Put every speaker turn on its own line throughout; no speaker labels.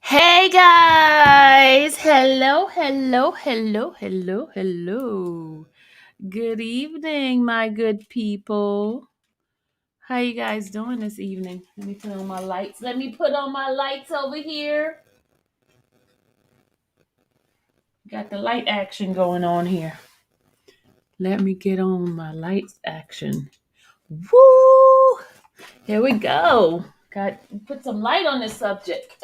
Hey guys! Hello, hello, hello, hello, hello. Good evening, my good people. How you guys doing this evening? Let me turn on my lights. Let me put on my lights over here. Got the light action going on here. Let me get on my lights action. Woo! Here we go. Got put some light on this subject.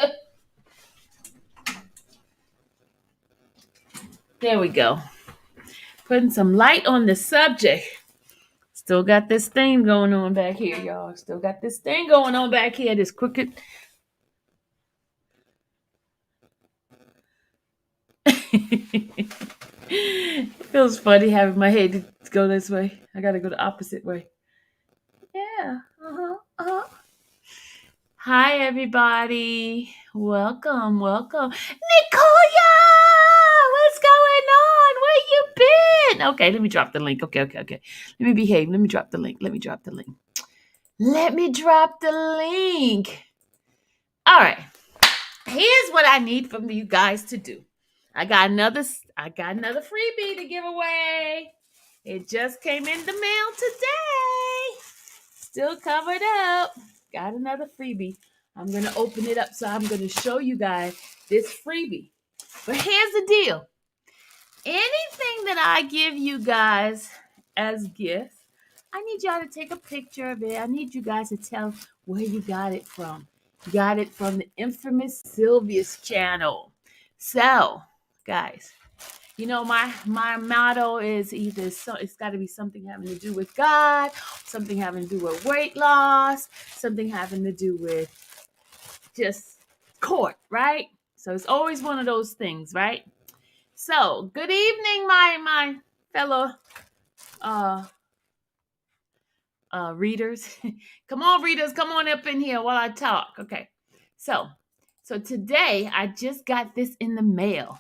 There we go. Putting some light on the subject. Still got this thing going on back here, y'all. Still got this thing going on back here. This crooked. It feels funny having my head to go this way. I gotta go the opposite way. Yeah. Hi, everybody. Welcome, welcome. Nicolia! What's going on? Where you been? Okay, let me drop the link. Okay. Let me behave. Let me drop the link. Let me drop the link. All right. Here's what I need from you guys to do. I got another freebie to give away. It just came in the mail today. Still covered up. Got another freebie. I'm going to open it up, so I'm going to show you guys this freebie. But here's the deal. Anything that I give you guys as gifts, I need y'all to take a picture of it. I need you guys to tell where you got it from. You got it from the infamous Sylvia's channel. So, guys, you know my motto is it's got to be something having to do with God, something having to do with weight loss, something having to do with just court, right? So it's always one of those things, right? So, good evening, my fellow uh readers. Come on, readers, come on up in here while I talk. Okay. So today I just got this in the mail.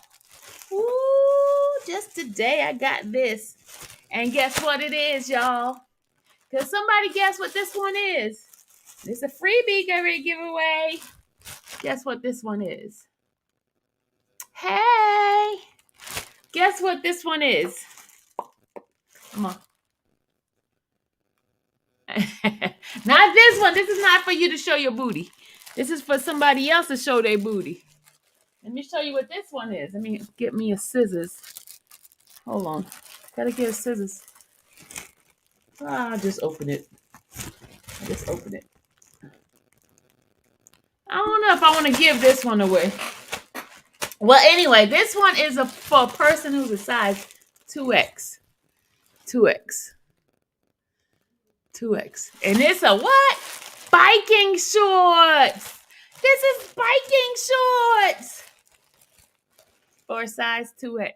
Ooh, just today I got this. And guess what it is, y'all? Can somebody guess what this one is? It's a freebie giveaway. Guess what this one is? Hey! Guess what this one is? Come on. Not this one. This is not for you to show your booty. This is for somebody else to show their booty. Let me show you what this one is. Let me get me a scissors. Hold on. Gotta get a scissors. I'll just open it. I don't know if I want to give this one away. Well, anyway, this one is for a person who's a size 2X. 2X. And it's a what? Biking shorts. This is biking shorts for a size 2X.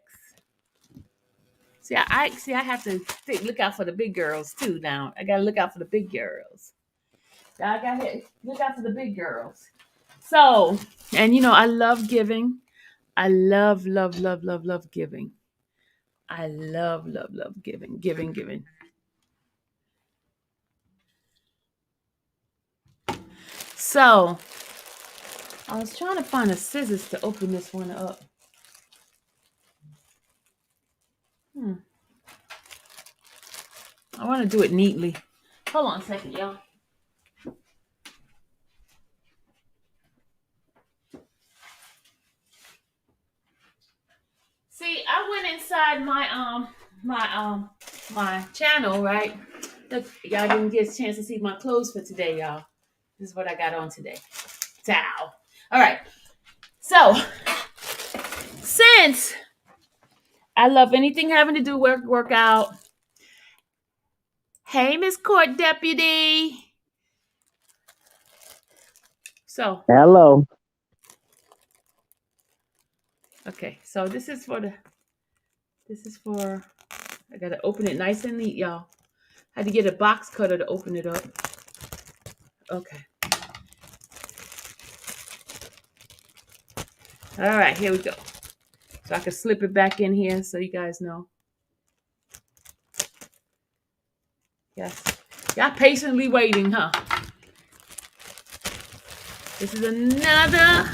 I have to look out for the big girls too now. I gotta look out for the big girls. I gotta look out for the big girls. So, and I love giving. I love giving. I love giving. Giving. So, I was trying to find a scissors to open this one up. I want to do it neatly. Hold on a second, y'all. See, I went inside my channel, right? Look, y'all didn't get a chance to see my clothes for today, y'all. This is what I got on today. Towel. All right. So, since I love anything having to do with workout. Hey, Miss Court Deputy. So.
Hello.
Okay, so this is for, I got to open it nice and neat, y'all. I had to get a box cutter to open it up. Okay. All right, here we go. So I can slip it back in here so you guys know. Yes. Y'all patiently waiting, huh? This is another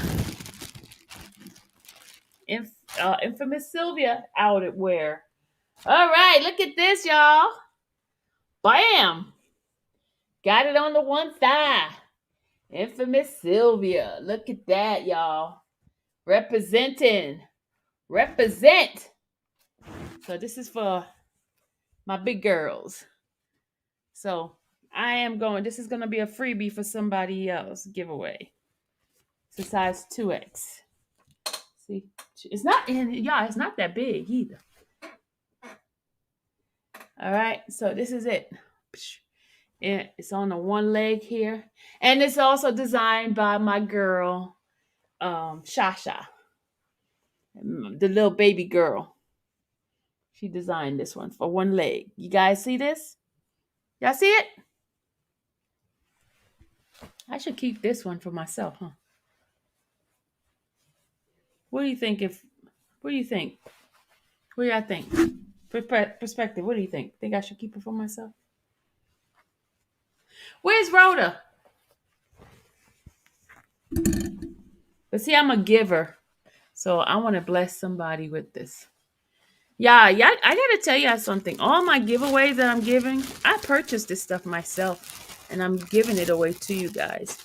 Infamous Sylvia outerwear. All right, look at this, y'all. Bam! Got it on the one thigh. Infamous Sylvia. Look at that, y'all. Representing. Represent. So this is for my big girls. So this is going to be a freebie for somebody else giveaway. It's a size 2X. See, it's not that big either. All right, so this is it. It's on the one leg here. And it's also designed by my girl, Shasha, the little baby girl. She designed this one for one leg. You guys see this? Y'all see it? I should keep this one for myself, huh? What do you think? What do you think? What do y'all think? Perspective. What do you think? Think I should keep it for myself? Where's Rhoda? But see, I'm a giver, so I want to bless somebody with this. Yeah, I gotta tell you something. All my giveaways that I'm giving, I purchased this stuff myself, and I'm giving it away to you guys.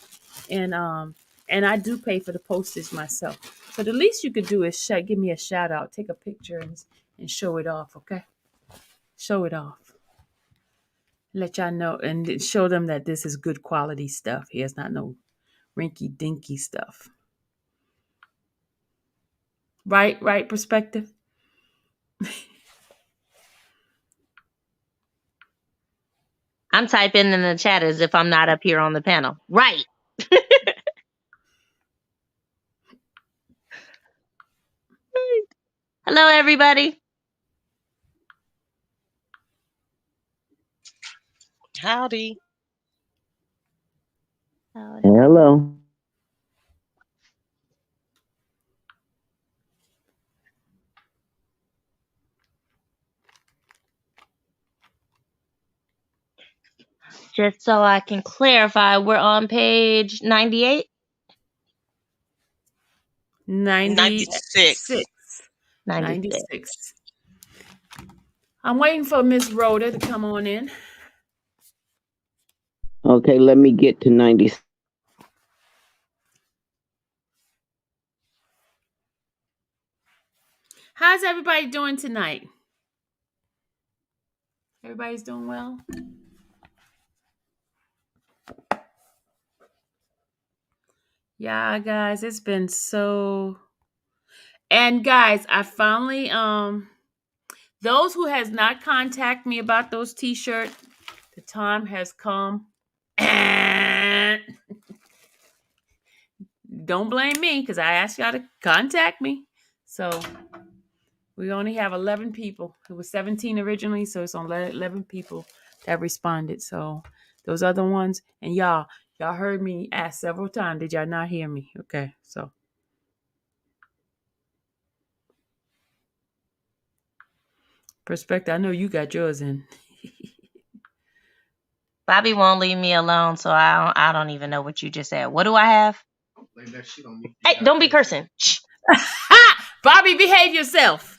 And I do pay for the postage myself. So the least you could do is give me a shout out, take a picture, and show it off. Okay, show it off. Let y'all know and show them that this is good quality stuff. Here's not no rinky dinky stuff. Right, perspective.
I'm typing in the chat as if I'm not up here on the panel. Right. Hello, everybody.
Howdy.
Hello.
Just so I can clarify, we're on page 98?
96.
96.
I'm waiting for Miss Rhoda to come on in.
Okay, let me get to 96.
How's everybody doing tonight? Everybody's doing well? Yeah, guys, it's been so... And guys, I finally, those who has not contacted me about those t-shirts, the time has come. Don't blame me because I asked y'all to contact me. So we only have 11 people. It was 17 originally, so it's only 11 people that responded. So those other ones, and y'all heard me ask several times. Did y'all not hear me? Okay, so. Perspective, I know you got yours in.
Bobby won't leave me alone, so I don't even know what you just said. What do I have? Hey, don't be cursing.
Bobby, behave yourself.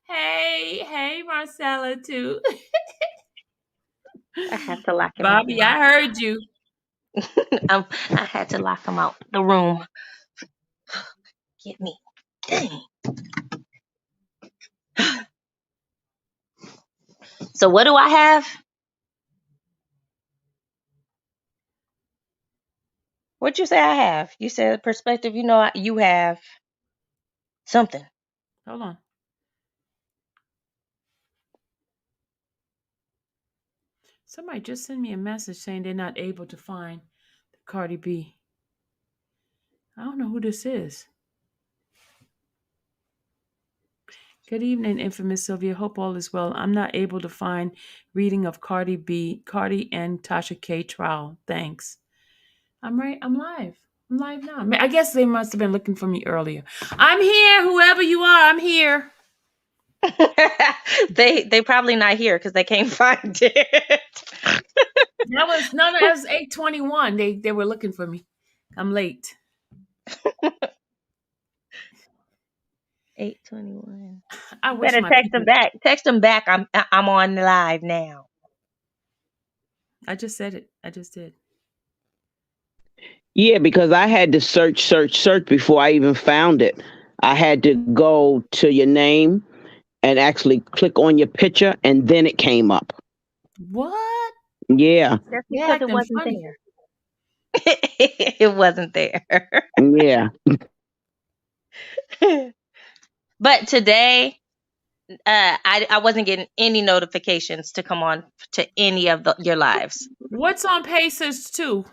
Hey, Marcella too.
I have to lock him
Bobby,
out.
I heard you.
I had to lock him out the room. Get me. Dang. So what do I have? What'd you say I have? You said perspective. You know you have something.
Hold on. Somebody just sent me a message saying they're not able to find the Cardi B. I don't know who this is. Good evening, infamous Sylvia. Hope all is well. I'm not able to find reading of Cardi and Tasha K trial. Thanks. I'm live. I'm live now. I guess they must have been looking for me earlier. I'm here, whoever you are. I'm here.
They probably not here because they can't find it.
That It was 8:21. They were looking for me. I'm late.
8:21.
I
You
wish
better
my
text
people.
them back. Text them back. I'm on live now.
I just said it. I just did.
Yeah, because I had to search before I even found it. I had to go to your name and actually click on your picture, and then it came up.
What?
Yeah,
That's
They're
because it
acting
wasn't
funny.
there. It wasn't there.
yeah.
But today, I wasn't getting any notifications to come on to any of your lives.
What's on Paces too?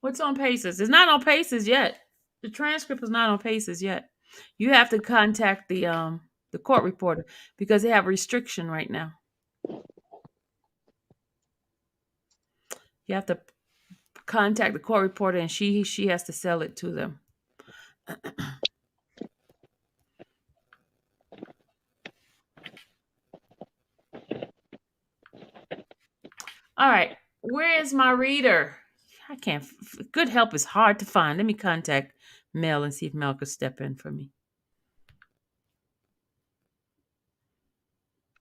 What's on Paces? It's not on Paces yet. The transcript is not on Paces yet. You have to contact the court reporter because they have restriction right now. You have to contact the court reporter, and she has to sell it to them. All right, where is my reader? I can't. Good help is hard to find. Let me contact Mel and see if Mel could step in for me.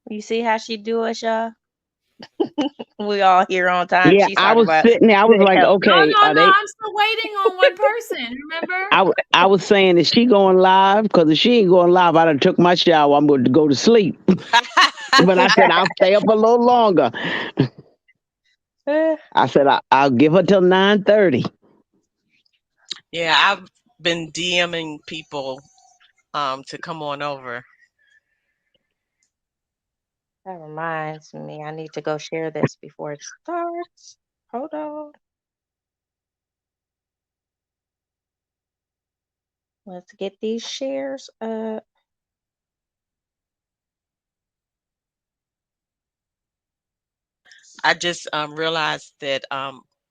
You see how she do us, y'all? We all here on time.
Yeah,
She's
I
talking
was
about
sitting there. I was
good
like,
help.
No,
okay,
no,
are
no.
they?
I'm still waiting on one person. Remember?
I was saying, is she going live? Because if she ain't going live, I done took my shower. I'm going to go to sleep. But I said I'll stay up a little longer. I said I'll give her till 9:30.
Yeah, I've been DMing people to come on over.
That reminds me, I need to go share this before it starts. Hold on. Let's get these shares up.
I just realized that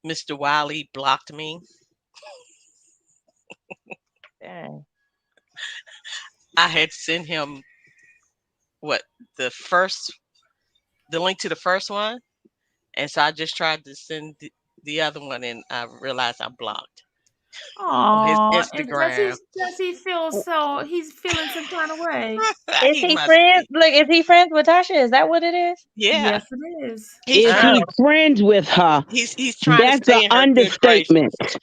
Mr. Wiley blocked me.
Dang.
I had sent him the link to the first one, and so I just tried to send the other one, and I realized I blocked on his
Oh,
Instagram.
does he feel so? He's feeling some kind of way.
Is
He
he
must
friends?
be.
Like, is he friends with Tasha? Is that what it is?
Yeah,
Yes, it is.
he's
Is
trying
Oh,
he
to
friends with her?
he's trying to
That's an
stay in her good
understatement.
graces.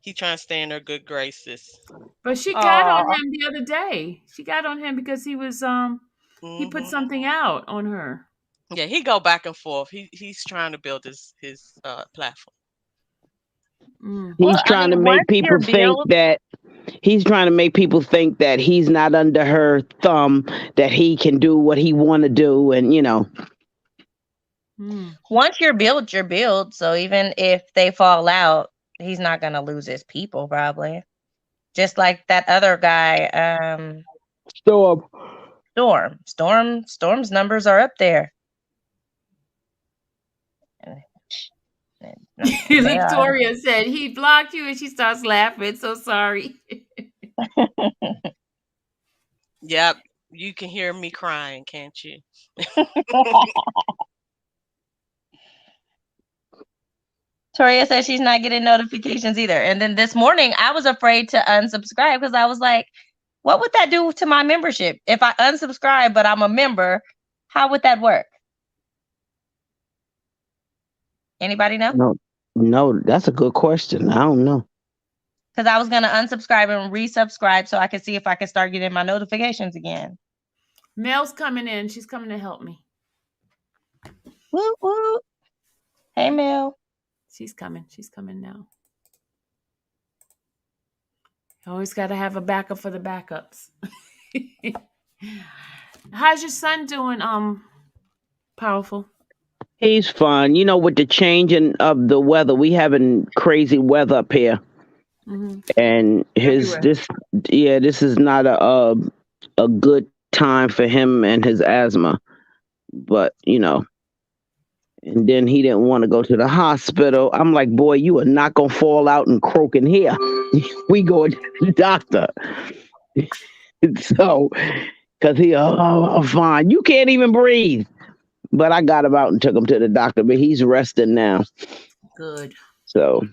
He's trying to stay in her good graces.
But she got on
oh,
him the other day. She got on him because he was he put
Hmm.
something out on her.
Yeah, he go back and forth. He's trying to build his platform.
Mm.
well,
He's
I
trying
mean,
to
once
make
your
people think
build,
that he's not under her thumb, that he can do what he want to do, and
Mm.
once you're built, you're built. So even if they fall out, he's not gonna lose his people, probably. Just like that other guy,
So
Storm's numbers are up there. They are.
Victoria said he blocked you, and she starts laughing. So sorry.
Yep, you can hear me crying, can't you?
Toria says she's not getting notifications either. And then this morning, I was afraid to unsubscribe because I was like, what would that do to my membership? If I unsubscribe, but I'm a member, how would that work? Anybody know?
no, that's a good question. I don't know.
Because I was going to unsubscribe and resubscribe so I could see if I could start getting my notifications again.
Mel's coming in. She's coming to help me.
Woo woo. Hey, Mel.
She's coming. She's coming now. You always got to have a backup for the backups. How's your son doing? Powerful.
He's fine. With the changing of the weather, we having crazy weather up here,
Mm-hmm.
and
Everywhere.
this is not a good time for him and his asthma. But and then he didn't want to go to the hospital. I'm like, boy, you are not gonna fall out and croak in here. We going to the doctor. So, because I'm fine. You can't even breathe. But I got him out and took him to the doctor, but he's resting now.
Good.
So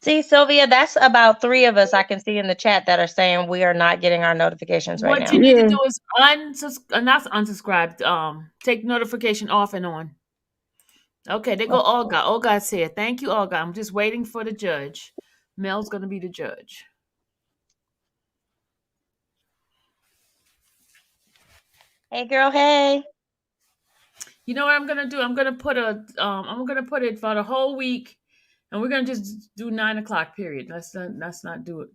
See, Sylvia, that's about 3 of us I can see in the chat that are saying we are not getting our notifications right
What
now.
you need to
yeah.
do is not unsubscribe. Take notification off and on. Okay, they go Olga. Olga's here. Thank you, Olga. I'm just waiting for the judge. Mel's gonna be the judge.
Hey, girl, hey.
You know what I'm gonna do? I'm gonna put it for the whole week, and we're gonna just do 9 o'clock period. Let's not do it.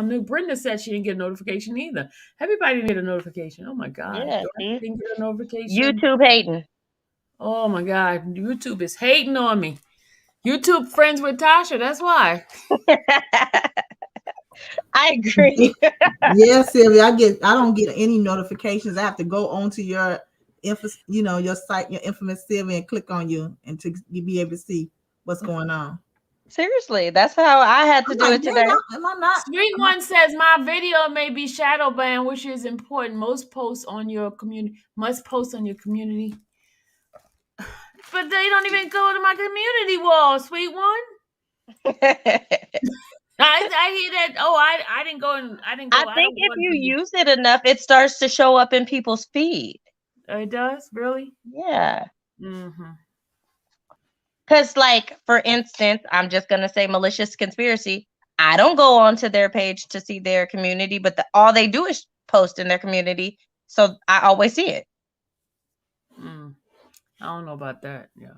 New Brenda said she didn't get a notification either. Everybody didn't get a notification. Oh my god,
Yeah,
Dorothy
see?
didn't get a notification.
YouTube hating.
Oh my god, YouTube is hating on me. YouTube friends with Tasha. That's why.
I agree.
Yeah, Sylvia, I don't get any notifications. I have to go onto your your site, your infamous Sylvia, and click on you and to be able to see what's going on.
Seriously, that's how I had to
I'm
do
like,
it today.
am I not?
Sweet One says my video may be shadow banned, which is important. Most posts on your community must post on your community. But they don't even go to my community wall, Sweet One. I hear that. Oh, I didn't go and I didn't go.
I
I
think
don't
if
go
you
to the,
use it enough, it starts to show up in people's feed.
it does really.
Yeah.
Mm-hmm.
Because, like, for instance, I'm just going to say malicious conspiracy. I don't go onto their page to see their community, but all they do is post in their community. So I always see it.
I don't know about that. Yeah.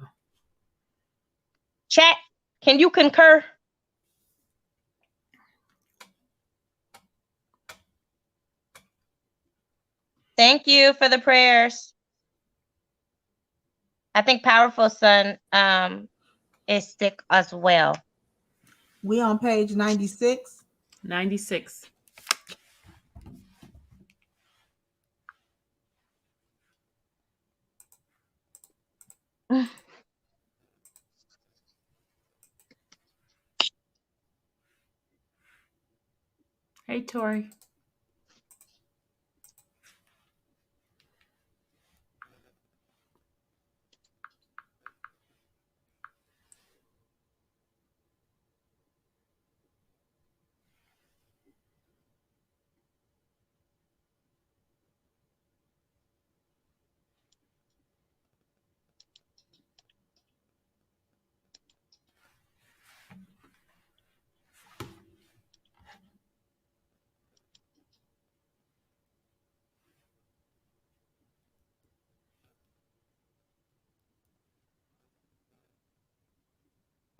Chat, can you concur? Thank you for the prayers. I think Powerful Son is sick as well.
We on page 96.
96. Hey, Tori.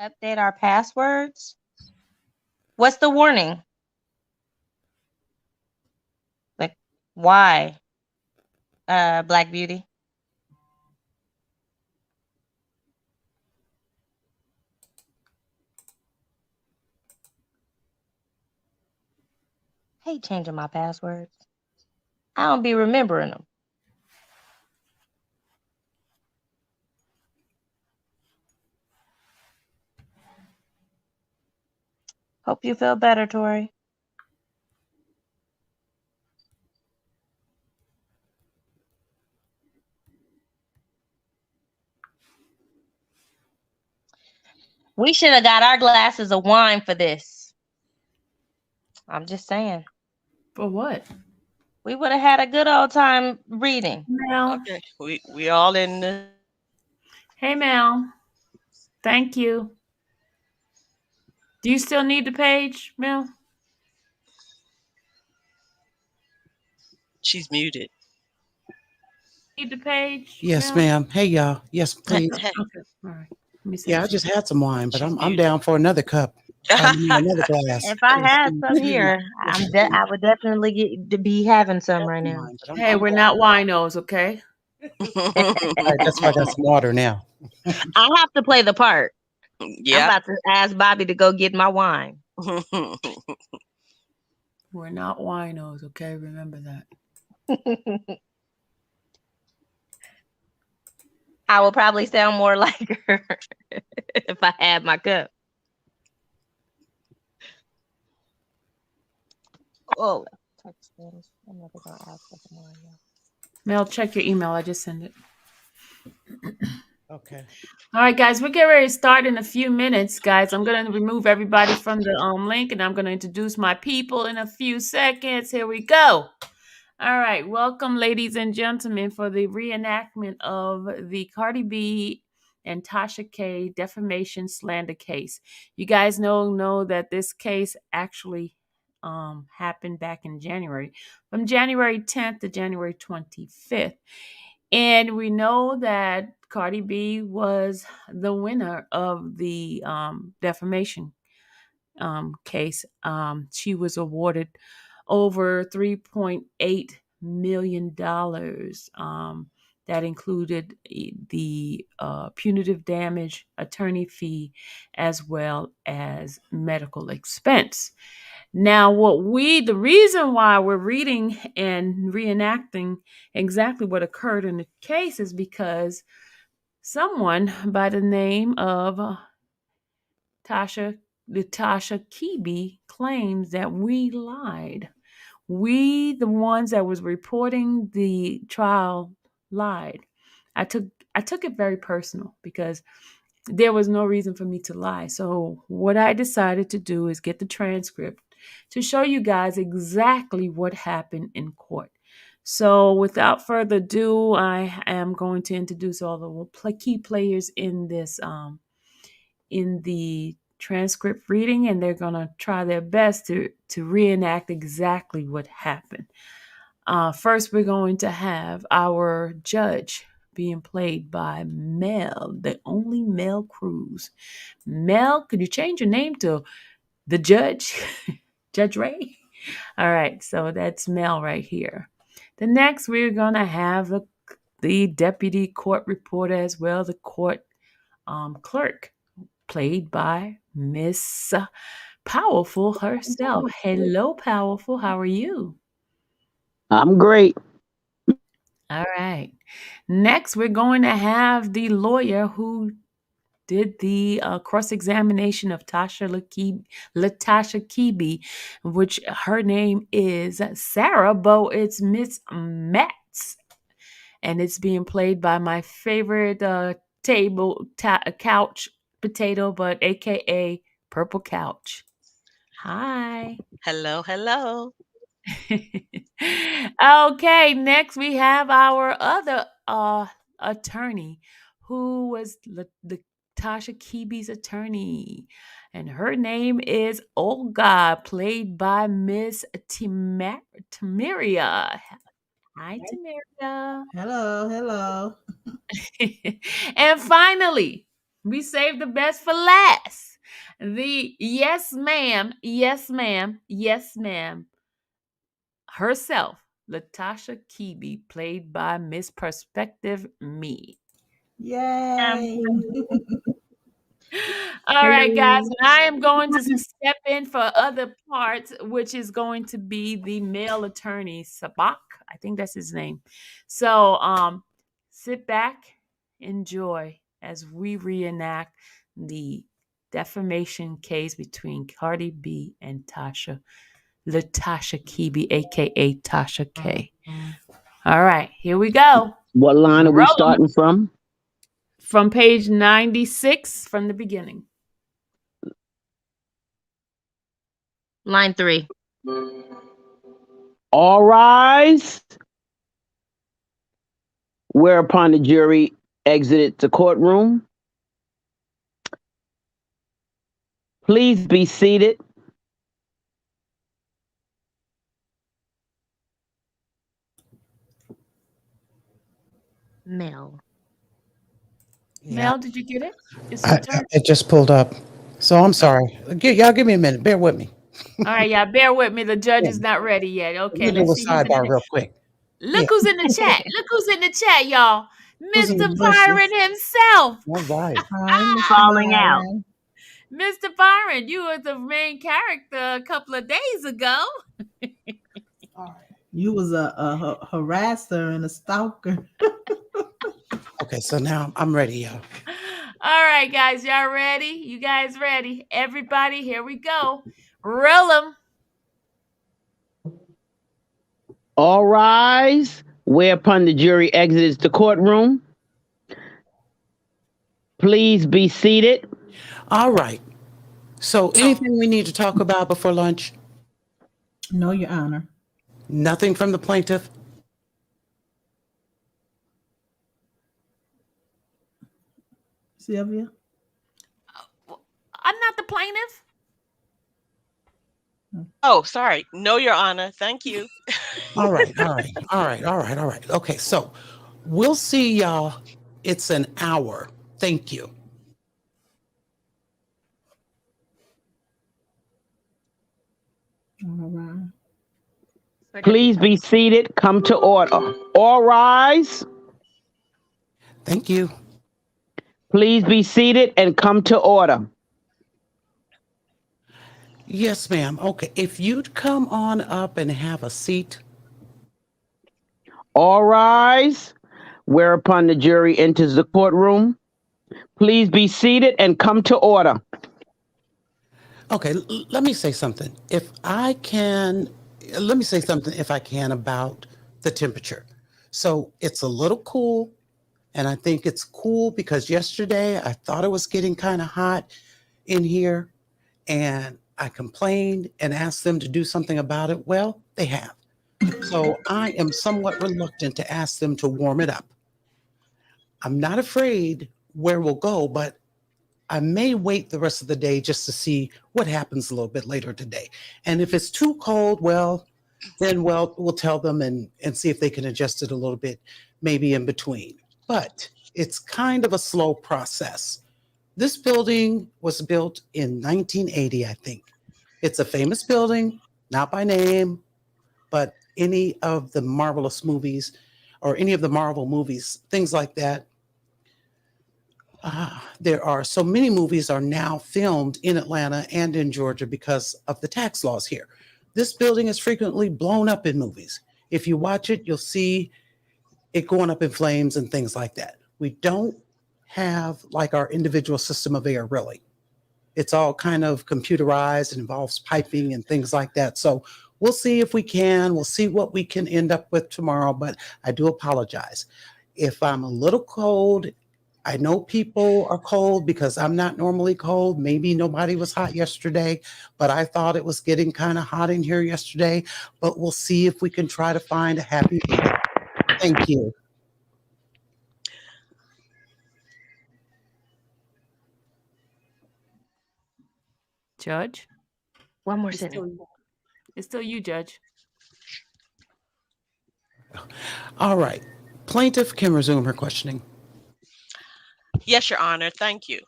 Update our passwords. What's the warning? Like, why? Black Beauty. I hate changing my passwords. I don't be remembering them. Hope you feel better, Tori. We should have got our glasses of wine for this. I'm just saying.
For what?
We would have had a good old time reading.
Mel.
Okay, we all in the.
Hey, Mel. Thank you. Do you still need the page, Mel?
She's muted.
Need the page?
Yes,
Mel?
ma'am. Hey, y'all. Yes, please.
Okay. All right. Let me see.
Yeah, I just had some wine, but
She's
I'm
muted.
down for another cup. I mean, another glass.
If I had some here, I would definitely be having some right now.
Wine, but
Hey, we're not winos, okay?
all right, that's why I got some water now.
I have to play the part. I'm
Yeah.
about to ask Bobby to go get my wine.
We're not winos, okay? Remember that.
I would probably sound more like her if I had my cup. Oh, I'm never gonna ask for some more.
Mel, check your email. I just sent it.
Okay.
All right, guys, we're getting ready to start in a few minutes, guys. I'm going to remove everybody from the link, and I'm going to introduce my people in a few seconds. Here we go. All right, welcome, ladies and gentlemen, for the reenactment of the Cardi B and Tasha K defamation slander case. You guys know that this case actually happened back in January, from January 10th to January 25th. And we know that Cardi B was the winner of the defamation case. She was awarded over $3.8 million. That included the punitive damage, attorney fee, as well as medical expense. Now, the reason why we're reading and reenacting exactly what occurred in the case is because someone by the name of Tasha Kebe claims that we lied. We, the ones that was reporting the trial, lied. I took it very personal because there was no reason for me to lie. So what I decided to do is get the transcript to show you guys exactly what happened in court. So without further ado, I am going to introduce all the key players in this in the transcript reading, and they're going to try their best to reenact exactly what happened. First, we're going to have our judge being played by Mel, the only Mel Cruz. Mel, could you change your name to the judge? Judge Ray? All right, so that's Mel right here. The next, we're going to have the deputy court reporter as well, the court clerk, played by Miss Powerful herself. Hello, Powerful. How are you?
I'm great.
All right. Next, we're going to have the lawyer who did the cross-examination of Latasha Kebe, which her name is Sarah, but it's Miss Metz. And it's being played by my favorite couch potato, but AKA Purple Couch. Hi.
Hello, hello.
Okay, next we have our other attorney who was the Tasha Kebe's attorney, and her name is Olga, played by Miss Tamiria. Hi, Tamiria.
Hello.
And finally, we saved the best for last. The yes ma'am, yes ma'am, yes ma'am herself, Latasha Kebe, played by Miss Perspective Me.
Yay.
All right, guys, and I am going to step in for other parts, which is going to be the male attorney, Sabak. I think that's his name. So sit back, enjoy as we reenact the defamation case between Cardi B and Latasha Kebe, aka Tasha K. All right, here we go.
What line are we
Roll 'em.
starting from?
From page 96 from the beginning.
Line 3.
All rise. Whereupon the jury exited the courtroom. Please be seated.
Mel.
Mel, did you get it? It's your turn.
It just pulled up. So I'm sorry. Y'all give me a minute. Bear with me.
All right, yeah, bear with me. The judge is not ready yet. Okay,
Let me do a
let's see who's in
sidebar
the
real quick.
Look
Yeah.
who's in the chat. Look who's in the chat, y'all.
Who's in
Mr.
the
Byron himself.
All right.
Hi, Mr.
Falling out.
Byron.
Mr. Byron, you were the main character a couple of days ago.
You was a harasser and a stalker.
Okay, so now I'm ready, y'all.
All right, guys, y'all ready? You guys ready? Everybody, here we go. Roll 'em.
All rise. whereupon the jury exits the courtroom. Please be seated.
All right. So,
So
anything we need to talk about before lunch?
No, Your Honor.
Nothing from the plaintiff?
Sylvia?
I'm not the plaintiff.
oh, sorry. No, Your Honor. Thank you.
All right. Okay, so we'll see y'all. It's an hour. Thank you.
All right.
Please be seated. Come to order. All rise.
Thank you.
Please be seated and come to order.
Yes, ma'am. Okay, if you'd come on up and have a seat.
All rise. Whereupon the jury enters the courtroom. Please be seated and come to order.
Okay, let me say something. If I can, let me say something if I can about the temperature. So it's a little cool, and I think it's cool because yesterday I thought it was getting kind of hot in here, and I complained and asked them to do something about it. Well, they have. So I am somewhat reluctant to ask them to warm it up. I'm not afraid where we'll go, but I may wait the rest of the day just to see what happens a little bit later today. And if it's too cold, well, then we'll tell them and see if they can adjust it a little bit, maybe in between. But it's kind of a slow process. This building was built in 1980, I think. It's a famous building, not by name, but any of the marvelous movies or any of the Marvel movies, things like that. There are so many movies are now filmed in Atlanta and in Georgia because of the tax laws here. This building is frequently blown up in movies. If you watch it, you'll see it going up in flames and things like that. We don't have like our individual system of air, really. It's all kind of computerized and involves piping and things like that. So we'll see if we can. We'll see what we can end up with tomorrow, but I do apologize. If I'm a little cold, I know people are cold because I'm not normally cold. Maybe nobody was hot yesterday, but I thought it was getting kind of hot in here yesterday. But we'll see if we can try to find a happy medium. Thank you.
Judge?
One more
It's
sitting.
it's still you, Judge.
All right. Plaintiff can resume her questioning.
Yes, Your Honor. Thank you.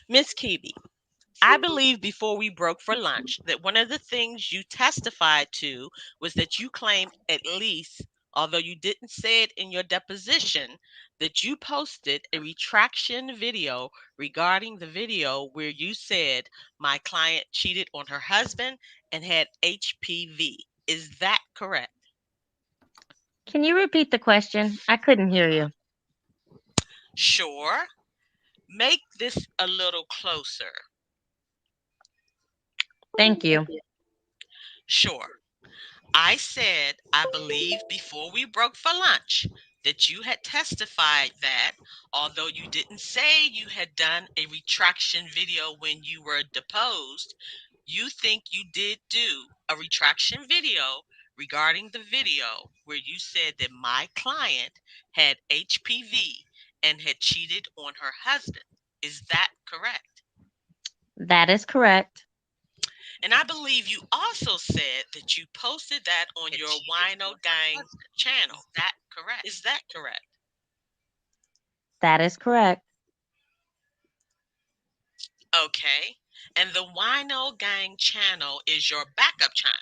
Miss Keeby, I believe before we broke for lunch that one of the things you testified to was that you claimed at least, although you didn't say it in your deposition, that you posted a retraction video regarding the video where you said my client cheated on her husband and had HPV. Is that correct?
Can you repeat the question? I couldn't hear you.
Sure. Make this a little closer.
Thank you.
Sure. I said, I believe before we broke for lunch that you had testified that although you didn't say you had done a retraction video when you were deposed, you think you did do a retraction video regarding the video where you said that my client had HPV and had cheated on her husband. Is that correct?
That is correct.
And I believe you also said that you posted that on your Wino Gang channel. That correct? Is that correct?
That is correct.
Okay. And the Wino Gang channel is your backup channel,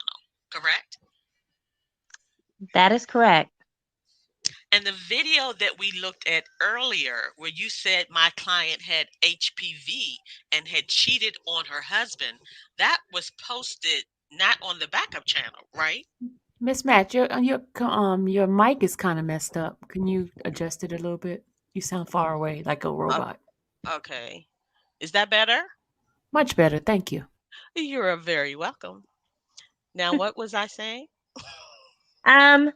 correct?
That is correct.
And the video that we looked at earlier, where you said my client had HPV and had cheated on her husband, that was posted not on the backup channel, right?
Miss Matt, your mic is kind of messed up. Can you adjust it a little bit? You sound far away, like a robot.
Okay. Is that better?
Much better, thank you.
You're very welcome. Now, what was I saying?
Um,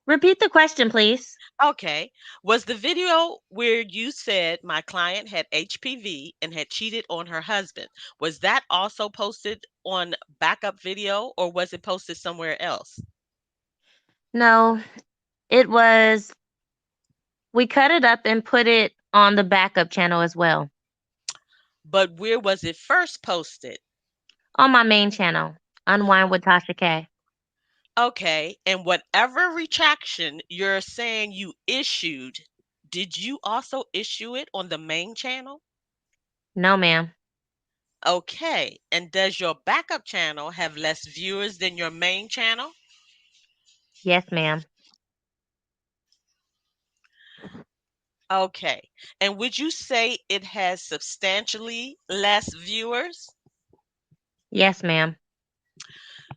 Repeat the question, please.
Okay. Was the video where you said my client had HPV and had cheated on her husband, was that also posted on backup video or was it posted somewhere else?
No, it was, we cut it up and put it on the backup channel as well.
But where was it first posted?
On my main channel, Unwind with Tasha K.
Okay. And whatever retraction you're saying you issued, did you also issue it on the main channel?
No, ma'am.
Okay. And does your backup channel have less viewers than your main channel?
Yes, ma'am.
Okay. And would you say it has substantially less viewers?
Yes, ma'am.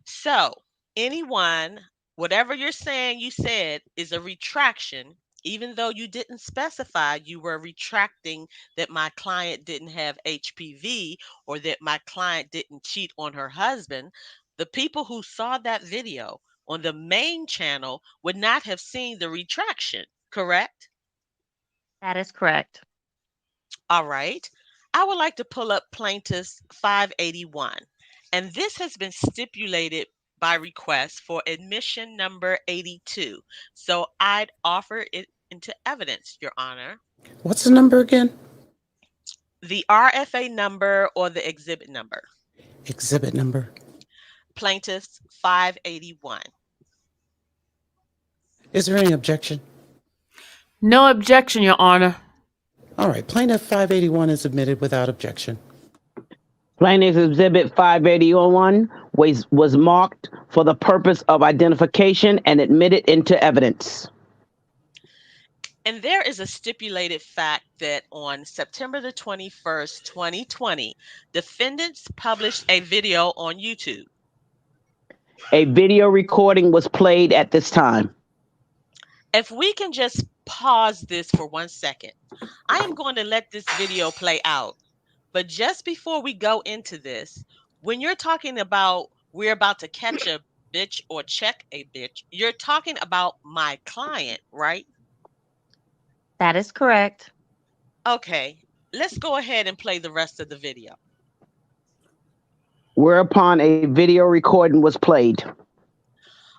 So, anyone, whatever you're saying you said is a retraction, even though you didn't specify you were retracting that my client didn't have HPV or that my client didn't cheat on her husband, the people who saw that video on the main channel would not have seen the retraction, correct?
That is correct.
All right. I would like to pull up plaintiff's 581. And this has been stipulated by request for admission number 82. So I'd offer it into evidence, Your Honor.
What's the number again?
The RFA number or the exhibit number.
Exhibit number.
Plaintiff's 581.
Is there any objection?
No objection, Your Honor.
All right, plaintiff 581 is admitted without objection.
Plaintiff's Exhibit 581 was marked for the purpose of identification and admitted into evidence.
And there is a stipulated fact that on September the 21st, 2020, defendants published a video on YouTube.
A video recording was played at this time.
If we can just pause this for 1 second, I am going to let this video play out. But just before we go into this, when you're talking about we're about to catch a bitch or check a bitch, you're talking about my client, right?
That is correct.
Okay, let's go ahead and play the rest of the video.
Whereupon a video recording was played.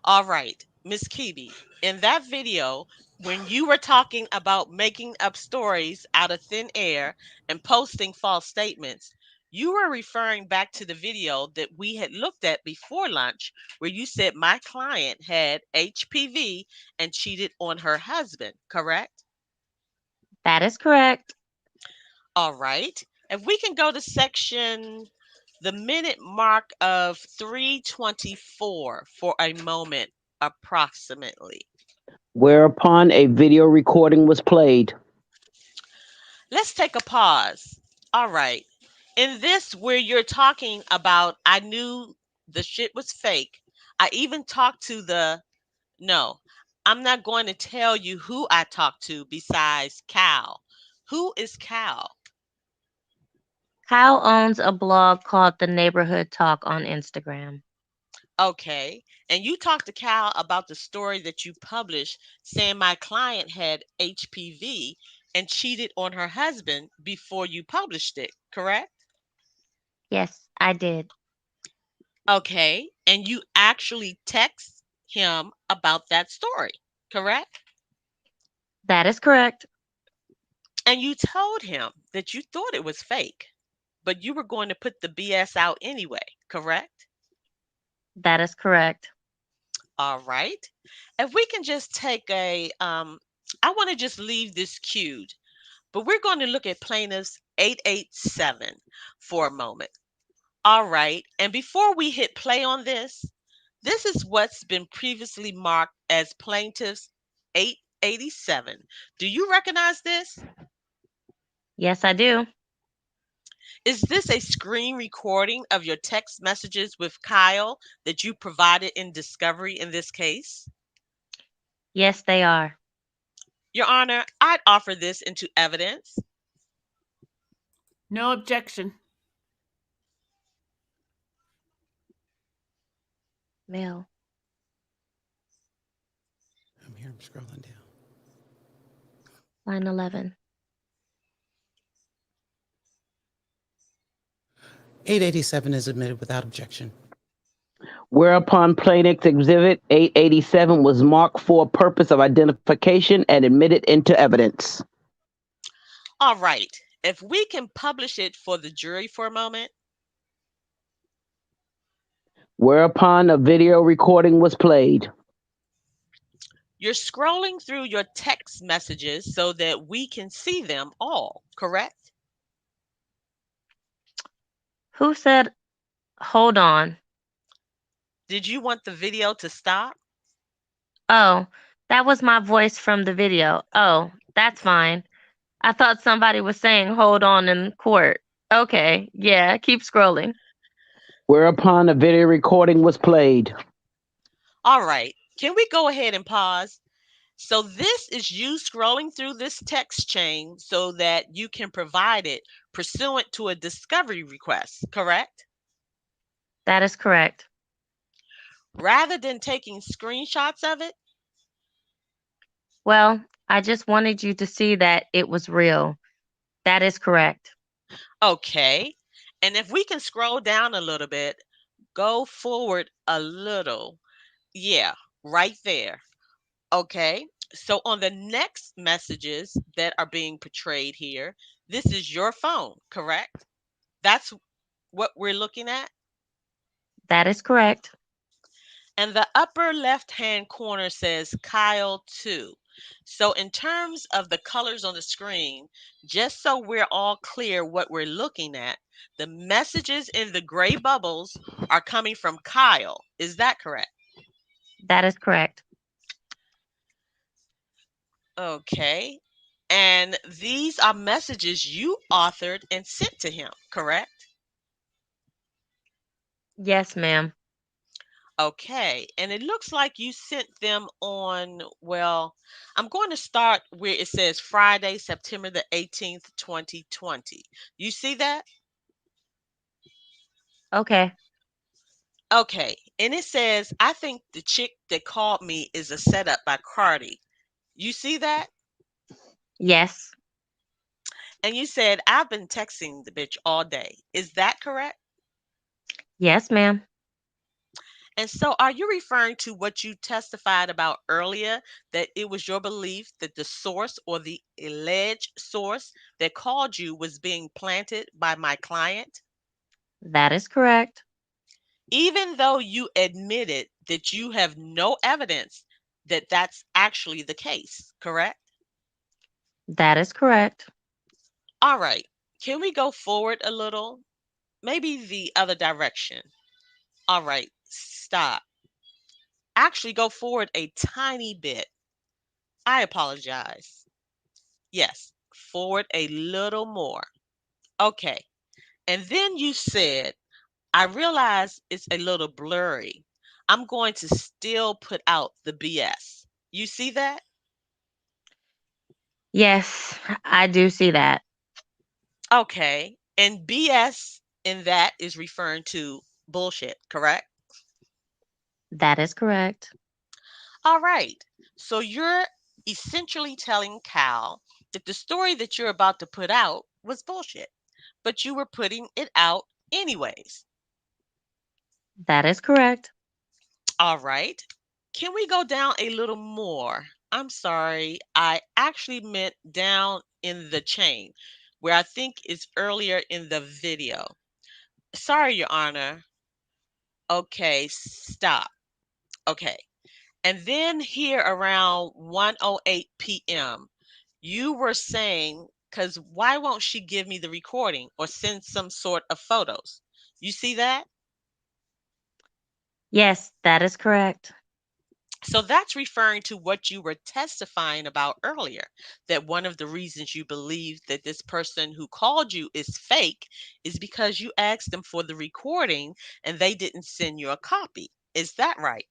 All right, Miss Kibi, in that video, when you were talking about making up stories out of thin air and posting false statements, you were referring back to the video that we had looked at before lunch, where you said my client had HPV and cheated on her husband, correct?
That is correct.
All right. If we can go to the minute mark of 3:24 for a moment, approximately.
Whereupon a video recording was played.
Let's take a pause. All right. In this, where you're talking about, I knew the shit was fake. I even talked to no, I'm not going to tell you who I talked to besides Cal. Who is Cal?
Kyle owns a blog called The Neighborhood Talk on Instagram.
Okay. And you talked to Cal about the story that you published saying my client had HPV and cheated on her husband before you published it, correct?
Yes, I did.
Okay. And you actually text him about that story, correct?
That is correct.
And you told him that you thought it was fake, but you were going to put the BS out anyway, correct?
That is correct.
All right. If we can just take I want to just leave this queued, but we're going to look at plaintiffs 887 for a moment. All right. And before we hit play on this is what's been previously marked as plaintiffs 887. Do you recognize this?
Yes, I do.
Is this a screen recording of your text messages with Kyle that you provided in discovery in this case?
Yes, they are.
Your Honor, I'd offer this into evidence.
No objection.
Mel.
I'm here. Scrolling down.
Line 11.
887 is admitted without objection.
Whereupon Plaintiff's Exhibit 887 was marked for purpose of identification and admitted into evidence.
All right. If we can publish it for the jury for a moment.
Whereupon a video recording was played.
You're scrolling through your text messages so that we can see them all, correct?
Who said, hold on?
Did you want the video to stop?
Oh, that was my voice from the video. Oh, that's fine. I thought somebody was saying hold on in court. Okay, yeah, keep scrolling.
Whereupon a video recording was played.
All right. Can we go ahead and pause? So this is you scrolling through this text chain so that you can provide it pursuant to a discovery request, correct?
That is correct.
Rather than taking screenshots of it?
Well, I just wanted you to see that it was real. That is correct.
Okay. And if we can scroll down a little bit, go forward a little. Yeah, right there. Okay. So on the next messages that are being portrayed here, this is your phone, correct? That's what we're looking at.
That is correct.
And the upper left-hand corner says Kyle 2. So in terms of the colors on the screen, just so we're all clear what we're looking at, the messages in the gray bubbles are coming from Kyle. Is that correct?
That is correct.
Okay. And these are messages you authored and sent to him, correct?
Yes, ma'am.
Okay. And it looks like you sent them on, well, I'm going to start where it says Friday, September the 18th, 2020. You see that?
Okay.
Okay. And it says, I think the chick that called me is a setup by Cardi. You see that?
Yes.
And you said, I've been texting the bitch all day. Is that correct?
Yes, ma'am.
And so, are you referring to what you testified about earlier, that it was your belief that the source or the alleged source that called you was being planted by my client?
That is correct.
Even though you admitted that you have no evidence that that's actually the case, correct?
That is correct.
All right. Can we go forward a little? Maybe the other direction. All right. Stop. Actually, go forward a tiny bit. I apologize. Yes, forward a little more. Okay. And then you said, I realize it's a little blurry. I'm going to still put out the BS. You see that?
Yes, I do see that.
Okay. And BS in that is referring to bullshit, correct?
That is correct.
All right. So you're essentially telling Cal that the story that you're about to put out was bullshit, but you were putting it out anyways.
That is correct.
All right. Can we go down a little more? I'm sorry. I actually meant down in the chain where I think is earlier in the video. Sorry, Your Honor. Okay, stop. Okay. And then here around 1:08 p.m., you were saying, because why won't she give me the recording or send some sort of photos? You see that?
Yes, that is correct.
So that's referring to what you were testifying about earlier, that one of the reasons you believe that this person who called you is fake is because you asked them for the recording and they didn't send you a copy. Is that right?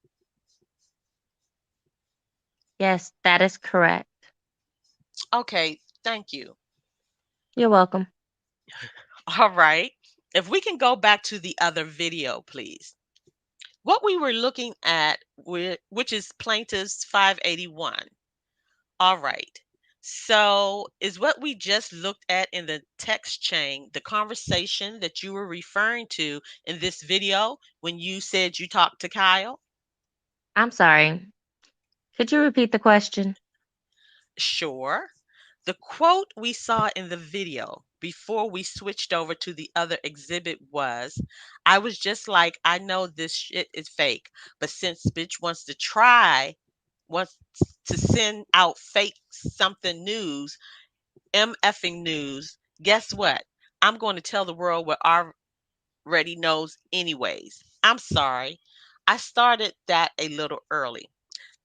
Yes, that is correct.
Okay, thank you.
You're welcome.
All right. If we can go back to the other video, please. What we were looking at, which is plaintiff's 581. All right. So, is what we just looked at in the text chain the conversation that you were referring to in this video when you said you talked to Kyle?
I'm sorry. Could you repeat the question?
Sure. The quote we saw in the video before we switched over to the other exhibit was, I was just like, I know this shit is fake, but since bitch wants to send out fake something news, M effing news, guess what? I'm going to tell the world what already knows anyways. I'm sorry. I started that a little early.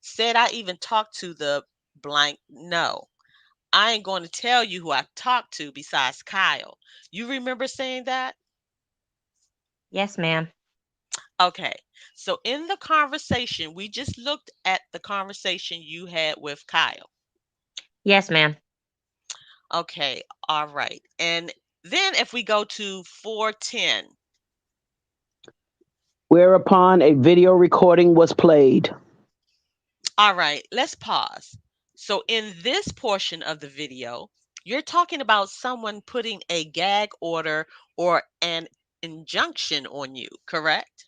Said I even talked to the blank no. I ain't going to tell you who I talked to besides Kyle. You remember saying that?
Yes, ma'am.
Okay. So in the conversation, we just looked at the conversation you had with Kyle.
Yes, ma'am.
Okay. All right. And then if we go to 410,
Whereupon a video recording was played.
all right, let's pause. So in this portion of the video, you're talking about someone putting a gag order or an injunction on you, correct?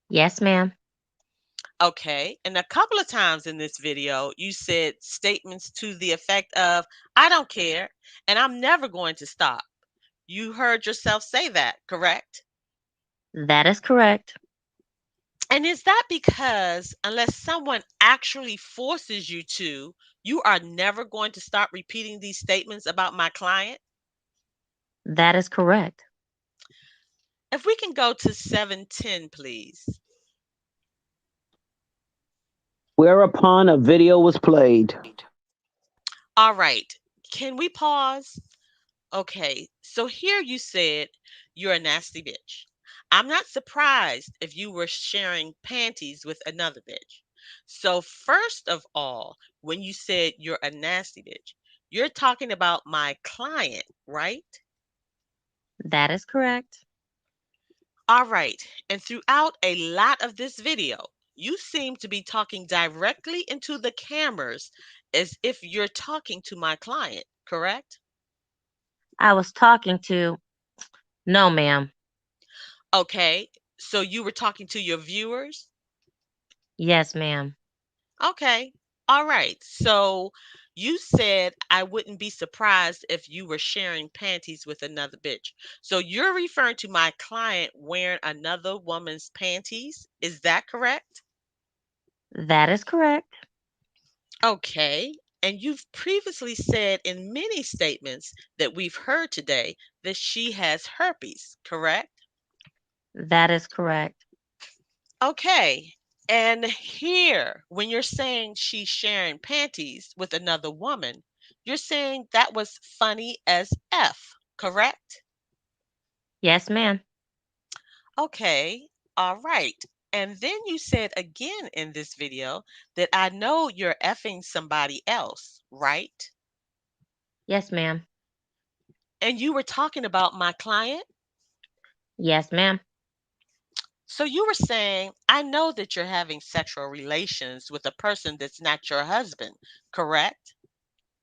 Yes, ma'am.
Okay. And a couple of times in this video, you said statements to the effect of, I don't care, and I'm never going to stop. You heard yourself say that, correct?
That is correct.
And is that because unless someone actually forces you to, you are never going to stop repeating these statements about my client?
That is correct.
If we can go to 710, please.
Whereupon a video was played.
All right. Can we pause? Okay, so here you said you're a nasty bitch. I'm not surprised if you were sharing panties with another bitch. So, first of all, when you said you're a nasty bitch, you're talking about my client, right?
That is correct.
All right, and throughout a lot of this video, you seem to be talking directly into the cameras as if you're talking to my client, correct?
I was talking to, no, ma'am.
Okay, so you were talking to your viewers?
Yes, ma'am.
Okay. All right. So you said I wouldn't be surprised if you were sharing panties with another bitch. So you're referring to my client wearing another woman's panties. Is that correct?
That is correct.
Okay. And you've previously said in many statements that we've heard today that she has herpes, correct?
That is correct.
Okay. And here, when you're saying she's sharing panties with another woman, you're saying that was funny as F, correct?
Yes, ma'am.
Okay. All right. And then you said again in this video that I know you're effing somebody else, right?
Yes, ma'am.
And you were talking about my client.
Yes, ma'am.
So you were saying, I know that you're having sexual relations with a person that's not your husband, correct?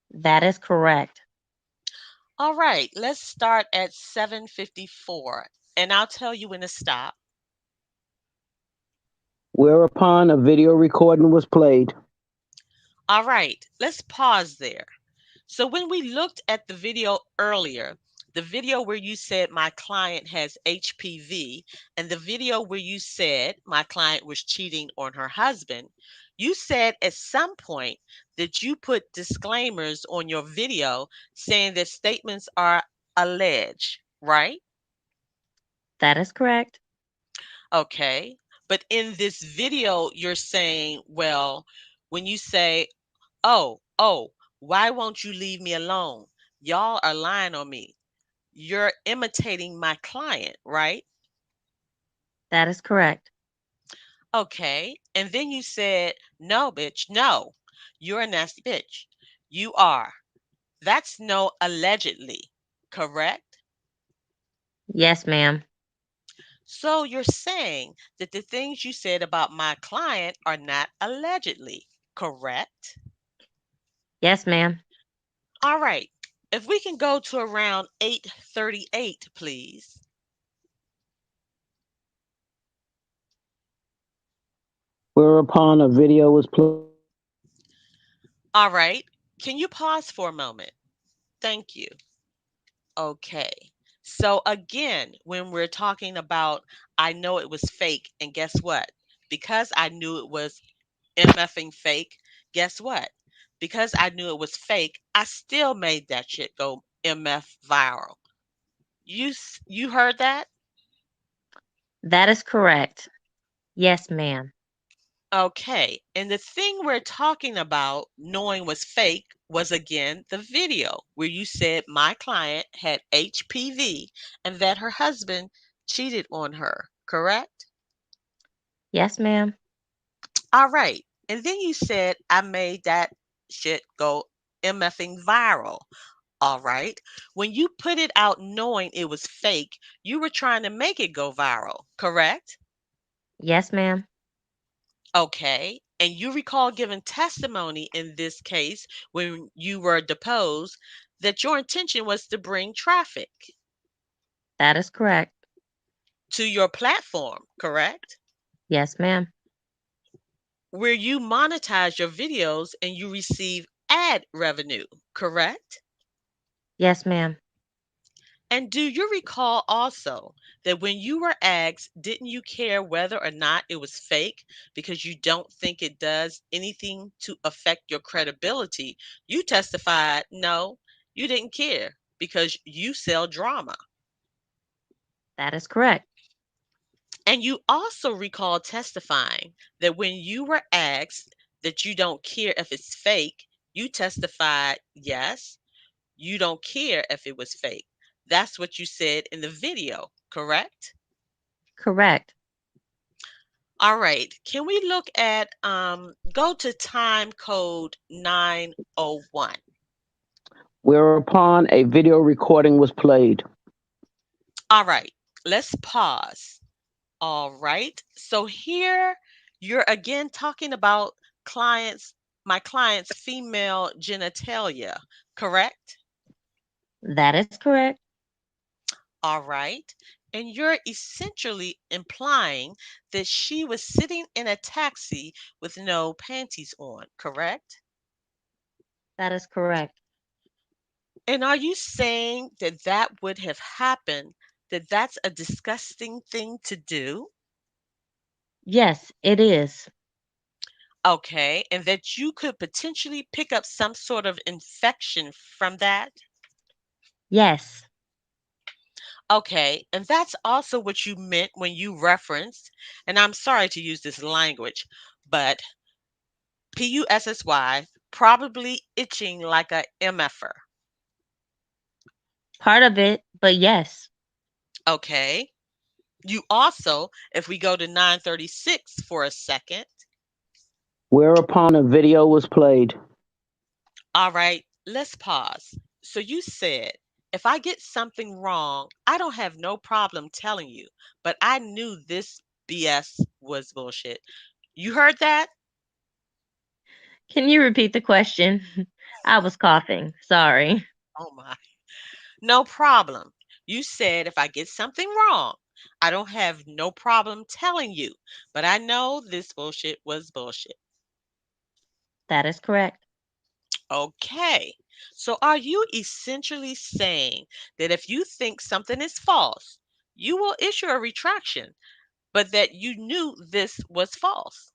That is correct.
All right, let's start at 7:54 and I'll tell you when to stop.
Whereupon a video recording was played.
All right, let's pause there. So when we looked at the video earlier, the video where you said my client has HPV and the video where you said my client was cheating on her husband, you said at some point that you put disclaimers on your video saying that statements are alleged, right?
That is correct.
Okay. But in this video, you're saying, well, when you say, oh, why won't you leave me alone? Y'all are lying on me. You're imitating my client, right?
That is correct.
Okay. And then you said, no, bitch, no. You're a nasty bitch. You are. That's no allegedly, correct?
Yes, ma'am.
So you're saying that the things you said about my client are not allegedly, correct?
Yes, ma'am.
All right. If we can go to around 8:38, please.
Whereupon a video was played.
All right. Can you pause for a moment? Thank you. Okay. So again, when we're talking about I know it was fake, and guess what? Because I knew it was MFing fake, guess what? Because I knew it was fake, I still made that shit go MF viral. You heard that?
That is correct. Yes, ma'am.
Okay. And the thing we're talking about knowing was fake was again the video where you said my client had HPV and that her husband cheated on her, correct?
Yes, ma'am.
All right. And then you said I made that shit go MFing viral. All right. When you put it out knowing it was fake, you were trying to make it go viral, correct?
Yes, ma'am.
Okay. And you recall giving testimony in this case when you were deposed that your intention was to bring traffic
That is correct.
to your platform, correct?
Yes, ma'am.
Where you monetize your videos and you receive ad revenue, correct?
Yes, ma'am.
And do you recall also that when you were asked, didn't you care whether or not it was fake because you don't think it does anything to affect your credibility? You testified, no, you didn't care because you sell drama.
That is correct.
And you also recall testifying that when you were asked that you don't care if it's fake, you testified, yes, you don't care if it was fake. That's what you said in the video, correct?
Correct.
All right. Can we look at go to time code 901?
Whereupon a video recording was played.
All right. Let's pause. All right. So here you're again talking about clients my client's female genitalia, correct?
That is correct.
All right. And you're essentially implying that she was sitting in a taxi with no panties on, correct?
That is correct.
And are you saying that that would have happened, that that's a disgusting thing to do?
Yes, it is.
Okay. And that you could potentially pick up some sort of infection from that?
Yes.
Okay. And that's also what you meant when you referenced, and I'm sorry to use this language, but PUSSY, probably itching like a MFer.
Part of it, but yes.
Okay. You also, if we go to 936 for a second,
Whereupon a video was played.
all right, let's pause. So you said, if I get something wrong, I don't have no problem telling you, but I knew this BS was bullshit. You heard that?
Can you repeat the question? I was coughing. Sorry.
Oh my. No problem. You said, if I get something wrong, I don't have no problem telling you, but I know this bullshit was bullshit.
That is correct.
Okay. So are you essentially saying that if you think something is false, you will issue a retraction, but that you knew this was false?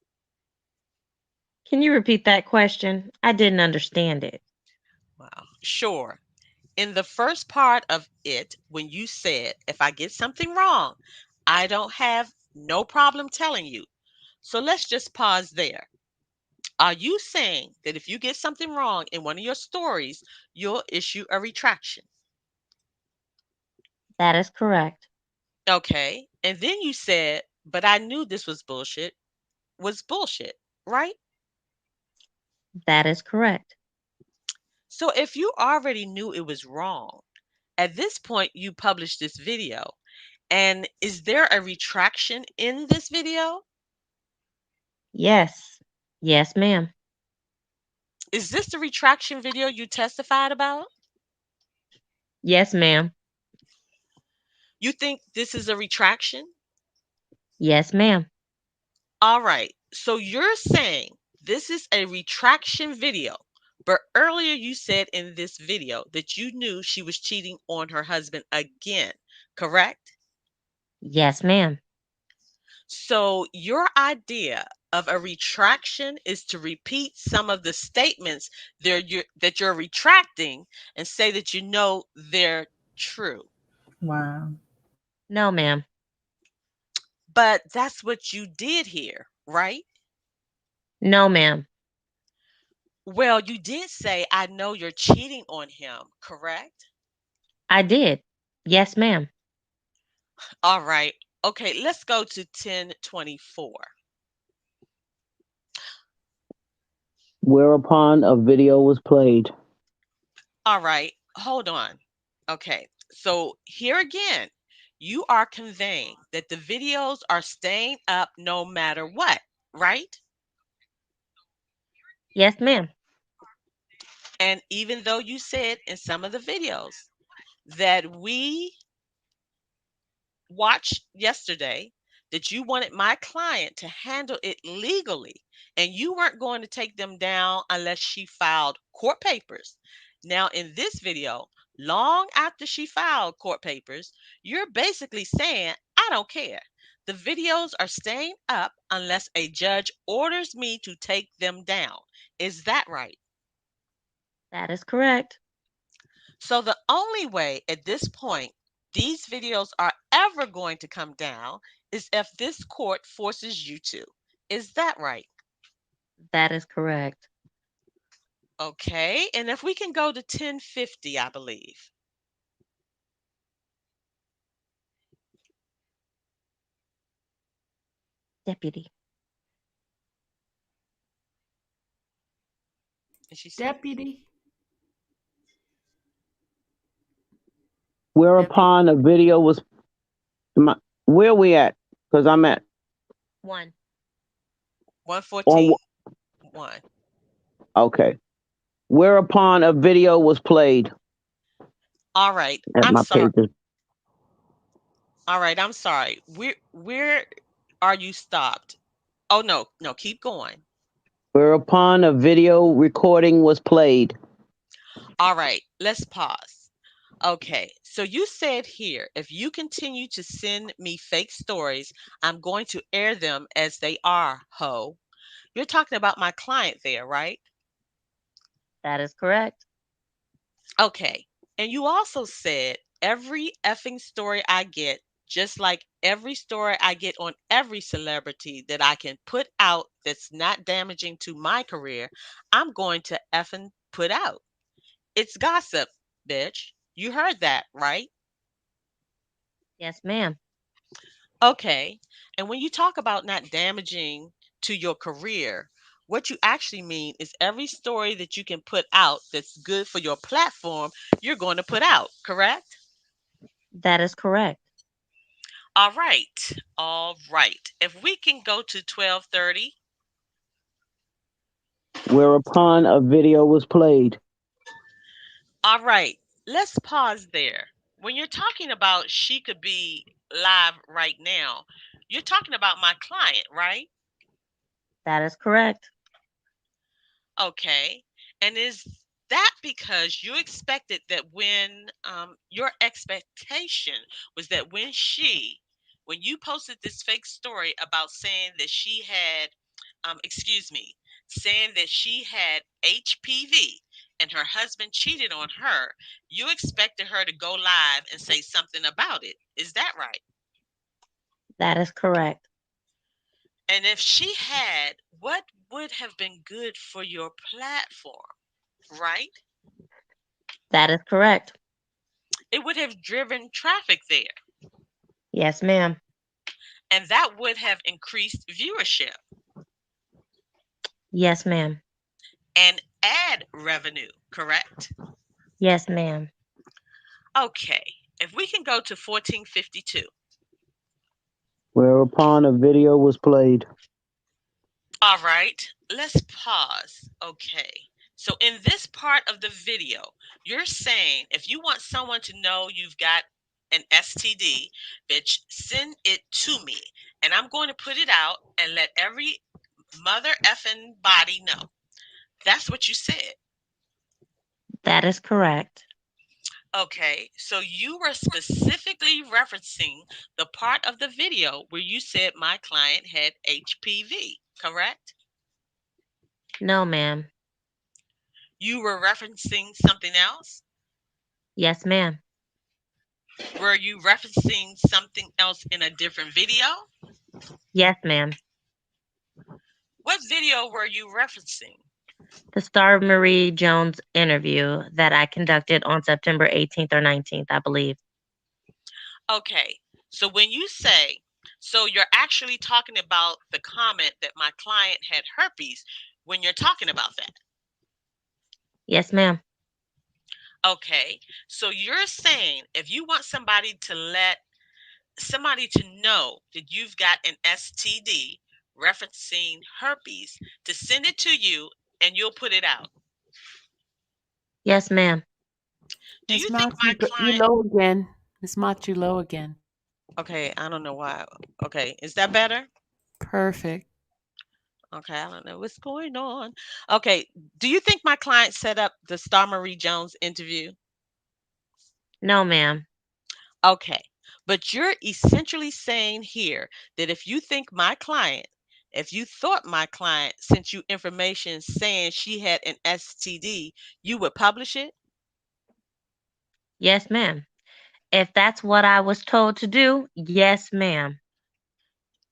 Can you repeat that question? I didn't understand it.
Wow. Sure. In the first part of it, when you said, if I get something wrong, I don't have no problem telling you. So let's just pause there. Are you saying that if you get something wrong in one of your stories, you'll issue a retraction?
That is correct.
Okay. And then you said, but I knew this was bullshit, right?
That is correct.
So if you already knew it was wrong, at this point you published this video. And is there a retraction in this video?
Yes. Yes, ma'am.
Is this the retraction video you testified about?
Yes, ma'am.
You think this is a retraction?
Yes, ma'am.
All right. So you're saying this is a retraction video, but earlier you said in this video that you knew she was cheating on her husband again, correct?
Yes, ma'am.
So your idea of a retraction is to repeat some of the statements that you're retracting and say that you know they're true.
Wow.
No, ma'am.
But that's what you did here, right?
No, ma'am.
Well, you did say, I know you're cheating on him, correct?
I did. Yes, ma'am.
All right. Okay, let's go to 1024.
Whereupon a video was played.
All right, hold on. Okay, so here again, you are conveying that the videos are staying up no matter what, right?
Yes, ma'am.
And even though you said in some of the videos that we watched yesterday that you wanted my client to handle it legally and you weren't going to take them down unless she filed court papers. Now, in this video, long after she filed court papers, you're basically saying, I don't care. The videos are staying up unless a judge orders me to take them down. Is that right?
That is correct.
So the only way at this point these videos are ever going to come down is if this court forces you to. Is that right?
That is correct.
Okay. And if we can go to 1050, I believe.
Deputy.
And she said,
Deputy.
Whereupon a video was. Where we at? Because I'm at
1.
114. 1.
Okay. Whereupon a video was played.
All right.
At
I'm
my
sorry.
pages.
All right. I'm sorry. Where are you stopped? Oh, no. No, keep going.
Whereupon a video recording was played.
All right. Let's pause. Okay, so you said here, if you continue to send me fake stories, I'm going to air them as they are, ho. You're talking about my client there, right?
That is correct.
Okay, and you also said every effing story I get, just like every story I get on every celebrity that I can put out that's not damaging to my career, I'm going to effing put out. It's gossip, bitch. You heard that, right?
Yes, ma'am.
Okay. And when you talk about not damaging to your career, what you actually mean is every story that you can put out that's good for your platform, you're going to put out, correct?
That is correct.
All right. All right. If we can go to 1230.
Whereupon a video was played.
All right. Let's pause there. When you're talking about she could be live right now, you're talking about my client, right?
That is correct.
Okay. And is that because you expected that when your expectation was that when you posted this fake story about saying that she had, saying that she had HPV and her husband cheated on her, you expected her to go live and say something about it. Is that right?
That is correct.
And if she had, what would have been good for your platform, right?
That is correct.
It would have driven traffic there,
Yes, ma'am.
and that would have increased viewership
Yes, ma'am.
and ad revenue, correct?
Yes, ma'am.
Okay, if we can go to 1452.
Whereupon a video was played.
All right, let's pause. Okay, So in this part of the video, you're saying if you want someone to know you've got an STD, bitch, send it to me. And I'm going to put it out and let every mother effing body know. That's what you said.
That is correct.
Okay, so you were specifically referencing the part of the video where you said my client had HPV, correct?
No, ma'am.
You were referencing something else?
Yes, ma'am.
Were you referencing something else in a different video?
Yes, ma'am.
What video were you referencing?
The Star Marie Jones interview that I conducted on September 18th or 19th, I believe.
Okay, so when you say, so you're actually talking about the comment that my client had herpes when you're talking about that.
Yes, ma'am.
Okay, so you're saying if you want somebody to let somebody to know that you've got an STD referencing herpes, to send it to you and you'll put it out.
Yes, ma'am.
Do
Miss
you think
Mott,
my
you
client?
low again. Miss Mott, you low again.
Okay, I don't know why. Okay, is that better?
Perfect.
Okay, I don't know what's going on. Okay, do you think my client set up the Star Marie Jones interview?
No, ma'am.
Okay, but you're essentially saying here that if you thought my client sent you information saying she had an STD, you would publish it?
Yes, ma'am. If that's what I was told to do, yes, ma'am.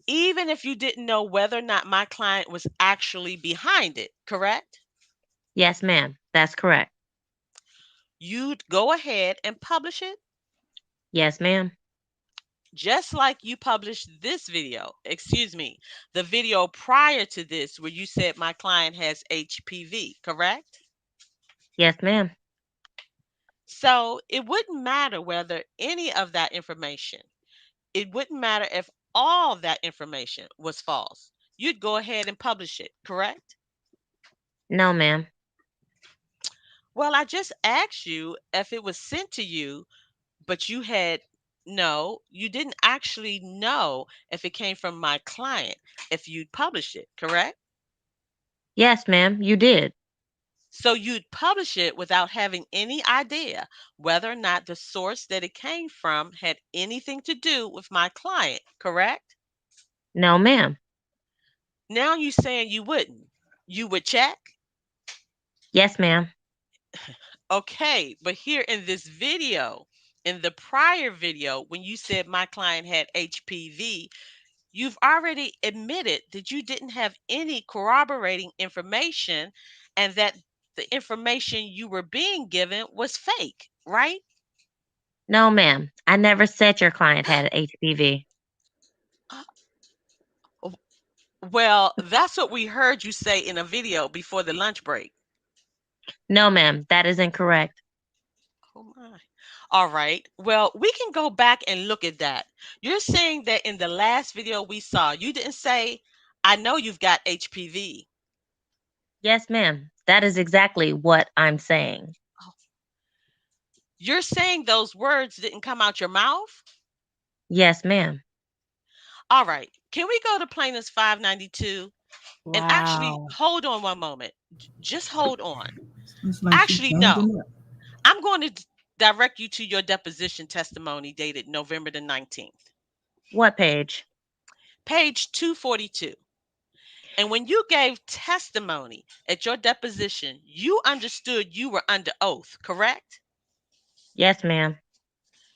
Even if you didn't know whether or not my client was actually behind it, correct?
Yes, ma'am. That's correct.
You'd go ahead and publish it?
Yes, ma'am.
Just like you published this video, excuse me, the video prior to this where you said my client has HPV, correct?
Yes, ma'am.
So it wouldn't matter whether any of that information, it wouldn't matter if all that information was false. You'd go ahead and publish it, correct?
No, ma'am.
Well, I just asked you if it was sent to you, but you didn't actually know if it came from my client, if you'd publish it, correct?
Yes, ma'am. You did.
So you'd publish it without having any idea whether or not the source that it came from had anything to do with my client, correct?
No, ma'am.
Now you saying you wouldn't. You would check?
Yes, ma'am.
Okay, but here in this video, in the prior video, when you said my client had HPV, you've already admitted that you didn't have any corroborating information and that the information you were being given was fake, right?
No, ma'am. I never said your client had HPV.
Uh, Well, that's what we heard you say in a video before the lunch break.
No, ma'am. That is incorrect.
Oh my. All right. Well, we can go back and look at that. You're saying that in the last video we saw, you didn't say, I know you've got HPV.
Yes, ma'am. That is exactly what I'm saying.
You're saying those words didn't come out your mouth?
Yes, ma'am.
All right. Can we go to plaintiff's 592? And actually,
Wow.
hold on one moment. Just hold on.
It's like she's
Actually, no.
changing up.
I'm going to direct you to your deposition testimony dated November the 19th,
What page?
page 242. And when you gave testimony at your deposition, you understood you were under oath, correct?
Yes, ma'am.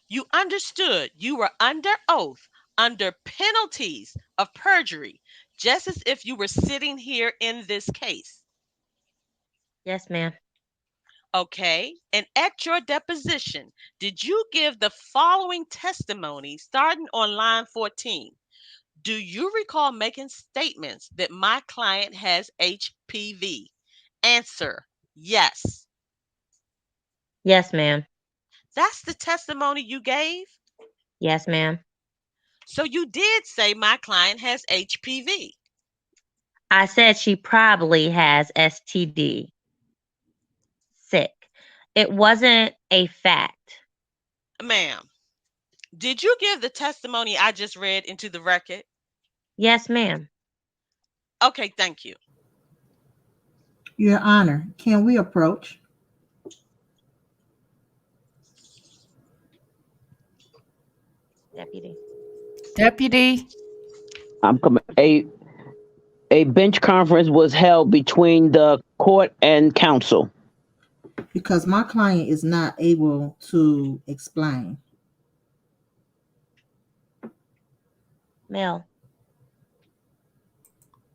You understood you were under oath, under penalties of perjury, just as if you were sitting here in this case.
Yes, ma'am.
Okay. And at your deposition, did you give the following testimony starting on line 14? Do you recall making statements that my client has HPV? Answer, yes.
Yes, ma'am.
That's the testimony you gave?
Yes, ma'am.
So you did say my client has HPV.
I said she probably has STD. sick. It wasn't a fact.
Ma'am, did you give the testimony I just read into the record?
Yes, ma'am.
Okay, thank you.
Your Honor, can we approach?
Deputy.
Deputy.
I'm coming. A bench conference was held between the court and counsel.
Because my client is not able to explain.
Mel.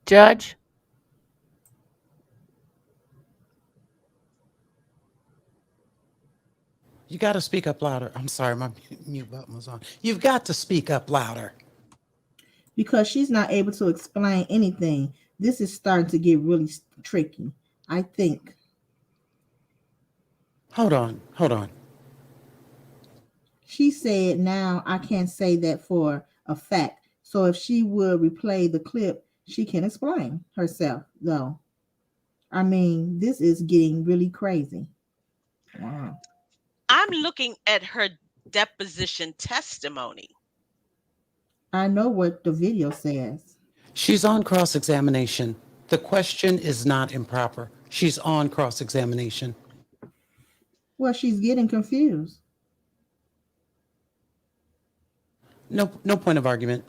Judge.
You got to speak up louder. I'm sorry, my mute button was on. You've got to speak up louder.
Because she's not able to explain anything. This is starting to get really tricky, I think.
Hold on.
She said now I can't say that for a fact. So if she would replay the clip, she can explain herself, though. I mean, this is getting really crazy. Wow.
I'm looking at her deposition testimony.
I know what the video says.
She's on cross-examination. The question is not improper. She's on cross-examination.
Well, she's getting confused.
No point of argument.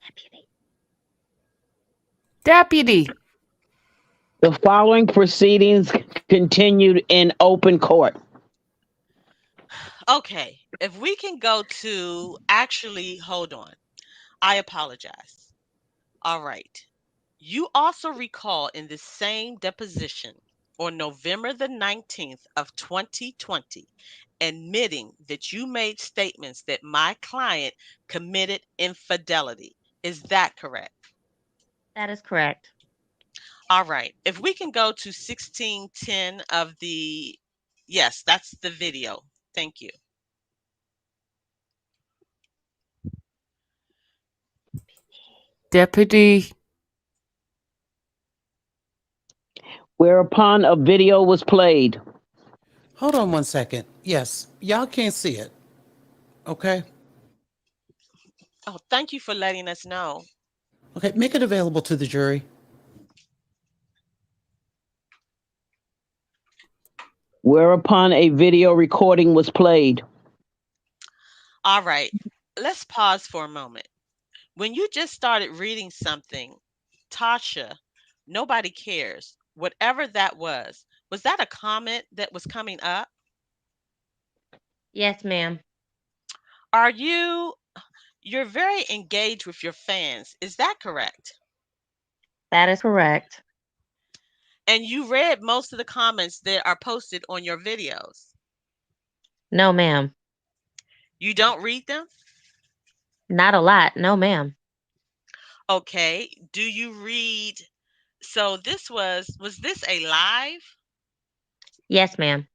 Deputy.
Deputy.
The following proceedings continued in open court.
Okay, if we can go to actually, hold on. I apologize. All right. You also recall in the same deposition on November the 19th of 2020, admitting that you made statements that my client committed infidelity. Is that correct?
That is correct.
All right. If we can go to 1610 of the, yes, that's the video. Thank you.
Deputy.
Whereupon a video was played.
Hold on one second. Yes, y'all can't see it. Okay?
Oh, thank you for letting us know.
Okay, make it available to the jury.
Whereupon a video recording was played.
All right. Let's pause for a moment. When you just started reading something, Tasha, nobody cares, whatever that was that a comment that was coming up?
Yes, ma'am.
Are you're very engaged with your fans, is that correct?
That is correct.
And you read most of the comments that are posted on your videos?
No, ma'am.
You don't read them?
Not a lot. No, ma'am.
Okay. Do you read? So this was this a live?
Yes, ma'am.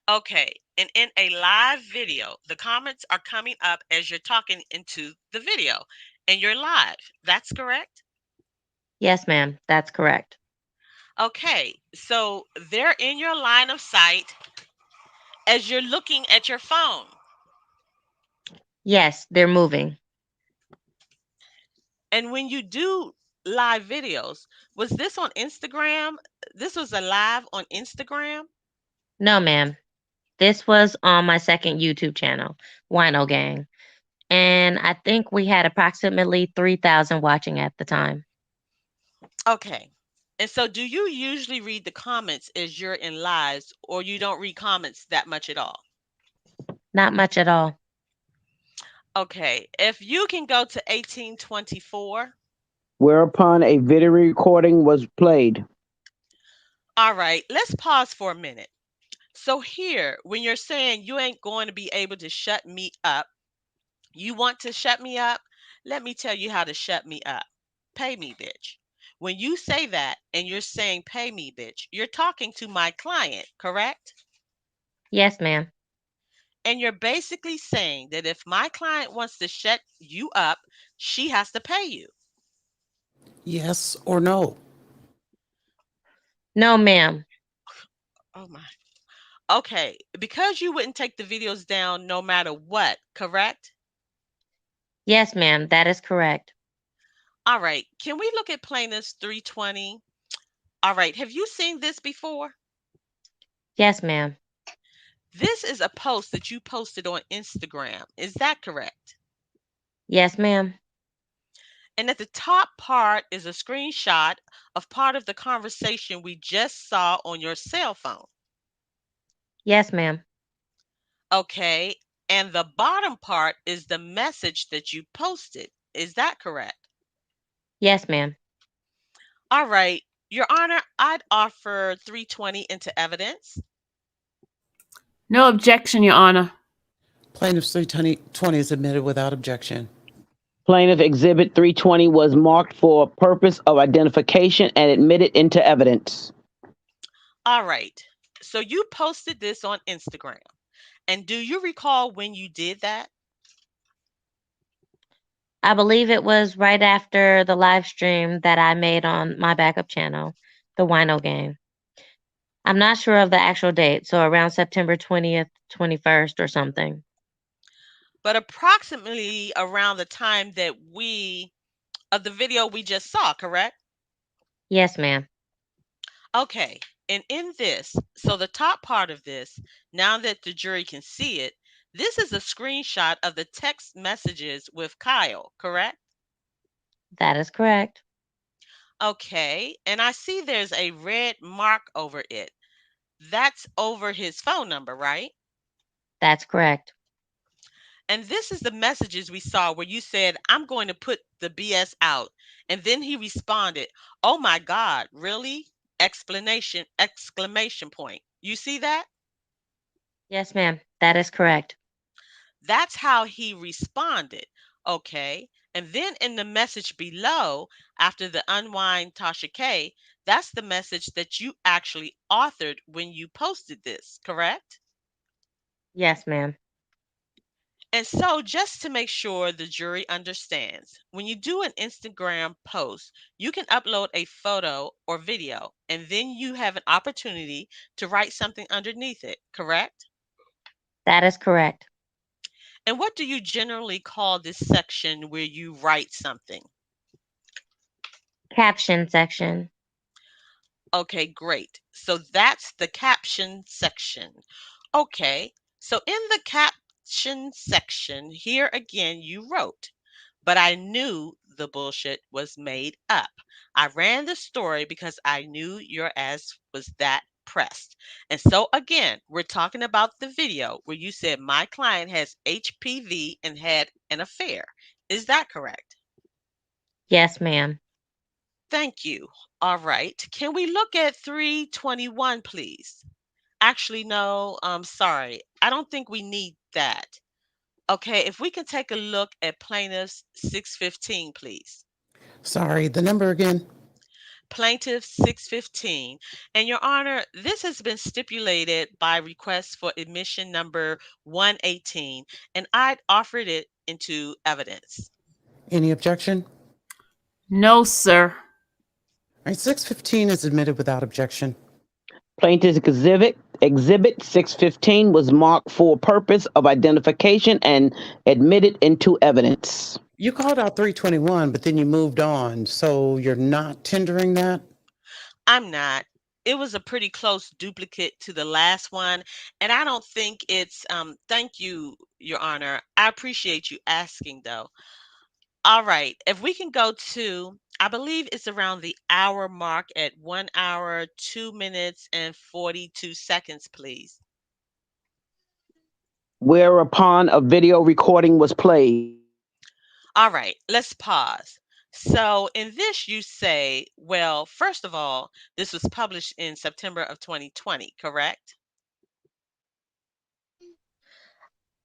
Okay. And in a live video, the comments are coming up as you're talking into the video and you're live. That's correct?
Yes, ma'am. That's correct.
Okay. So they're in your line of sight as you're looking at your phone.
Yes, they're moving.
And when you do live videos, was this on Instagram? This was a live on Instagram?
No, ma'am. This was on my second YouTube channel, Wino Gang. And I think we had approximately 3,000 watching at the time.
Okay. And so do you usually read the comments as you're in lives, or you don't read comments that much at all?
Not much at all.
Okay. If you can go to 1824.
Whereupon a video recording was played.
All right. Let's pause for a minute. So here, when you're saying you ain't going to be able to shut me up, you want to shut me up? Let me tell you how to shut me up. Pay me, bitch. When you say that and you're saying pay me, bitch, you're talking to my client, correct?
Yes, ma'am.
And you're basically saying that if my client wants to shut you up, she has to pay you.
Yes or no?
No, ma'am.
Oh my. Okay, because you wouldn't take the videos down no matter what, correct?
Yes, ma'am. That is correct.
All right. Can we look at plaintiff's 320? All right. Have you seen this before?
Yes, ma'am.
This is a post that you posted on Instagram. Is that correct?
Yes, ma'am.
And at the top part is a screenshot of part of the conversation we just saw on your cell phone.
Yes, ma'am.
Okay. And the bottom part is the message that you posted. Is that correct?
Yes, ma'am.
All right. Your Honor, I'd offer 320 into evidence.
No objection, Your Honor.
Plaintiff's 320 is admitted without objection.
Plaintiff Exhibit 320 was marked for purpose of identification and admitted into evidence.
All right. So you posted this on Instagram. And do you recall when you did that?
I believe it was right after the live stream that I made on my backup channel, the Wino game. I'm not sure of the actual date, so around September 20th, 21st, or something.
But approximately around the time that of the video we just saw, correct?
Yes, ma'am.
Okay. And in this, so the top part of this, now that the jury can see it, this is a screenshot of the text messages with Kyle, correct?
That is correct.
Okay. And I see there's a red mark over it. That's over his phone number, right?
That's correct.
And this is the messages we saw where you said, I'm going to put the BS out. And then he responded, oh my God, really? Exclamation point. You see that?
Yes, ma'am. That is correct.
That's how he responded. Okay. And then in the message below, after the unwind Tasha K, that's the message that you actually authored when you posted this, correct?
Yes, ma'am.
And so, just to make sure the jury understands, when you do an Instagram post, you can upload a photo or video, and then you have an opportunity to write something underneath it, correct?
That is correct.
And what do you generally call this section where you write something?
Caption section.
Okay, great. So that's the caption section. Okay, so in the caption section, here again, you wrote, but I knew the bullshit was made up. I ran the story because I knew your ass was that pressed. And so again, we're talking about the video where you said my client has HPV and had an affair. Is that correct?
Yes, ma'am.
Thank you. All right. Can we look at 321, please? Actually, no, I'm sorry. I don't think we need that. Okay, if we can take a look at plaintiff's 615, please.
Sorry, the number again?
Plaintiff 615. And Your Honor, this has been stipulated by request for admission number 118, and I'd offered it into evidence.
Any objection?
No, sir.
All right, 615 is admitted without objection.
Plaintiff's exhibit 615 was marked for purpose of identification and admitted into evidence.
You called out 321, but then you moved on. So you're not tendering that?
I'm not. It was a pretty close duplicate to the last one, and I don't think it's thank you, Your Honor. I appreciate you asking though. All right, if we can go to, I believe it's around the hour mark at 1 hour, 2 minutes, and 42 seconds, please.
Whereupon a video recording was played.
All right, let's pause. So in this, you say, well, first of all, this was published in September of 2020, correct?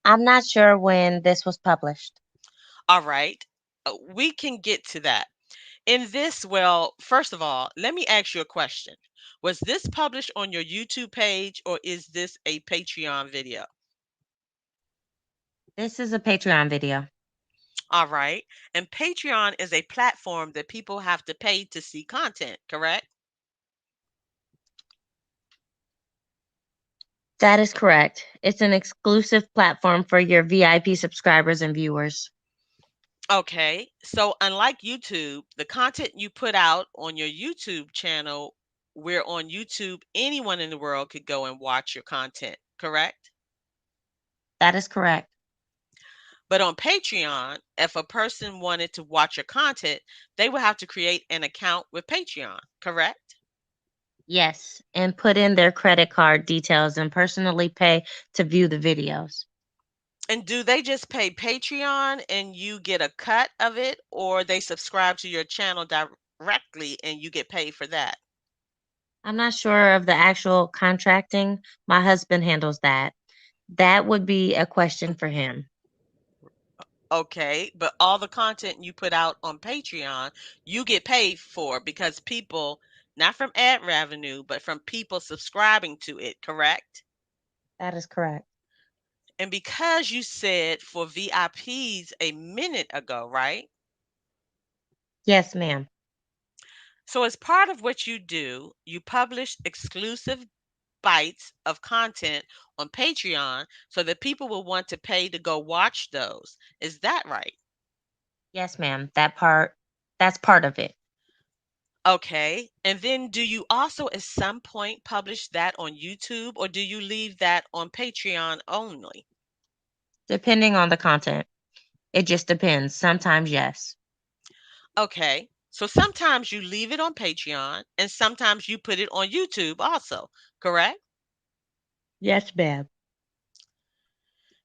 I'm not sure when this was published.
All right, we can get to that. In this, well, first of all, let me ask you a question. Was this published on your YouTube page or is this a Patreon video?
This is a Patreon video.
All right. And Patreon is a platform that people have to pay to see content, correct?
That is correct. It's an exclusive platform for your VIP subscribers and viewers.
Okay. So, unlike YouTube, the content you put out on your YouTube channel, where on YouTube, anyone in the world could go and watch your content, correct?
That is correct.
But on Patreon, if a person wanted to watch your content, they would have to create an account with Patreon, correct?
Yes, and put in their credit card details and personally pay to view the videos.
And do they just pay Patreon and you get a cut of it, or they subscribe to your channel directly and you get paid for that?
I'm not sure of the actual contracting. My husband handles that. That would be a question for him.
Okay, but all the content you put out on Patreon, you get paid for because people, not from ad revenue, but from people subscribing to it, correct?
That is correct.
And because you said for VIPs a minute ago, right?
Yes, ma'am.
So, as part of what you do, you publish exclusive bites of content on Patreon so that people will want to pay to go watch those. Is that right?
Yes, ma'am. That's part of it.
Okay. And then do you also at some point publish that on YouTube, or do you leave that on Patreon only?
Depending on the content. It just depends. Sometimes, yes.
Okay. So sometimes you leave it on Patreon and sometimes you put it on YouTube also, correct?
Yes, ma'am.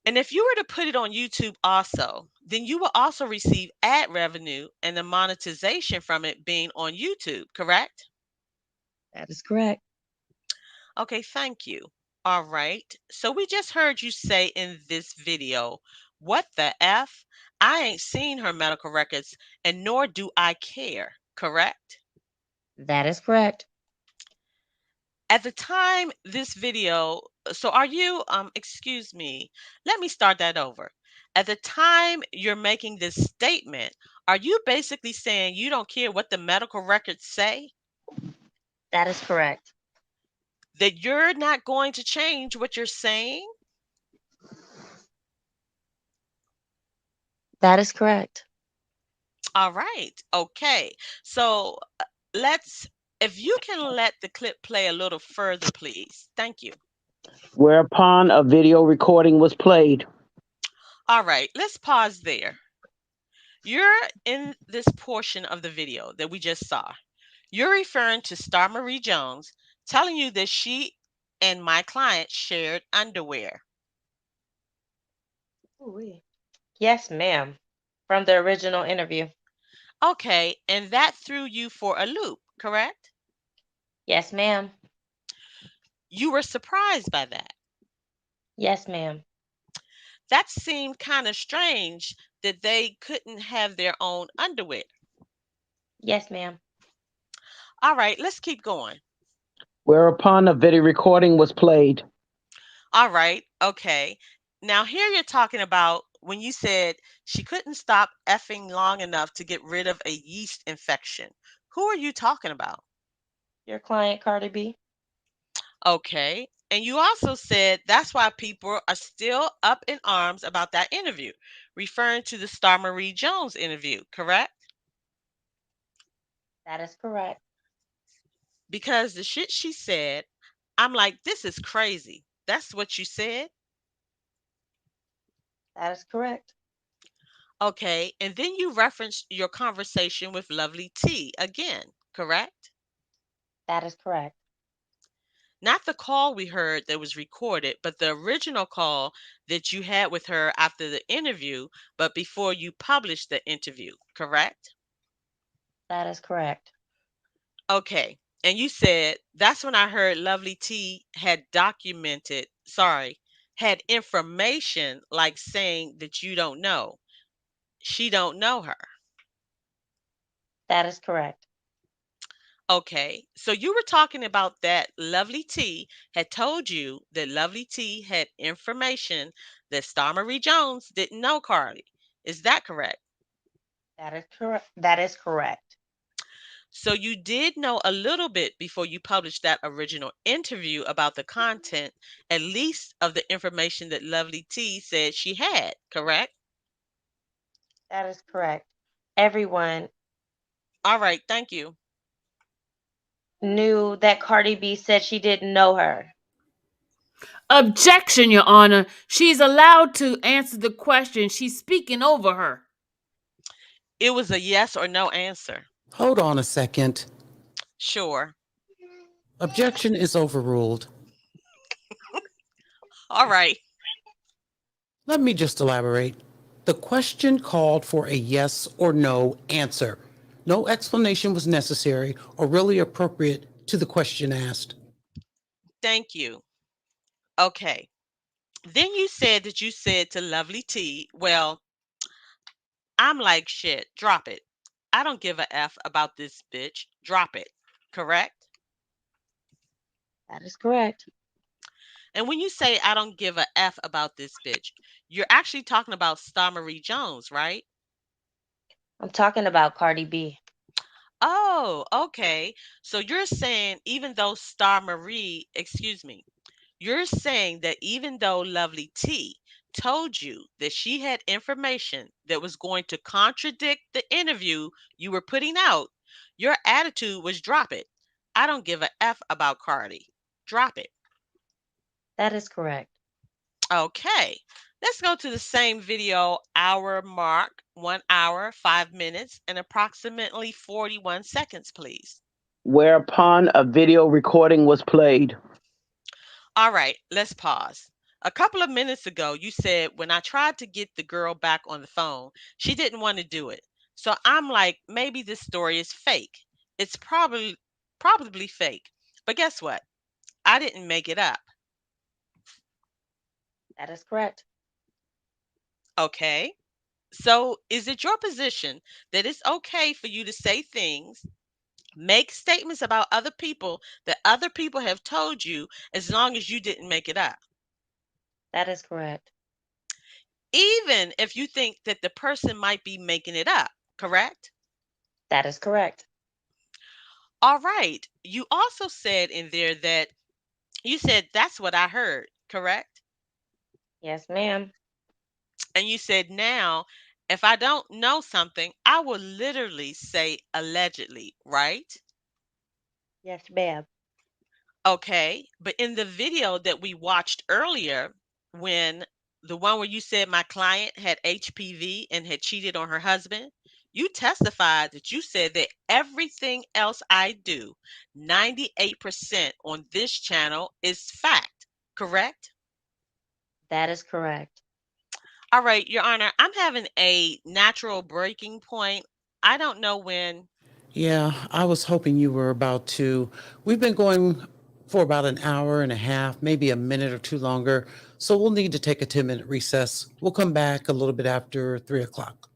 And if you were to put it on YouTube also, then you will also receive ad revenue and the monetization from it being on YouTube, correct?
That is correct.
Okay, thank you. All right. So we just heard you say in this video, what the F? I ain't seen her medical records and nor do I care, correct?
That is correct.
At the time this video, so are you, excuse me, let me start that over. At the time you're making this statement, are you basically saying you don't care what the medical records say?
That is correct.
That you're not going to change what you're saying?
That is correct.
All right. Okay. So let's, if you can let the clip play a little further, please. Thank you.
Whereupon a video recording was played.
All right. Let's pause there. You're in this portion of the video that we just saw. You're referring to Star Marie Jones telling you that she and my client shared underwear.
Ooh-wee. Yes, ma'am. From the original interview.
Okay. And that threw you for a loop, correct?
Yes, ma'am.
You were surprised by that.
Yes, ma'am.
That seemed kind of strange that they couldn't have their own underwear.
Yes, ma'am.
All right, let's keep going.
Whereupon a video recording was played.
All right, okay. Now, here you're talking about when you said she couldn't stop effing long enough to get rid of a yeast infection. Who are you talking about?
Your client, Cardi B.
Okay. And you also said that's why people are still up in arms about that interview, referring to the Star Marie Jones interview, correct?
That is correct.
Because the shit she said, I'm like, this is crazy. That's what you said?
That is correct.
Okay. And then you referenced your conversation with Lovely T again, correct?
That is correct.
Not the call we heard that was recorded, but the original call that you had with her after the interview, but before you published the interview, correct?
That is correct.
Okay. And you said that's when I heard Lovely T had documented, sorry, had information like saying that you don't know. She don't know her.
That is correct.
Okay. So you were talking about that Lovely T had told you that Lovely T had information that Star Marie Jones didn't know Carly. Is that correct?
That is correct. That is correct.
So you did know a little bit before you published that original interview about the content, at least of the information that Lovely T said she had, correct?
That is correct. Everyone
All right, thank you.
knew that Cardi B said she didn't know her.
Objection, Your Honor. She's allowed to answer the question. She's speaking over her.
It was a yes or no answer.
Hold on a second.
Sure.
Objection is overruled.
All right.
Let me just elaborate. The question called for a yes or no answer. No explanation was necessary or really appropriate to the question asked.
Thank you. Okay. Then you said that you said to Lovely T, well, I'm like shit. Drop it. I don't give a F about this bitch. Drop it. Correct?
That is correct.
And when you say I don't give a F about this bitch, you're actually talking about Star Marie Jones, right?
I'm talking about Cardi B.
Oh, okay. So you're saying even though Star Marie, excuse me, you're saying that even though Lovely T told you that she had information that was going to contradict the interview you were putting out, your attitude was drop it. I don't give a F about Cardi. Drop it.
That is correct.
Okay. Let's go to the same video hour mark, 1 hour, 5 minutes, and approximately 41 seconds, please.
Whereupon a video recording was played.
All right, let's pause. A couple of minutes ago, you said when I tried to get the girl back on the phone, she didn't want to do it. So I'm like, maybe this story is fake. It's probably fake. But guess what? I didn't make it up.
That is correct.
Okay. So is it your position that it's okay for you to say things, make statements about other people that other people have told you as long as you didn't make it up?
That is correct.
Even if you think that the person might be making it up, correct?
That is correct.
All right. You also said in there that you said that's what I heard, correct?
Yes, ma'am.
And you said now, if I don't know something, I will literally say allegedly, right?
Yes, ma'am.
Okay. But in the video that we watched earlier, when the one where you said my client had HPV and had cheated on her husband, you testified that you said that everything else I do, 98% on this channel is fact, correct?
That is correct.
All right, Your Honor, I'm having a natural breaking point. I don't know when.
Yeah, I was hoping you were about to. We've been going for about an hour and a half, maybe a minute or two longer. So we'll need to take a 10-minute recess. We'll come back a little bit after 3 o'clock.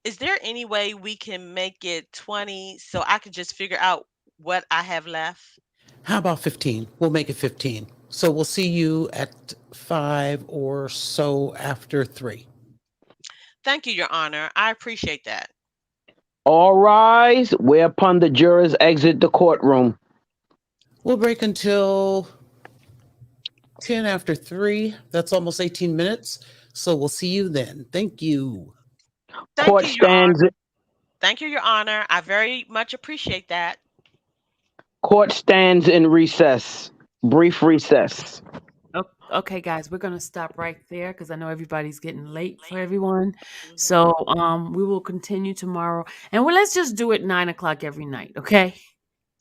Is there any way we can make it 20 so I can just figure out what I have left?
How about 15? We'll make it 15. So we'll see you at 5 or so after 3.
Thank you, Your Honor. I appreciate that.
All rise, whereupon the jurors exit the courtroom.
We'll break until 10 after 3. That's almost 18 minutes. So we'll see you then. Thank you.
Thank
Court
you, Your
stands.
Honor. Thank you, Your Honor. I very much appreciate that.
Court stands in recess. Brief recess.
Okay, guys, we're gonna stop right there because I know everybody's getting late for everyone.
Mhm.
So we will continue tomorrow, and let's just do it 9 o'clock every night, okay?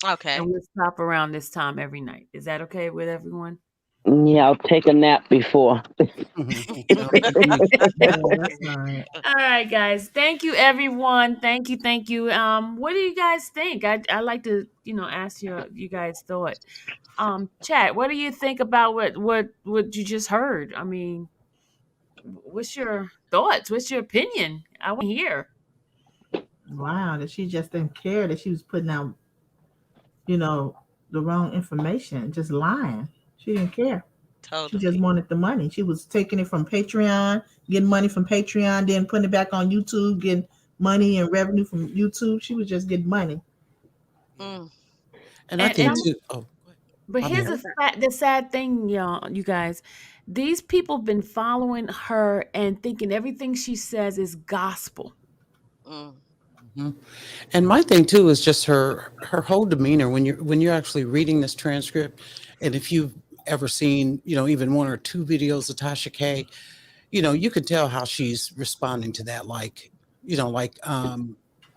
Okay.
And we'll stop around this time every night. Is that okay with everyone?
Yeah, I'll take a nap before.
Yeah, that's all right.
All right, guys. Thank you, everyone. Thank you, thank you. What do you guys think? I like to, ask you guys' thought. Chat. What do you think about what you just heard? I mean, what's your thoughts? What's your opinion? I want to hear.
Wow, that she just didn't care that she was putting out, you know, the wrong information, just lying. She didn't care. She just
Totally.
wanted the money. She was taking it from Patreon, getting money from Patreon, then putting it back on YouTube, getting money and revenue from YouTube. She was just getting money.
Mm.
And I
And
think
I'm
too. Oh, go ahead.
But
My
here's
bad.
the sad thing, y'all, you guys. These people been following her and thinking everything she says is gospel.
Mm.
Mhm. And my thing too is just her whole demeanor when you're actually reading this transcript, and if you've ever seen, even one or two videos of Tasha K, you can tell how she's responding to that, like,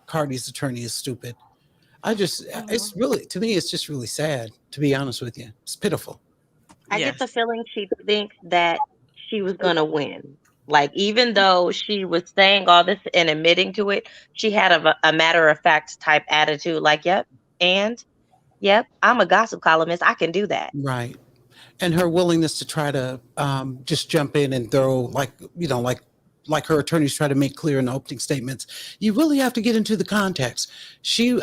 Cardi's attorney is stupid. It's
Mhm.
really, to me, it's just really sad, to be honest with you. It's pitiful.
I get the
Yes.
feeling she thinks that she was gonna win. Like even though she was saying all this and admitting to it, she had a matter of fact type attitude. Like, and yep, I'm a gossip columnist. I can do that.
Right. And her willingness to try to just jump in and throw, like her attorneys try to make clear in the opening statements, you really have to get into the context.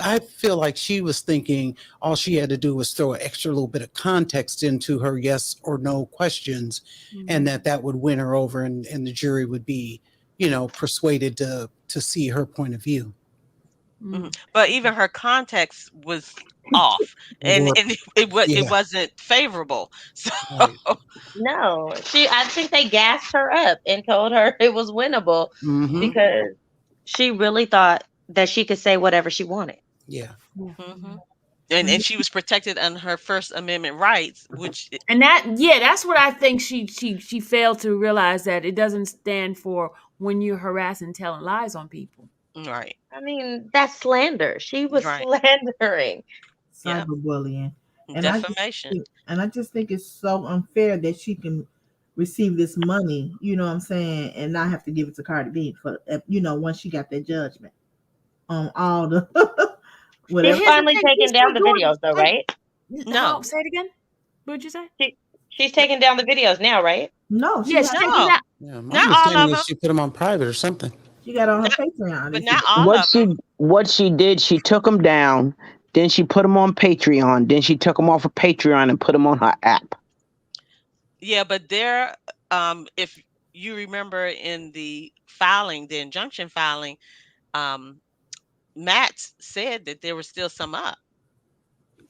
I feel like she was thinking all she had to do was throw an extra little bit of context into her yes or no questions, and
Mhm.
that would win her over, and the jury would be, persuaded to see her point of view.
Mhm.
Mm.
But even her context was off, and
Or
it
yeah,
wasn't favorable. So
right.
No, I think they gassed her up and told her it was winnable
Mm-hmm.
because she really thought that she could say whatever she wanted.
Yeah.
Yeah.
mhm. And she was protected under her First Amendment rights, which
And that's what I think she failed to realize, that it doesn't stand for when you're harassing, telling lies on people.
right,
I mean, that's slander. She was
right,
slandering.
yep,
Cyberbullying. And
defamation.
I just think it's so unfair that she can receive this money, you know what I'm saying, and not have to give it to Cardi B for once she got that judgment on all the
But
They're
whatever.
here's the
finally
thing, she's
taking
still
down the
doing
videos though, right?
No,
say it again. What'd you say?
She, she's taking down the videos now, right?
No,
Yeah,
she
she's
has
taking
no,
that.
Yeah. My
not all
understanding
of
is
them,
she put them on private or something.
she got on her
not,
Patreon.
but
They said,
not all of them.
What she did, she took them down, then she put them on Patreon, then she took them off of Patreon and put them on her app.
Yeah, but there, if you remember in the filing, the injunction filing, um, Matt said that there was still some up.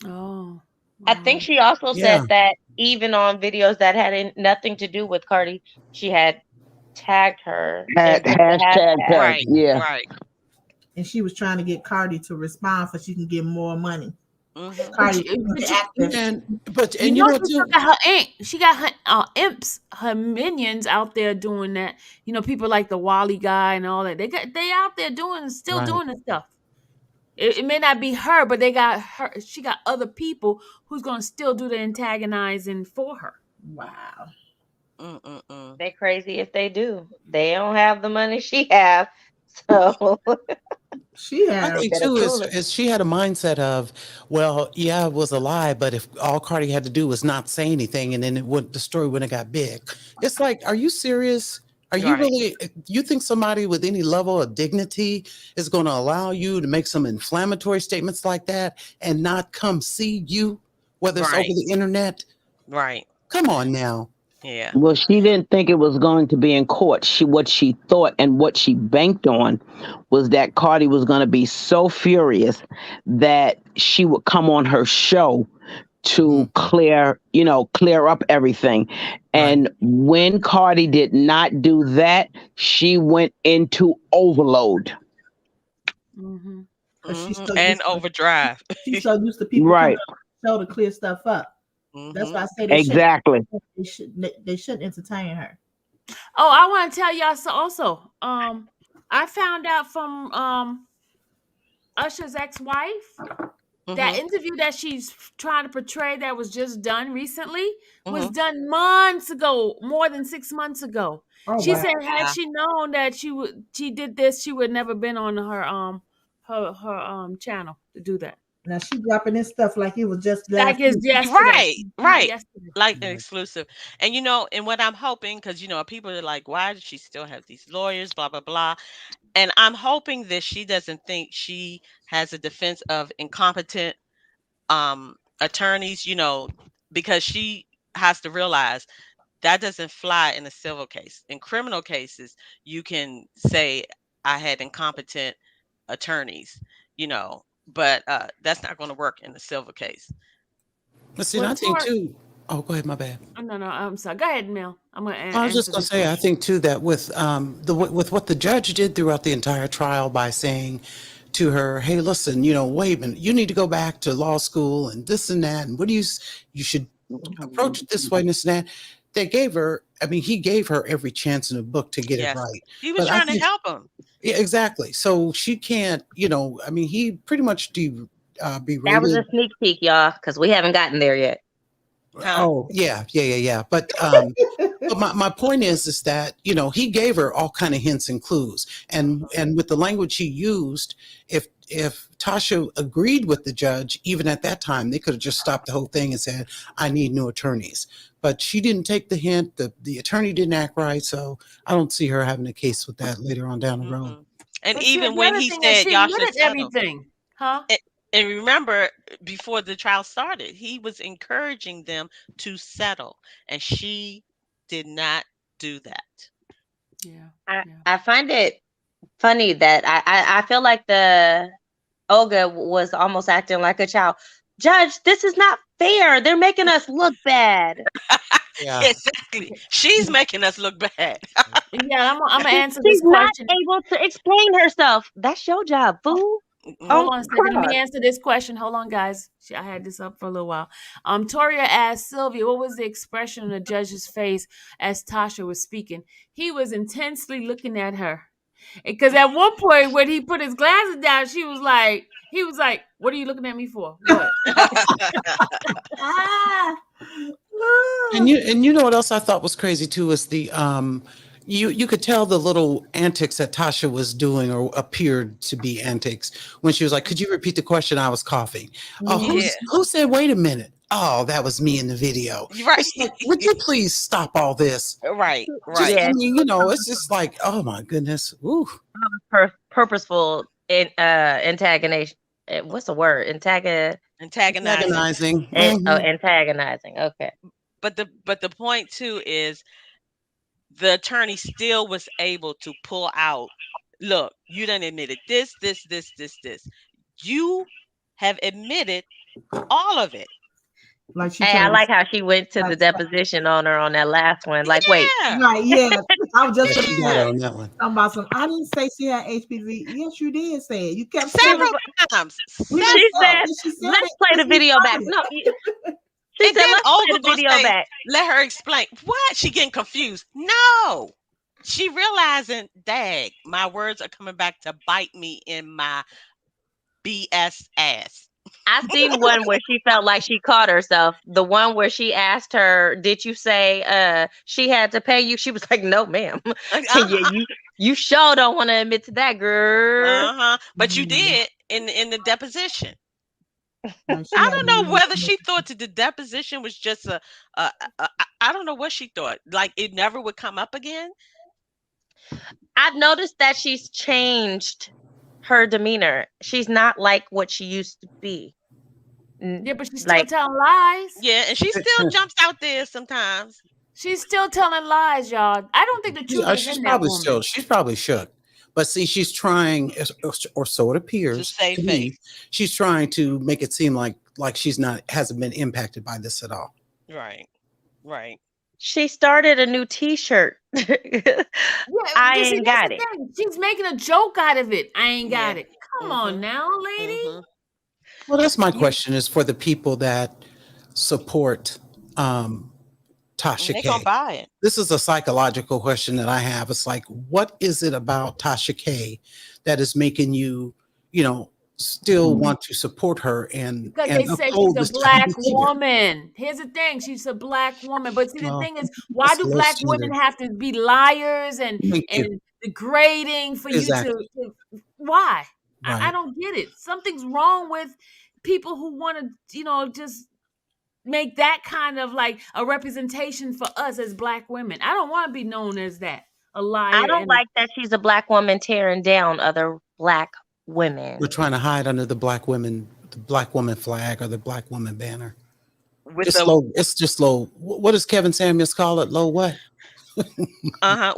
Oh,
I think
wow.
she also
Yeah.
said that even on videos that had nothing to do with Cardi, she had tagged her
Had
and put the
hashtag
hashtag.
her,
Right,
yeah.
right.
and she was trying to get Cardi to respond so she can get more money.
Mhm.
But
Cardi
you,
was
but
active.
you
And
know
you know
she still
too.
got her ink. She got her imps, her minions out there doing that. People like the Wally guy and all that. They out there still
Right.
doing this stuff. It may not be her, but they got her. She got other people who's gonna still do the antagonizing for her.
Wow.
Mm-mm-mm.
They crazy if they do. They don't have the money she have, so
She
My
have
they
thing
better
too
cool it.
is she had a mindset of, well, yeah, it was a lie, but if all Cardi had to do was not say anything, and then the story wouldn't have got big. It's like, are you serious? Are you
Right,
really? You think somebody with any level of dignity is going to allow you to make some inflammatory statements like that and not come see you, whether it's over
right,
the internet?
right.
Come on now.
Yeah.
Well, she didn't think it was going to be in court. What she thought and what she banked on was that Cardi was going to be so furious that she would come on her show
Mhm.
to clear up everything.
Right.
And when Cardi did not do that, she went into overload.
Mm-hmm.
because
Mhm. And overdrive.
she's so used to people coming
Right.
on the show to clear stuff up. That's why
Mhm.
I say
Exactly.
they shouldn't entertain her.
Oh, I want to tell y'all so also. I found out from Usher's ex-wife, that
Mhm.
interview that she's trying to portray that was just done recently was
Mhm.
done months ago, more than 6 months ago.
Oh
She
wow.
said had
Wow.
she known that she did this, she would never been on her channel to do that.
Now she dropping this stuff like it was just
Like
last
it's
week.
yesterday,
Right,
not
right.
yesterday.
Like an
Right.
exclusive. And and what I'm hoping, because people are like, why does she still have these lawyers, blah, blah, blah. And I'm hoping that she doesn't think she has a defense of incompetent attorneys, because she has to realize that doesn't fly in a civil case. In criminal cases, you can say I had incompetent attorneys, but that's not going to work in a civil case.
But see,
Well,
I think too. Oh, go ahead. My bad.
no, I'm sorry. Go ahead, Mel. I'm going to
I was just
answer
going
this
to say, I
question.
think too that with with what the judge did throughout the entire trial by saying to her, "Hey, listen, wait a minute, you need to go back to law school and this and that, and you should approach it this way and this and that." They gave her, I mean, he gave her every chance in the book to get it
Yes,
right.
he was
But I
trying to
think,
help him.
yeah, exactly. So she can't, I mean, he pretty much
That was
berated.
a sneak peek, y'all, because we haven't gotten there yet.
Huh?
Oh, yeah. But my point is that he gave her all kind of hints and clues, and with the language he used, if Tasha agreed with the judge, even at that time, they could have just stopped the whole thing and said, "I need new attorneys." But she didn't take the hint. The attorney didn't act right, so I don't see her having a case with that later on down the road.
And
But see,
even
the
when
other
he
thing is
said
she
y'all should
admitted
settle,
everything. Huh?
and remember, before the trial started, he was encouraging them to settle, and she did not do that.
Yeah.
I find it funny that I feel like the Olga was almost acting like a child. Judge, this is not fair. They're making us look bad.
Yeah.
Exactly. She's making us look bad.
Yeah, I'm gonna answer
She's
this
not
question.
able to explain herself. That's your job, fool.
Hold
Oh,
on a second. Let me
God.
answer this question. Hold on, guys. I had this up for a little while. Toria asked Sylvia, what was the expression on the judge's face as Tasha was speaking? He was intensely looking at her. Because at one point when he put his glasses down, he was like, "What are you looking at me for? What?"
Ah.
And you know what else I thought was crazy too is the you could tell the little antics that Tasha was doing or appeared to be antics when she was like, "Could you repeat the question? I was coughing." Oh,
Yeah.
who said? Wait a minute. Oh, that was me in the video.
Right.
It's like, would you please stop all this?
Right.
Just,
Right.
I
Yeah,
mean, it's just like, oh my goodness. Ooh.
purposeful antagonization. What's the word?
Antagonizing.
Agonizing. Mhm.
Antagonizing. Okay.
But the point too is the attorney still was able to pull out, look, you done admitted this. You have admitted all of it.
Like she
Hey, I
told
like
us.
how she went to the deposition on her on that last one. Like, wait,
Yeah.
Right, yeah. I was
Yeah,
just
she got it on that one.
talking about some. I didn't say she had HPV. Yes, you did say it. You kept
she
saying
was.
it.
Several times.
We
Several.
didn't
She
say
said,
it. She said
"Let's
it.
play the
Since we
video back."
started.
No, she
And
said,
then
"Let's play
Olga
the
gonna
video
say,
back."
let her explain. What? She getting confused. No. She realizing, dag, my words are coming back to bite me in my BS ass.
I seen one where she felt like she caught herself. The one where she asked her, "Did you say she had to pay you?" She was like, "No, ma'am." Yeah, you sure don't want to admit to that, girl.
But you did in the deposition.
Like she
I
had
don't know
no
whether she thought that the deposition was just I don't know what she thought. Like it never would come up again.
I've noticed that she's changed her demeanor. She's not like what she used to be.
Yeah, but she's still
Like,
telling lies.
Yeah, and she still jumps out there sometimes.
She's still telling lies, y'all. I don't think the truth
Yeah,
is in that woman.
she's probably shook. But see, she's trying, or so it
To
appears
save
to me,
face.
she's trying to make it seem like she's hasn't been impacted by this at all.
Right. Right.
she started a new T-shirt.
Yeah,
I
see,
ain't
that's
got
the
it.
thing. She's making a joke out of it. I ain't got
Yeah.
it. Come on now, lady.
Mhm.
Well, that's my question is for the people that support Tasha
They gonna
K.
buy it.
This is a psychological question that I have. It's like, what is it about Tasha K that is making you, still want to support her and
Because they say she's
uphold
a
this type of
black
behavior?
woman. Here's the thing: she's a black woman. But see, the
Well,
thing is, why
that's
do
a low
black women
standard.
have to be liars
Thank you.
and degrading for you
Exactly.
to why? I
Right.
don't get it. Something's wrong with people who want to, just make that kind of like a representation for us as black women. I don't want to be known as that, a liar.
I don't like that she's a black woman tearing down other black
We're
women.
trying to hide under the black woman flag or the black woman banner.
with
It's
a
low. It's just low. What does Kevin Samuels call it? Low what?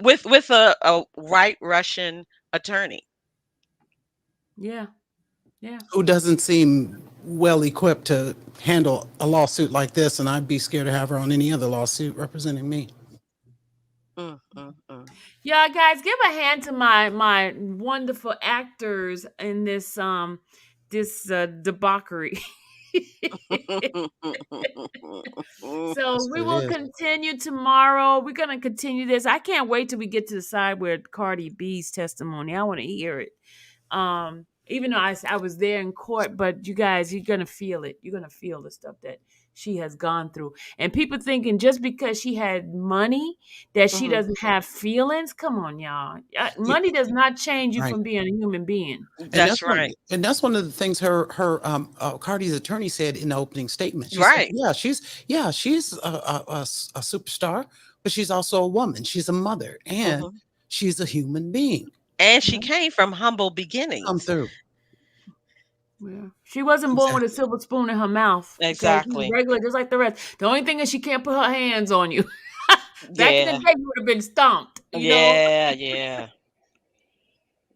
with a white Russian attorney.
Yeah. Yeah.
Who doesn't seem well equipped to handle a lawsuit like this, and I'd be scared to have her on any other lawsuit representing me.
Mm, mm, mm.
Yeah, guys, give a hand to my wonderful actors in this debauchery. So
That's
we
what it
will
is.
continue tomorrow. We're gonna continue this. I can't wait till we get to the side with Cardi B's testimony. I want to hear it. Even though I was there in court, but you guys, you're gonna feel it. You're gonna feel the stuff that she has gone through. And people thinking just because she had money that she
Mhm.
doesn't have feelings. Come on, y'all.
Yeah,
Money does not change you
right.
from being a human being.
That's right.
And that's one of the things her Cardi's attorney said in the opening statement. She said,
Right.
she's a superstar, but she's also a woman. She's a mother, and
Mhm.
she's a human being.
And she came from humble
Come
beginnings.
through.
Yeah. She wasn't born with a
Exactly.
silver spoon in her mouth. Okay? She's
Exactly.
regular, just like the rest. The only thing is she can't put her hands on you. Back in the
Yeah.
day, you would have been stomped, you know.
Yeah. Yeah.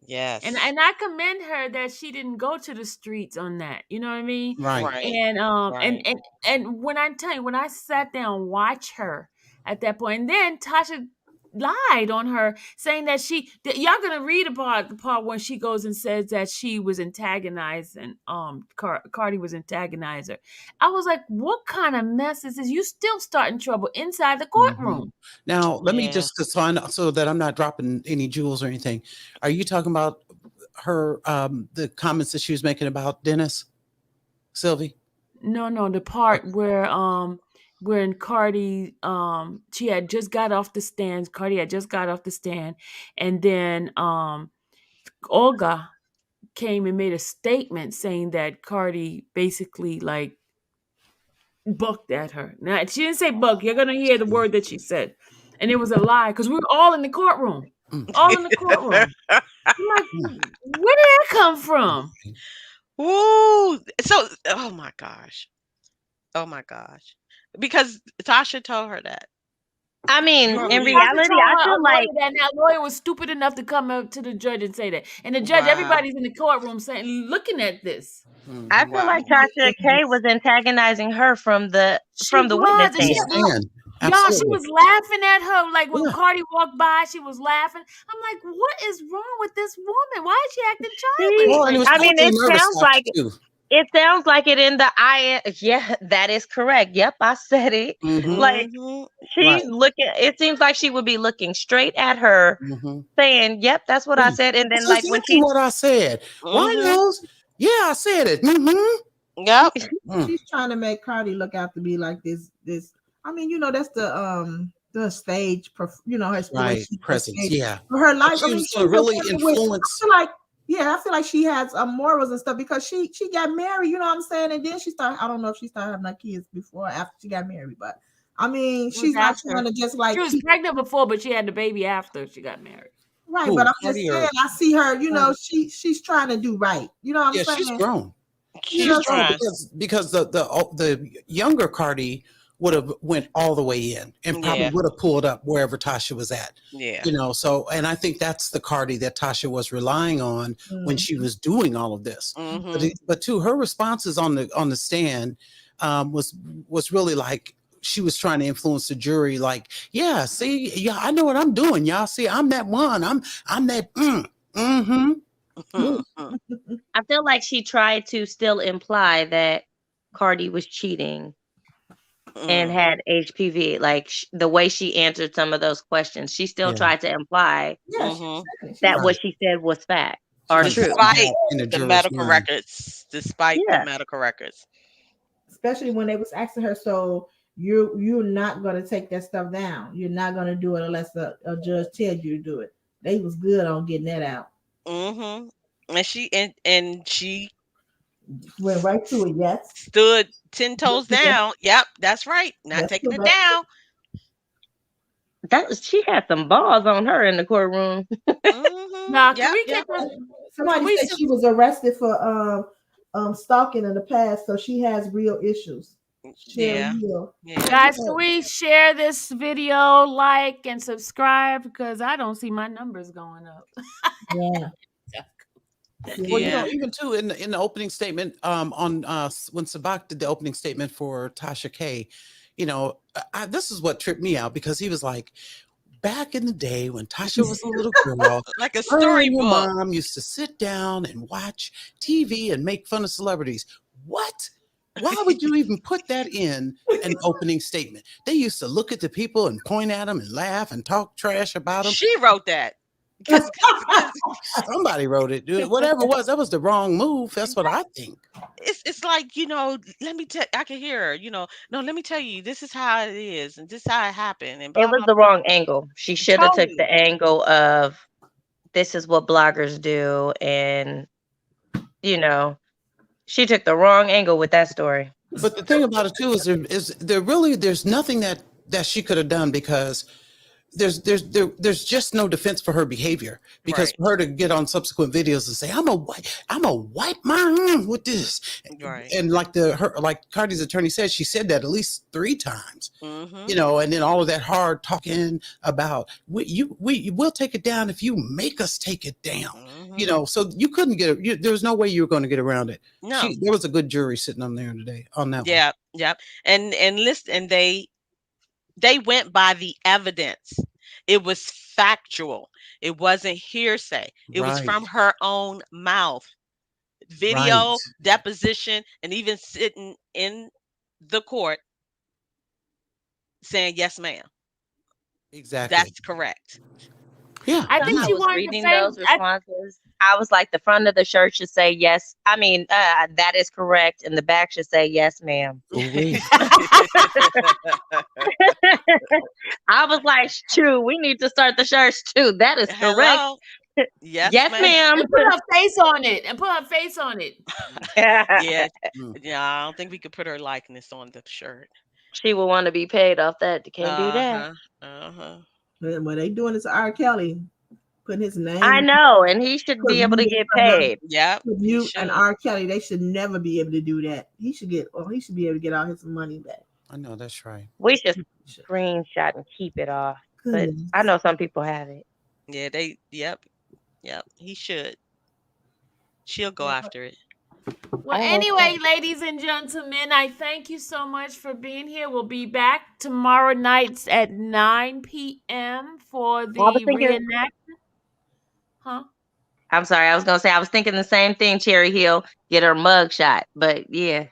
Yes.
And I commend her that she didn't go to the streets on that. You know what I mean?
Right.
Right.
And
Right.
and when I tell you, when I sat down and watched her at that point, and then Tasha lied on her, saying that y'all gonna read about the part when she goes and says that she was antagonizing Cardi was antagonizing her. I was like, what kind of mess is this? You still starting trouble inside the
Mhm.
courtroom.
Now, let me
Yeah.
just so that I'm not dropping any jewels or anything. Are you talking about her the comments that she was making about Dennis, Sylvie?
No, the part where when Cardi she had just got off the stand. Cardi had just got off the stand, and then Olga came and made a statement saying that Cardi basically like bucked at her. Now she didn't say buck. You're gonna hear the word that she said, and it was a lie because we were all in the courtroom,
Mm.
all in the courtroom. I'm like, where did that come from?
Woo. So, oh my gosh. Oh my gosh. Because Tasha told her that.
I mean,
You're
in
Tasha
reality,
told
I
her a
feel like
lawyer that, and that lawyer was stupid enough to come up to the judge and say that. And the judge,
Wow.
everybody's in the courtroom saying, looking at this.
I
Mhm.
feel like
Wow.
Tasha K was antagonizing her from the
She
witness
was, and she
stand.
had
Understand?
y'all, she
Absolutely.
was laughing at her. Like when
Yeah.
Cardi walked by, she was laughing. I'm like, what is wrong with this woman? Why is she acting childish
She,
Well, and it was
like
I
that?
mean,
probably nervous laughter too.
it sounds like it in the I. Yeah, that is correct. Yep, I said it.
Mm-hmm.
Like
Mhm.
she's
Right.
looking. It seems like she would be looking straight at her,
Mm-hmm.
saying, "Yep, that's what I said." And then,
That's
like when
exactly what I said. Why
Mhm.
knows? Yeah, I said it. Mm-hmm.
Yep.
She's trying to make Cardi look out to be like this. I mean, that's the stage, her the way
Right.
she
Presence.
portrays
Yeah.
for her
But
life.
she
I mean,
was
she's
going
a
to really
woman with.
influence.
I feel like she has morals and stuff because she got married. You know what I'm saying? And then she started. I don't know if she started having kids before or after she got married, but I mean,
It was
she's not
after.
trying to just like
She was pregnant before, but she had the baby after she got married.
right.
Who,
But I'm just
Cardi
saying,
or
I see her. She's trying to do right. You know what I'm
yeah, she's
saying?
grown.
You
She's
know,
She's grown
trying.
because the younger Cardi would have went all the way in and probably
Yeah.
would have pulled up wherever Tasha was at.
Yeah.
So and I think that's the Cardi that Tasha was relying on when she was doing all of this.
Mhm.
But to her responses on the stand was really like she was trying to influence the jury. Like, yeah, see, yeah, I know what I'm doing. Y'all see, I'm that one. I'm that. Mm-hmm.
Mhm.
I feel like she tried to still imply that Cardi was cheating and
Mm.
had HPV. Like the way she answered some of those questions, she still
Yeah.
tried to imply
yeah,
Mhm.
that
Right.
what she said was fact or
Like,
true.
Despite
in the
the
juror's
medical
mind.
records. Despite the
Yeah.
medical records.
especially when they was asking her, so you're not gonna take that stuff down. You're not gonna do it unless a judge tells you to do it. They was good on getting that out.
Mhm. And she
Went right to it. Yes,
stood 10 toes
yes,
down. Yep, that's right. Not
that's
taking it
correct.
down.
She had some balls on her in the courtroom.
Mhm.
Now, can
Yep,
we
yep.
get this?
Somebody said she was arrested for stalking in the past, so she has real issues. Sherry
Yeah.
Hill.
Yeah.
Guys, can we share this video, like, and subscribe? Because I don't see my numbers going up.
Yeah.
Well, you know,
Yeah.
even too in the opening statement, on when Sabak did the opening statement for Tasha K, you know, this is what tripped me out because he was like, back in the day when Tasha was a little girl,
Like a
her and your
storybook.
mom used to sit down and watch TV and make fun of celebrities. What? Why would you even put that in an opening statement? They used to look at the people and point at them and laugh and talk trash about them.
She wrote that. Cause
Somebody wrote it. Dude, whatever it was, that was the wrong move. That's what I think.
it's like, let me tell I can hear her, no, let me tell you, this is how it is, and this is how it happened, and
It
blah
was
blah
the wrong angle. She should have took the
totally.
angle of this is what bloggers do, and you know, she took the wrong angle with that story.
But the thing about it too is there really there's nothing that she could have done because there's just no defense for her behavior because
Right.
for her to get on subsequent videos and say I'm a white man with this
Right.
and like Cardi's attorney said she said that at least 3 times,
Mm-hmm.
you know, and then all of that hard talking about we'll take it down if you make us take it down,
Mm-hmm.
you know, so you couldn't there was no way you were going to get around it.
No.
There was a good jury sitting on there today on that one.
Yeah. And listen, and they went by the evidence. It was factual. It wasn't hearsay. It was
Right.
from her own mouth. Video,
Right.
deposition, and even sitting in the court saying, yes, ma'am,
Exactly.
that's correct.
Yeah.
I
When
think
I
she
was
wanted to
reading
say.
those responses, I was like, the front of the shirt should say yes. I mean, that is correct, and the back should say yes, ma'am.
Ooh-wee.
I was like, shoot, we need to start the shirts too. That is correct.
Hello. Yes,
Yes,
ma'am.
And put her face on it. And put her face on it.
Yeah.
Mm.
Yeah, I don't think we could put her likeness on the shirt.
She will want to be paid off that. Can't do that.
Uh-huh.
When they doing this to R. Kelly, putting his name.
I know, and he should be
Put
able to
music
get
under-
paid.
Yep.
With
he
you
should.
and R. Kelly, they should never be able to do that. He should be able to get all his money back.
I know that's right.
We should screenshot and keep it off. But
Goodness.
I know some people have it.
Yeah, yep. He should. She'll go after it.
Well,
Oh,
anyway, ladies and gentlemen, I thank you so much for being here. We'll be back tomorrow nights at 9 p.m. for the
was thinking-
reenactment. Huh?
I'm sorry, I was gonna say I was thinking the same thing, Cherry Hill, get her mug shot. But yeah.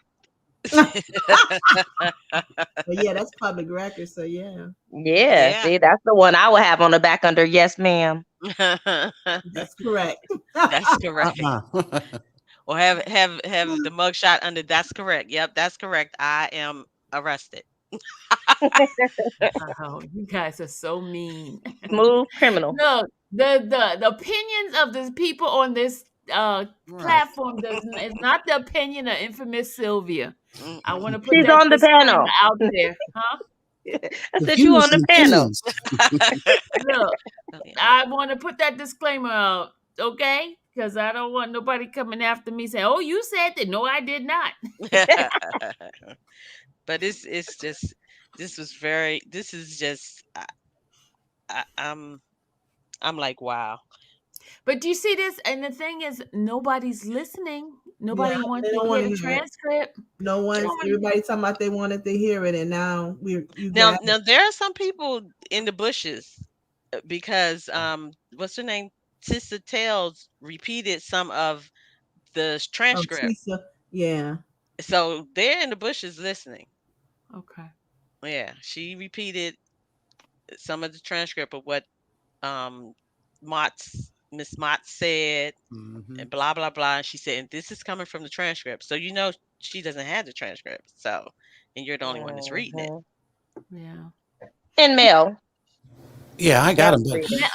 But yeah, that's public record, so yeah.
Yeah, see, that's the one I would have on the back under yes, ma'am.
That's correct.
That's correct.
Uh-uh.
Or have the mugshot under that's correct. Yep, that's correct. I am arrested.
Oh, you guys are so mean.
Smooth criminal.
No, the opinions of the people on this platform is not the opinion of infamous Sylvia. I want to put
She's
that
on the panel.
out there, huh?
I said you on the panel.
Look, I want to put that disclaimer out, okay? Because I don't want nobody coming after me saying, "Oh, you said that." No, I did not.
But it's just this is just I'm like, wow.
But do you see this? And the thing is, nobody's listening. Nobody
Yeah,
wants
they don't
to
wanna
hear the
hear it.
transcript.
No one, everybody talking about they wanted to hear it, and now
Now there are some people in the bushes because what's her name? Tissa Tales repeated some of the transcript.
Yeah.
So they're in the bushes listening.
Okay.
Yeah, she repeated some of the transcript of what Miss Mott said, and blah blah blah. And she said, and this is coming from the transcript, so she doesn't have the transcript. So, and you're the only one that's reading it.
Yeah.
And Mel.
Yeah, I got him.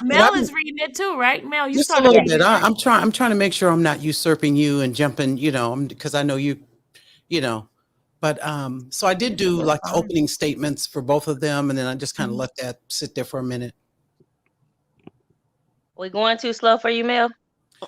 Mel is reading it too, right? Mel, you
just a
started
little
reading
bit.
it, right?
I'm trying to make sure I'm not usurping you and jumping, you know, because I know you know. But so I did do like the opening statements for both of them, and then I just kind of let that sit there for a minute.
We going too slow for you, Mel?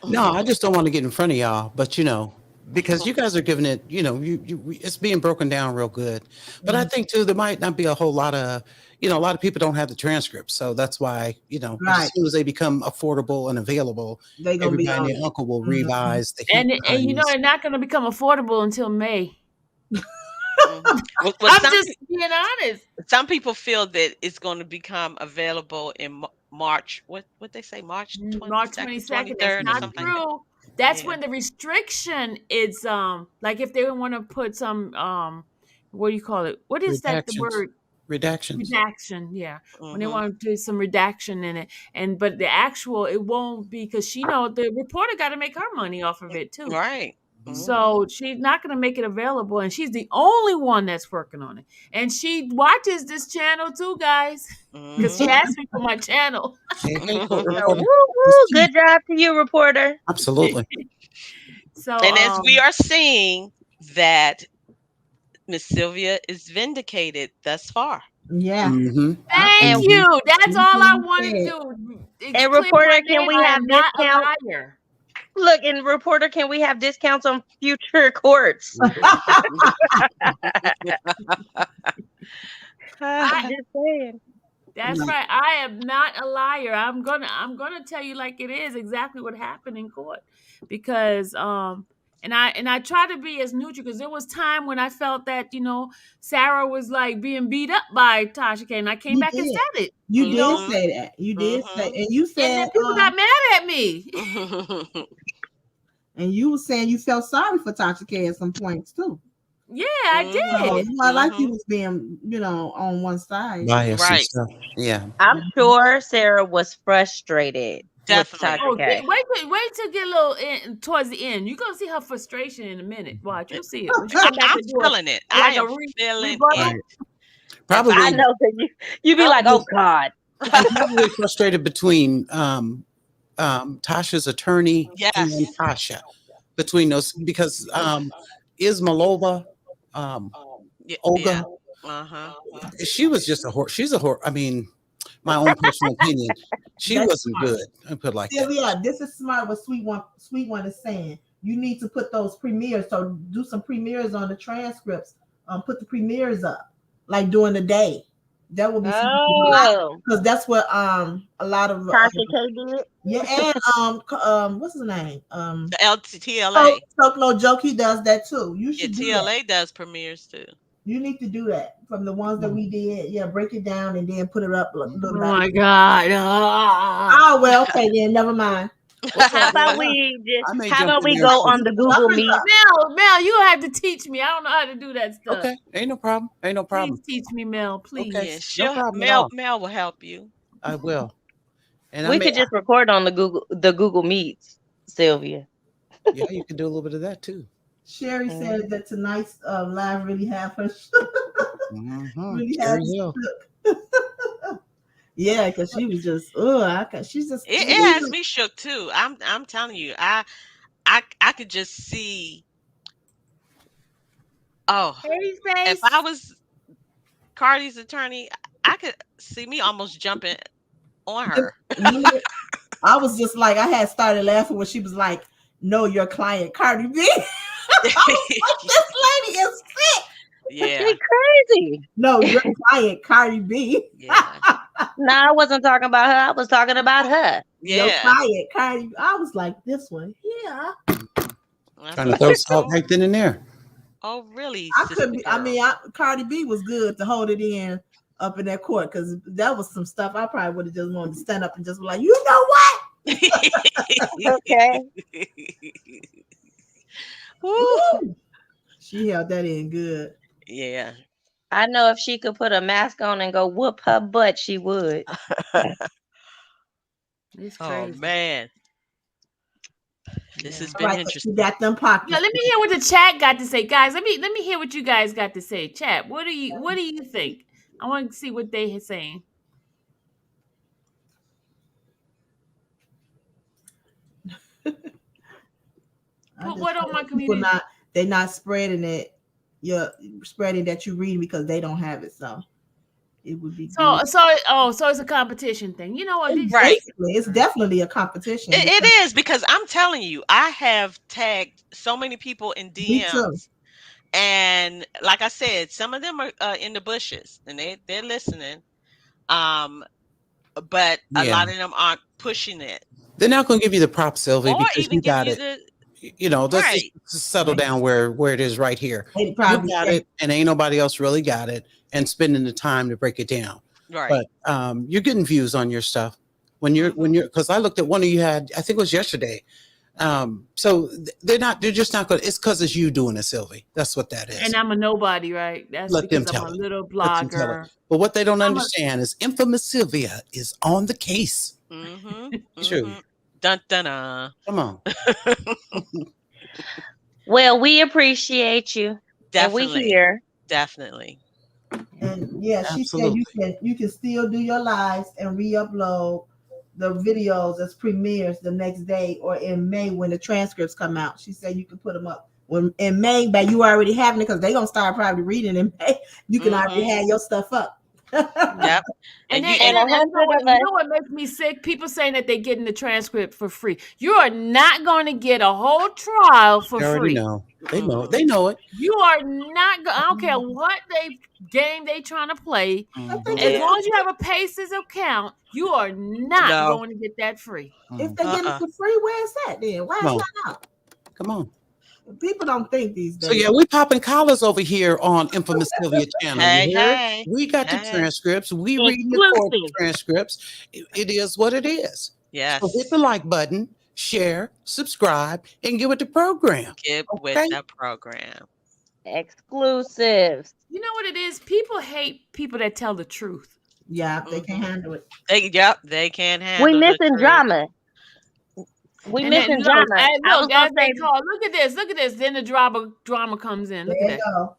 No, I just don't want to get in front of y'all. But you know, because you guys are giving it, it's being broken down real good. But I think too, there might not be a whole lot of, a lot of people don't have the transcripts. So that's why, as
Right.
soon as they become affordable and available,
They gonna be
everybody
on
and their
it.
uncle will
Mhm.
revise the
And
heat
and you know
times.
they're not going to become affordable until May.
Well,
I'm just being honest.
some people feel that it's going to become available in March. What they say, March
March
22nd,
22nd. That's
23rd, or
not
something like that.
true. That's
Yeah.
when the restriction is like if they want to put some what do you call it? What is that the
Redactions.
word?
Redactions.
Redaction, yeah. When they
Mhm.
want to do some redaction in it. And but the actual it won't be because the reporter got to make her money off of it too.
Right.
So she's not going to make it available, and she's the only one that's working on it. And she watches this channel too, guys, because she
Mhm.
asked me for my channel.
Hey,
So,
reporter.
woo, good job to you, reporter.
Absolutely.
So
And as we are seeing that Miss Sylvia is vindicated thus far.
Yeah.
Hmm.
thank
And
you. That's all I
Mhm.
wanted to
Yeah.
do.
and
Clear
reporter,
my
can
name.
we
I
have
am not a
discount?
liar.
Look, and reporter, can we have discounts on future courts? I'm just saying.
That's right. I am not a liar. I'm gonna tell you like it is exactly what happened in court. Because and I try to be as neutral because there was time when I felt that, Sarah was like being beat up by Tasha K, and I came
You
back and
did.
said it.
You
You
did
know,
Mhm.
say that. You did say,
Mhm.
and you
and then
said,
people got mad at me.
and you were saying you felt sorry for Tasha K at some points too.
Yeah, I
Mhm.
So
did.
it's not like you
Mhm.
was being, on one side.
Bias and
Right.
stuff. Yeah.
I'm sure Sarah was frustrated with
Definitely.
Tasha
Oh,
K.
wait till get a little towards the end. You're gonna see her frustration in a minute. Watch, you'll see it when she come back
I'm
and do
feeling it.
like
I
a
am feeling
rebuttal.
it.
Right.
If
I
I
Probably
know that you be
oh
like, oh God.
and probably frustrated between Tasha's attorney and
yes.
Tasha, between those, because Ismailova, um,
Yeah.
Olga,
Uh-huh.
she was just a whore. She's a whore. I mean, my own personal opinion, she
That's
wasn't
smart.
good. I put it like that.
Sylvia, this is smart what Sweet One is saying. You need to put those premieres. So do some premieres on the transcripts. Put the premieres up like during the day. That will be
Oh,
because that's what a lot of
Tasha K did.
yeah, and what's his name?
The TLA.
So no joke, he does that too. You
Yeah,
should do that.
TLA does premieres too.
You need to do that from the ones that we did. Yeah, break it down and then put it up a
Oh
little bit.
my God.
Oh well, okay then, never mind.
How about
Yeah, I may
how
jump
about
in
we
there.
go
For,
on the Google Meet?
Mel, you gonna have to teach me. I don't know how to do that stuff.
okay, ain't no problem. Ain't no
Please
problem.
teach me, Mel.
Okay,
Yeah,
Please.
no
sure.
problem at
Mel
all.
Mel will help you.
I will. And I
We
may,
could just record on the Google Meets, Sylvia.
yeah, you can do a little bit of that too.
Sherry
Mm.
said that tonight's live really have her
Mm-hmm.
really have
Sherry Hill.
yeah, because she was just she's just
It has me shook too. I'm telling you. I could just see, oh,
Hey,
if I
face.
was Cardi's attorney, I could see me almost jumping on her.
I was just like I had started laughing when she was like, "No, your client Cardi B." I was like, this lady is sick.
Yeah.
She crazy.
No, your client Cardi B.
Yeah.
No, I wasn't talking about her. I was talking about her.
Your
Yeah.
client Cardi. I was like, this one, yeah.
I
Trying to
said,
throw salt right then and there.
oh, really,
I could
sister
be. I
girl.
mean, Cardi B was good to hold it in up in that court because that was some stuff I probably would have just wanted to stand up and just be like, you know what?
Okay.
Woo.
Woo! She held that in good.
Yeah.
I know if she could put a mask on and go whoop her butt, she would.
It's
Oh
crazy.
man, this
Yeah.
has
All
been
right, you
interesting.
got them
Yeah,
pockets.
let me hear what the chat got to say, guys. Let me hear what you guys got to say. Chat. What do you think? I want to see what they are saying.
I
Put
just
what on my
hope people
community?
they're not spreading it. You're spreading that you read because they don't have it. So it would be
So
good.
so it's a competition thing. You know what?
It's
Right.
basically, it's definitely a competition.
It is, because I'm telling you, I have tagged so many people in
Me too.
DMs, and like I said, some of them are in the bushes and they're listening. Um, but a
Yeah.
lot of them aren't pushing it,
They're not going to give you the prop, Sylvie,
or
because
even
you
give
got
you
it.
the
You know, let's
right.
just settle down where it is right here.
They
You
probably
got
say,
it, and ain't nobody else really got it, and spending the time to break it down.
Right.
But you're getting views on your stuff when you're because I looked at one of you had, I think it was yesterday. So they're just not going to, it's because it's you doing it, Sylvie. That's what that is.
And I'm a nobody, right? That's
Let them
because I'm
tell
a
it.
little
Let them tell it.
blogger.
But what they don't
I'm a-
understand is infamous Sylvia is on the case. True.
Dun dun dun.
Come on.
Well, we appreciate you. And we
Definitely.
here.
Definitely.
and yeah, she said
Absolutely.
you can still do your lives and re-upload the videos as premieres the next day or in May when the transcripts come out. She said you can put them up when in May, but you already having it because they're gonna start probably reading in May. You can already have your stuff up.
Yep.
And
you
then,
And
you
100
know what,
of us.
you know what makes me sick? People saying that they're getting the transcript for free. You are not going to get a whole trial for
They already
free.
know. They know. They know it.
You are not. I don't care what game they trying to play.
If they
As
get
long as you have a Paces account, you are not
No.
going to get that free.
if they get it for free, where's that then? Why
Come
is
on.
that out?
Come on.
People don't think these days.
So yeah, we popping collars over here on Infamous Sylvia channel.
Hey,
You heard?
hey.
We got the
Hey.
transcripts. We reading the court
Exclusive.
transcripts. It is what it is.
Yes.
So hit the like button, share, subscribe, and get with the program.
Get with
Okay?
the program.
Exclusives.
You know what it is? People hate people that tell the truth.
Yeah, they can't handle it.
They can't handle
We
the
missing
truth.
drama. We
And then
missing
look,
drama.
and
I was
look,
gonna
as they
say
call, look at this. Then the drama comes in. Look
There
at
you
that.
go.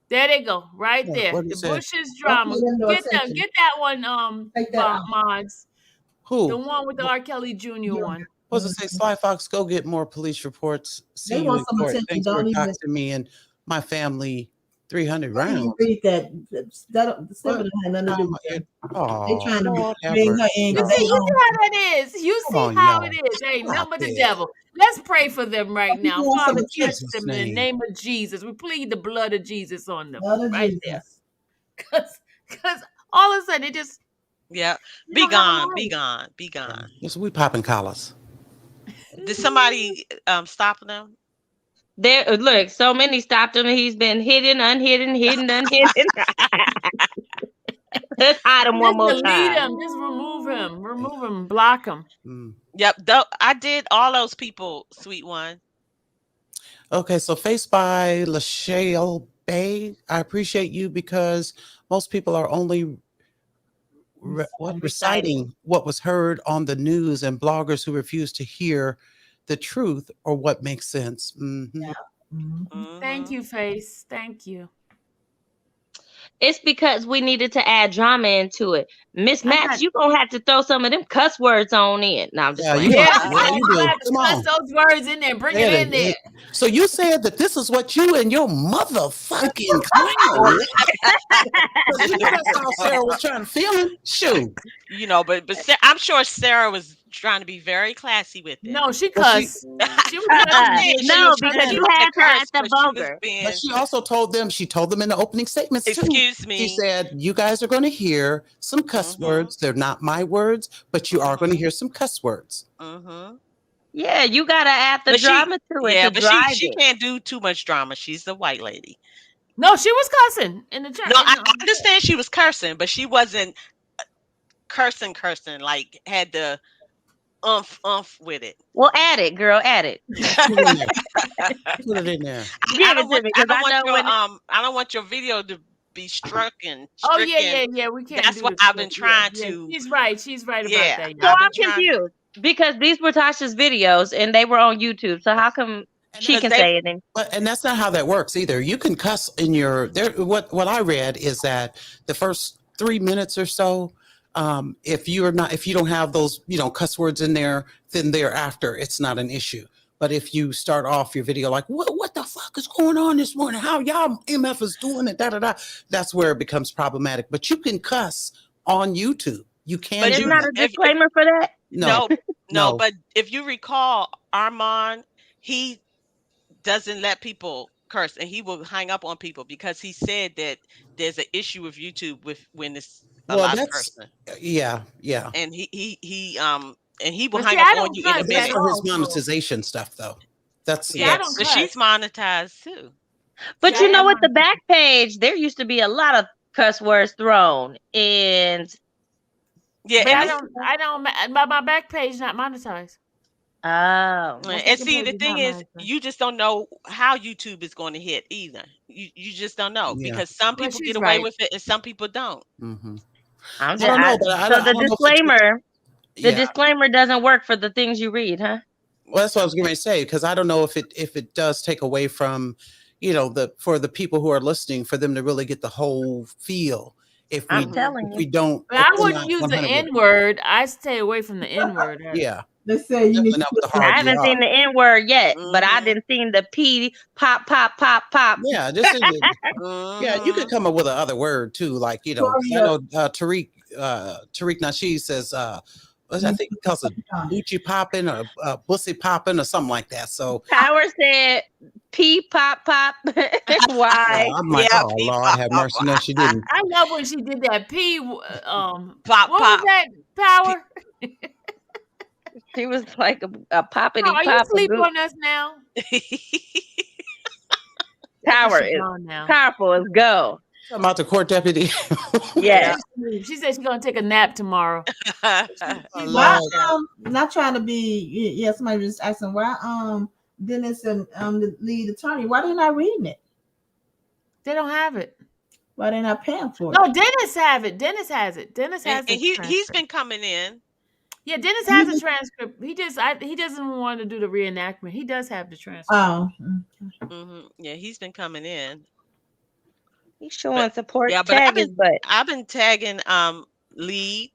There they go, right
Yeah,
there.
what did
The
it say?
Bushes
Don't
drama.
pay them no
Get
attention.
that one,
Take that out.
mods. The
Who?
one with the R. Kelly Jr. one.
What's it say? Sly Fox, go get more police reports. See
They
you
want
in
some
court.
attention.
Thanks for
Don't even
costing me and my family 300
don't even
rounds.
read that. That Sylvia don't have nothing to do with that.
Oh,
They trying to
Lord have
bring her
mercy,
in.
You
y'all.
see how that is. You
Come
see
on,
how
y'all.
it is. Ain't nothing
Stop
but the
it.
devil. Let's pray for them right now.
want some
Father, touch
Jesus'
them in the
name.
name of Jesus. We plead the blood of Jesus on them.
Blood of
Right
Jesus.
there. Because all of a sudden it just
Yeah.
you
Be
don't have a
gone.
life.
Be gone. Be gone.
Yes, we popping collars.
Did somebody stop them?
there. Look, so many stopped him. He's been hidden, unhidden, hidden, unhidden. Let's hide him one
Just
more
delete
time.
him. Just remove him, block him.
Yep. I did all those people, sweet one.
Okay, so Faced by Lachelle Bay. I appreciate you because most people are only reciting what was heard on the news and bloggers who refuse to hear the truth or what makes sense.
Yeah.
Thank you, Face. Thank you.
It's because we needed to add drama into it. Miss
I
Max,
got-
you gonna have to throw some of them cuss words on in. No, I'm just
Yeah,
playing.
you
Yeah,
are. Yeah, you
you
do.
have to
Come
cuss
on.
those words in there. Bring it in there.
So you said that this is what you and your motherfucking clown. That's how Sarah was trying to feel him. Shoot.
You know, but I'm sure Sarah was trying to be very classy with it.
No, she
Well,
cussed. She was cussing.
No,
She was
because you
trying
had to add
curse,
the
but she was
vulgar.
being-
But she also told them, she told them in the opening statements too.
Excuse me.
She said, you guys are going to hear some cuss words. They're not my words, but you are going to hear some cuss words.
Yeah, you gotta add the drama to it.
Yeah,
to
but
drive
she
it.
can't do too much drama. She's the white lady.
No, she was cussing in the chat.
No, I understand she was cursing, but she wasn't cursing, like had the umph with it.
Well, add it, girl. Add it.
Put it in there.
Give it to me because I know when.
I don't want your video to be stricken.
Oh yeah. We can't.
That's
do
what
this.
I've been trying
Yeah,
to.
She's right. She's right about
Yeah.
that.
So
y'all.
I'm confused because these were Tasha's videos and they were on YouTube. So how come she can say it?
And that's not how that works either. You can cuss in your there. What I read is that the first 3 minutes or so, if you don't have those cuss words in there, then thereafter it's not an issue. But if you start off your video like, what the fuck is going on this morning? How y'all MFers doing it? Da da da. That's where it becomes problematic. But you can cuss on YouTube. You can.
But
There's
you-
not a
if-
disclaimer for that.
no.
No, but if you recall, Armand, he doesn't let people curse, and he will hang up on people because he said that there's an issue with YouTube when it's a
Well,
lot of
that's
cursing,
yeah.
and he will
But
hang
see,
up
I
on
don't
you in a
cuss
That's
minute.
for his
also.
monetization stuff, though. That's
Yeah, I
that's
don't
But
cuss.
she's monetized too.
But
See,
you
I
know,
am
with the
on-
back page, there used to be a lot of cuss words thrown, and
Yeah,
But
and
I don't. My back page not monetized.
oh,
My
and
second
see,
page
the
is
thing
not
is,
monetized.
you just don't know how YouTube is going to hit either. You just don't know
Yeah.
because some
Well,
people
she's
get away
right.
with it and some people don't.
mhm.
I'm
I
just
don't know, but I
so
don't,
the
I don't know if
disclaimer, the
yeah.
disclaimer doesn't work for the things you read, huh?
Well, that's what I was going to say, because I don't know if it does take away from, for the people who are listening, for them to really get the whole feel. If we
I'm telling
if we
you.
don't,
But
if
I
we're
wouldn't
not
use the
100
N word. I stay away from the N word.
yeah,
They say you need
definitely not with the
to
hard
I haven't
ER.
seen the N word yet, but I
Mhm.
didn't seen the P pop pop pop pop.
Yeah, yeah, you could
Mhm.
come up with another word too, like 'cause I
Victoria.
know Tariq Nasheed says I think he calls it Gucci popping or pussy popping or something like that. So
Power said P pop pop. Why?
I'm like,
Yeah,
oh
peep,
Lord,
pop,
have
pop,
mercy. No, she didn't.
I love when she did that P.
pop,
What
pop.
was that? Power.
She was like a poppity
Are you
pop.
sleep on us now?
Power
She's
is
gone now.
powerful as go.
Talking about the court deputy.
Yes.
She said she's gonna take a nap tomorrow.
Oh,
Why
Lord.
not trying to be yeah, somebody just asking why Dennis and the lead attorney, why they not reading it?
They don't have it.
Why they not paying for
No,
it?
Dennis have it. Dennis has it. Dennis has
and
the
he's
transcript.
been coming in.
Yeah, Dennis has a transcript. He doesn't want to do the reenactment. He does have the transcript.
Oh,
Yeah, he's been coming in.
He's showing support.
Yeah, but
Tag his butt.
I've been tagging Lead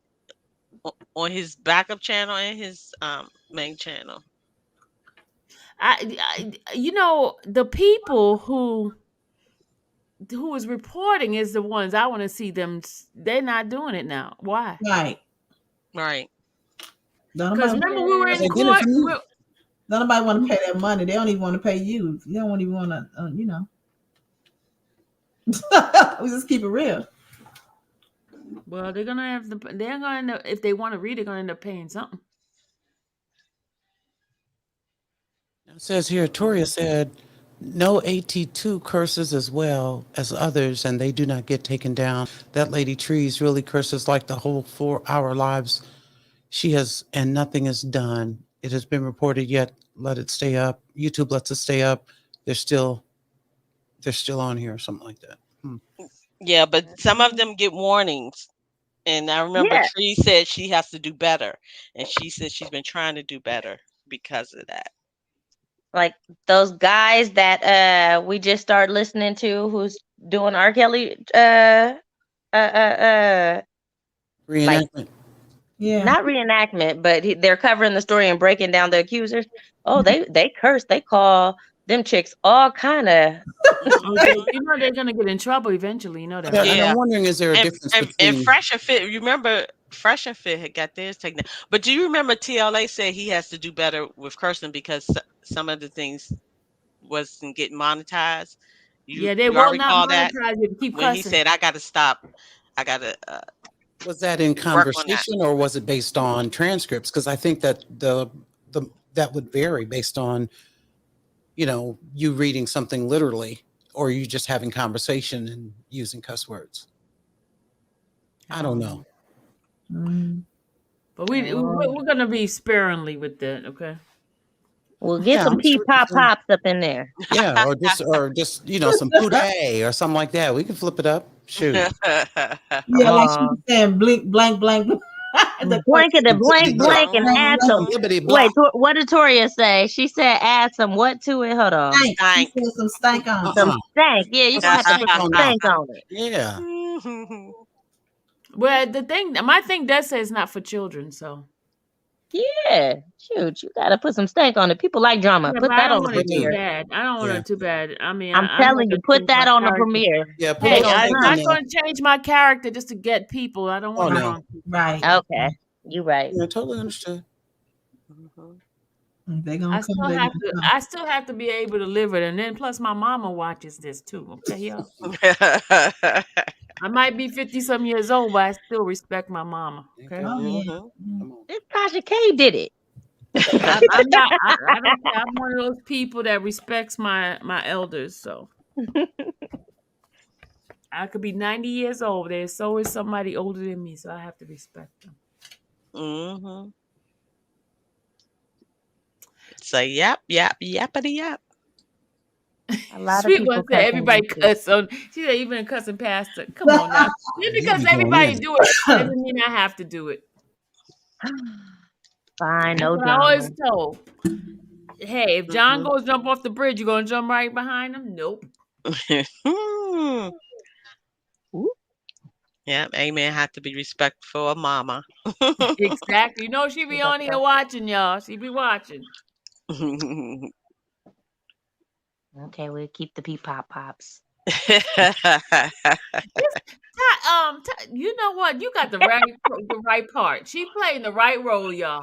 on his backup channel and his main channel.
The people who is reporting is the ones I want to see them. They're not doing it now. Why?
right.
Right.
Don't
Because
nobody,
remember we were
They
in
did it
court.
for me.
don't nobody want to pay that money. They don't even want to pay you. You don't even want to, we just keep it real.
Well, they're gonna have to. They're gonna if they want to read, they're gonna end up paying something.
It says here, Toria said, no AT2 curses as well as others, and they do not get taken down. That lady Trees really curses like the whole 4-hour lives she has, and nothing is done. It has been reported yet. Let it stay up. YouTube lets it stay up. They're still on here or something like that.
Yeah, but some of them get warnings. And I remember
Yeah.
Tree said she has to do better. And she said she's been trying to do better because of that.
Like those guys that we just started listening to who's doing R. Kelly
Reenactment.
Yeah.
not reenactment, but they're covering the story and breaking down the accusers. Oh, they curse. They call them chicks all kind of.
They're gonna get in trouble eventually. You know that.
And
Right?
Yeah.
I'm wondering, is there a difference
And
between
Fresh and Fit, you remember Fresh and Fit had got theirs taken down. But do you remember TLA said he has to do better with cursing because some of the things wasn't getting monetized?
Yeah, they
you all
will not
recall that
monetize it. Keep
when he
cussing.
said, I got to stop. I got to
was that in
work on that.
conversation or was it based on transcripts? Because I think that that would vary based on you reading something literally or you just having conversation and using cuss words. I don't know.
But we're gonna be sparingly with that. Okay.
We'll get
Yeah,
some
I'm
P
sure
pop
some-
pops up in there.
Yeah, or just some pude or something like that. We can flip it up. Shoot.
Yeah, like she was saying, blink, blank, blank.
Blankety blank blank and add some.
Blibbity
Wait,
blah.
what did Toria say? She said add some what to it? Hold on.
Stank. She
Stank.
said some stank on it.
Some stank. Yeah, you're gonna have to put some stank on it.
Yeah.
Well, my thing does say it's not for children. So
Yeah, shoot, you gotta put some stank on it. People like drama.
Yeah,
Put
but I
that
don't
on the
want it too
premiere.
bad. I don't want
Yeah.
it too bad. I mean,
I'm
I'm not
telling you,
gonna
put
change my
that on the
character.
premiere.
Yeah, put
Hey,
those
They
I'm
things
gonna
in
not
there.
going to change my character just to get people. I don't
Oh
want the
no.
wrong people.
Right.
okay. You right.
Yeah, totally understood.
Mhm.
If they gonna come, they gonna come.
I still have to be able to live it, and then plus my mama watches this too. Okay, y'all. I might be 50-some years old, but I still respect my mama. Okay,
Oh yeah.
Mhm.
Come on.
This Tasha K did it.
I'm not. I don't. I'm one of those people that respects my elders. So I could be 90 years old. There's always somebody older than me, so I have to respect them.
Mhm. Say yap, yappity yap.
A lot of
Sweet
people
one said
cussing
everybody
these days.
cuss on. She said even cussing pastor. Come on now. Just
You
because
be going
everybody
in.
do it doesn't mean I have to do it.
Fine,
That's
no
what I always
drama.
told. Hey, if John
Mhm.
goes jump off the bridge, you gonna jump right behind him? Nope.
Ooh,
Yeah, amen. Have to be respectful of mama.
Exactly. You know she be
she's up
on here
there.
watching, y'all. She be watching.
Okay, we'll keep the pee pop pops.
You know what? You got the right part. She playing the right role, y'all.